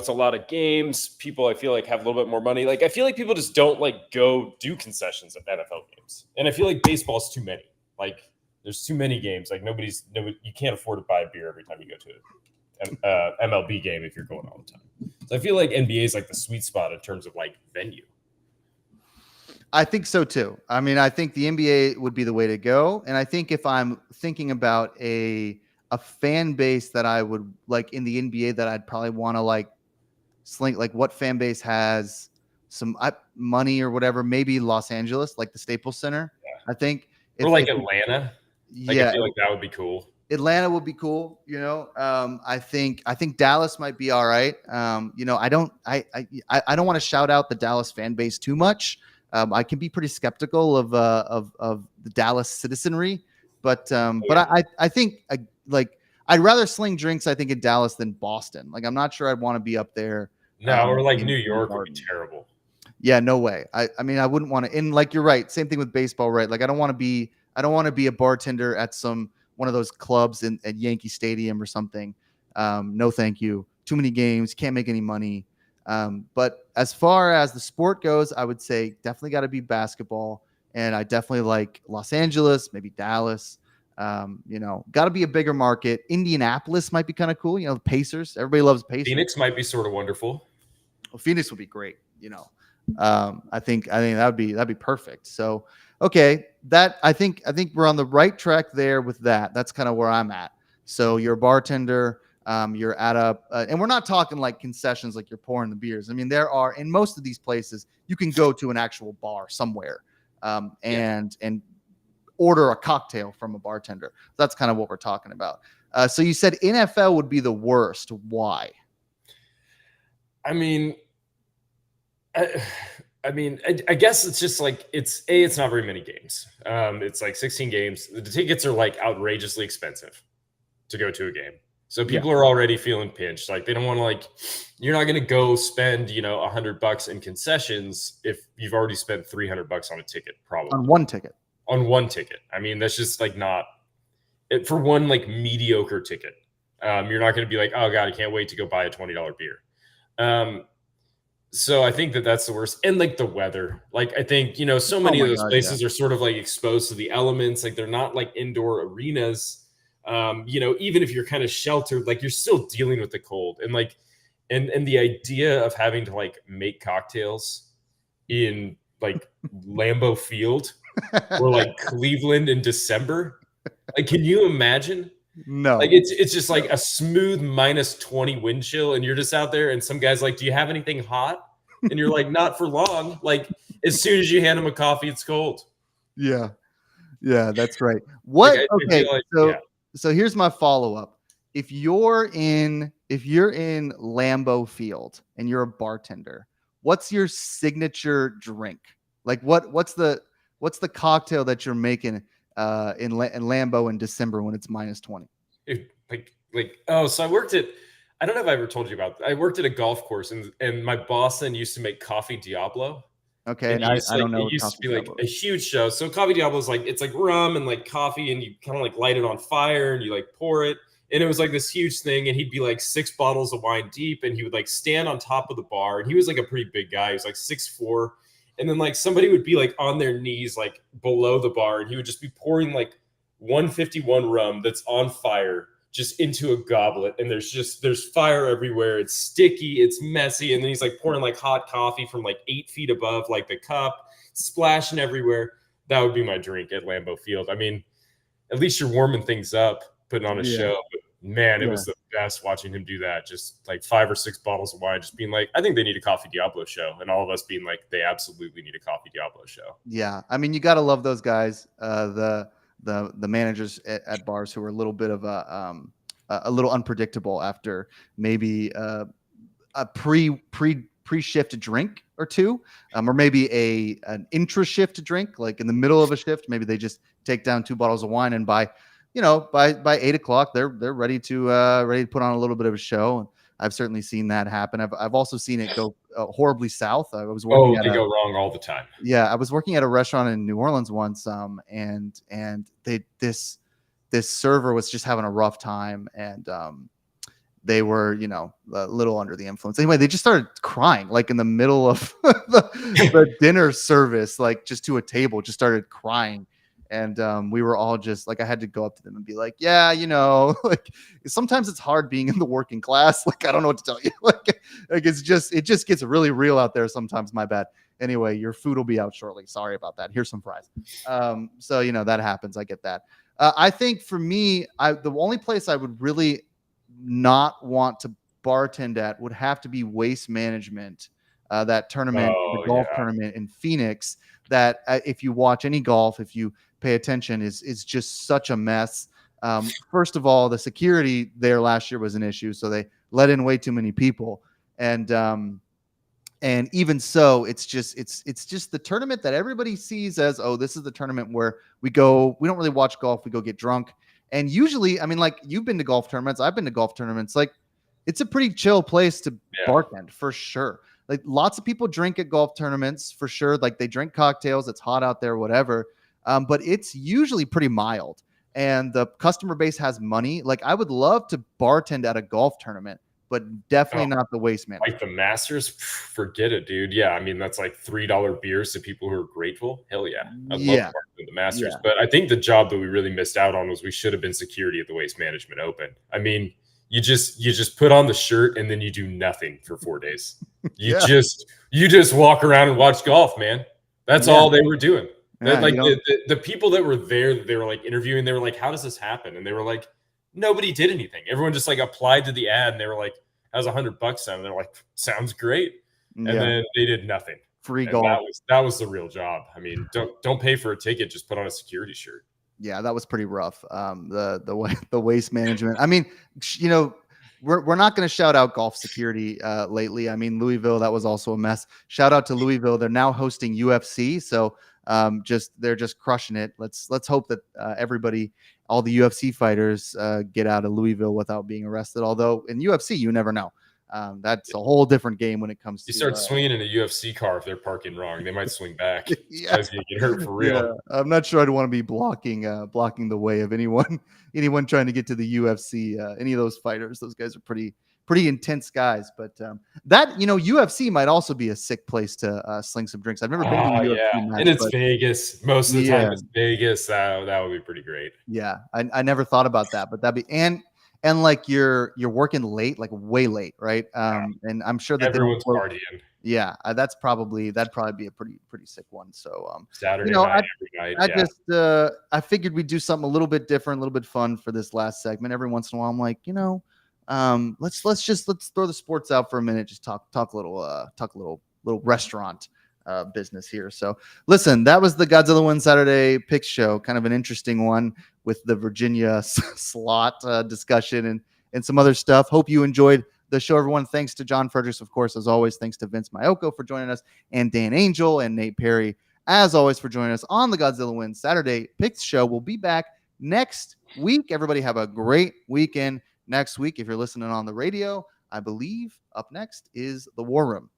a lot of games. People, I feel like, have a little bit more money. Like, I feel like people just don't like go do concessions at NFL games. And I feel like baseball's too many. Like, there's too many games. Like, you can't afford to buy a beer every time you go to an MLB game if you're going all the time. So I feel like NBA is like the sweet spot in terms of like venue. I think so too. I mean, I think the NBA would be the way to go. And I think if I'm thinking about a fan base that I would like in the NBA that I'd probably want to like sling, like what fan base has some money or whatever, maybe Los Angeles, like the Staples Center. Yeah. I think. Or like Atlanta. Yeah. I feel like that would be cool. Atlanta would be cool. I think Dallas might be all right. I don't want to shout out the Dallas fan base too much. I can be pretty skeptical of the Dallas citizenry, but I think I'd rather sling drinks, I think, in Dallas than Boston. Like, I'm not sure I'd want to be up there. No, or like New York would be terrible. Yeah, no way. I mean, I wouldn't want to. And like, you're right. Same thing with baseball, right? Like, I don't want to be a bartender at one of those clubs at Yankee Stadium or something. No, thank you. Too many games. Can't make any money. But as far as the sport goes, I would say definitely got to be basketball. And I definitely like Los Angeles, maybe Dallas. Got to be a bigger market. Indianapolis might be kind of cool. The Pacers. Everybody loves Pacers. Phoenix might be sort of wonderful. Well, Phoenix would be great. I think that'd be perfect. So, okay, I think we're on the right track there with that. That's kind of where I'm at. So you're a bartender. You're at and we're not talking like concessions, like you're pouring the beers. I mean, there are in most of these places you can go to an actual bar somewhere, and order a cocktail from a bartender. That's kind of what we're talking about. So you said NFL would be the worst. Why? I mean, I guess it's just like it's not very many games. It's like 16 games. The tickets are like outrageously expensive to go to a game. So people are already feeling pinched. Like, they don't want to, you're not going to go spend, $100 in concessions if you've already spent $300 on a ticket, probably. On one ticket. On one ticket. I mean, that's just not it for one mediocre ticket. You're not going to be like, oh God, I can't wait to go buy a $20 beer. So I think that's the worst. And the weather, I think, so many of those places are sort of exposed to the elements. Like, they're not indoor arenas. Even if you're kind of sheltered, you're still dealing with the cold and the idea of having to make cocktails in Lambeau Field or Cleveland in December. Can you imagine? No, it's just a smooth -20 wind chill, and you're just out there, and some guy's like, "Do you have anything hot?" And you're like, "Not for long." As soon as you hand him a coffee, it's cold. Yeah, that's right. What? So here's my follow-up. If you're in Lambeau Field and you're a bartender, what's your signature drink? What's the cocktail that you're making in Lambeau in December when it's -20? So I don't know if I ever told you about. I worked at a golf course, and my boss then used to make coffee Diablo. Okay, And and I don't know it what used to Coffee be like Diablo a is. huge show. So Coffee Diablo is like, it's like rum and like coffee, and you kind of like light it on fire and you like pour it. And it was like this huge thing. And he'd be like 6 bottles of wine deep, and he would like stand on top of the bar. And he was like a pretty big guy. He was like 6'4". And then like somebody would be like on their knees, like below the bar, and he would just be pouring like 151 rum that's on fire just into a goblet, and there's fire everywhere. It's sticky, it's messy, and then he's like pouring like hot coffee from like 8 feet above like the cup, splashing everywhere. That would be my drink at Lambeau Field. I mean, at least you're warming things up, putting on a Yeah. show. But man, it Yeah. was the best watching him do that. Just like 5 or 6 bottles of wine, just being like, I think they need a Coffee Diablo show, and all of us being like, they absolutely need a Coffee Diablo show. Yeah, I mean, you got to love those guys, the managers at bars who are a little bit of a little unpredictable after maybe a pre shift drink or two, or maybe an intra shift drink, like in the middle of a shift. Maybe they just take down 2 bottles of wine, and by 8 o'clock they're ready to put on a little bit of a show. And I've certainly seen that happen. I've also seen it go horribly south. I was working They go wrong all the time. I was working at a restaurant in New Orleans once, and this server was just having a rough time, and they were, a little under the influence. Anyway, they just started crying, like in the middle of the dinner service, like just to a table, just started crying. And we were all just like, I had to go up to them and be like, yeah, like sometimes it's hard being in the working class. Like, I don't know what to tell you. like it just gets really real out there sometimes. My bad. Anyway, your food will be out shortly. Sorry about that. Here's some fries. So, that happens. I get that. I think for me, the only place I would really not want to bartend at would have to be Waste Management, that tournament, the golf tournament in Phoenix, that if you watch any golf, if you pay attention, is just such a mess. First of all, the security there last year was an issue, so they let in way too many people. And even so, it's just the tournament that everybody sees as, oh, this is the tournament where we don't really watch golf, we go get drunk. And usually, I mean, like, you've been to golf tournaments, I've been to golf tournaments, like, it's a pretty chill place to bartend for sure. Like, lots of people drink at golf tournaments for sure. Like, they drink cocktails, it's hot out there, whatever. But it's usually pretty mild, and the customer base has money. Like, I would love to bartend at a golf tournament, but definitely not the Waste Management. Like the Masters, forget it, dude. Yeah, I mean, that's like $3 beers to people who are grateful. Hell yeah. I'd love to partner with the Masters. But I think the job that we really missed out on was we should have been security at the Waste Management Open. I mean, you just put on the shirt and then you do nothing for 4 days. You just walk around and watch golf, man. That's all they were doing. Like the people that were there, they were like interviewing, they were like, how does this happen? And they were like, nobody did anything. Everyone just like applied to the ad, and they were like, "How's $100 sound?" And they're like, "Sounds great." And then they did nothing. Free golf. That was the real job. I mean, don't pay for a ticket. Just put on a security shirt. Yeah, that was pretty rough. The Waste Management. I mean, we're not going to shout out golf security lately. I mean, Louisville, that was also a mess. Shout out to Louisville. They're now hosting UFC, so they're just crushing it. Let's hope that everybody, all the UFC fighters, get out of Louisville without being arrested. Although in UFC, you never know. That's a whole different game when it comes to. You start swinging in a UFC car if they're parking wrong, they might swing back. Guys can get hurt for real. Yeah, I'm not sure I'd want to be blocking the way of anyone trying to get to the UFC. Any of those fighters, those guys are pretty intense guys. But that UFC might also be a sick place to sling some drinks. I've never been to a UFC match, and it's Vegas. Most of the time, it's Vegas. That would be pretty great. Yeah, I never thought about that, but that'd be and like you're working late, like way late, right? And I'm sure that everyone's partying. Yeah, that'd probably be a pretty sick one. So Saturday night, every night. I figured we'd do something a little bit different, a little bit fun for this last segment. Every once in a while, I'm like, let's throw the sports out for a minute. Just talk a little restaurant business here. So listen, that was the Godzilla Win Saturday Picks show. Kind of an interesting one with the Virginia slot discussion and some other stuff. Hope you enjoyed the show, everyone. Thanks to John Fredericks, of course, as always. Thanks to Vince Mayoko for joining us, and Dan Angel and Nate Perry, as always, for joining us on the Godzilla Win Saturday Picks show. We'll be back next week. Everybody have a great weekend next week. If you're listening on the radio, I believe up next is the War Room.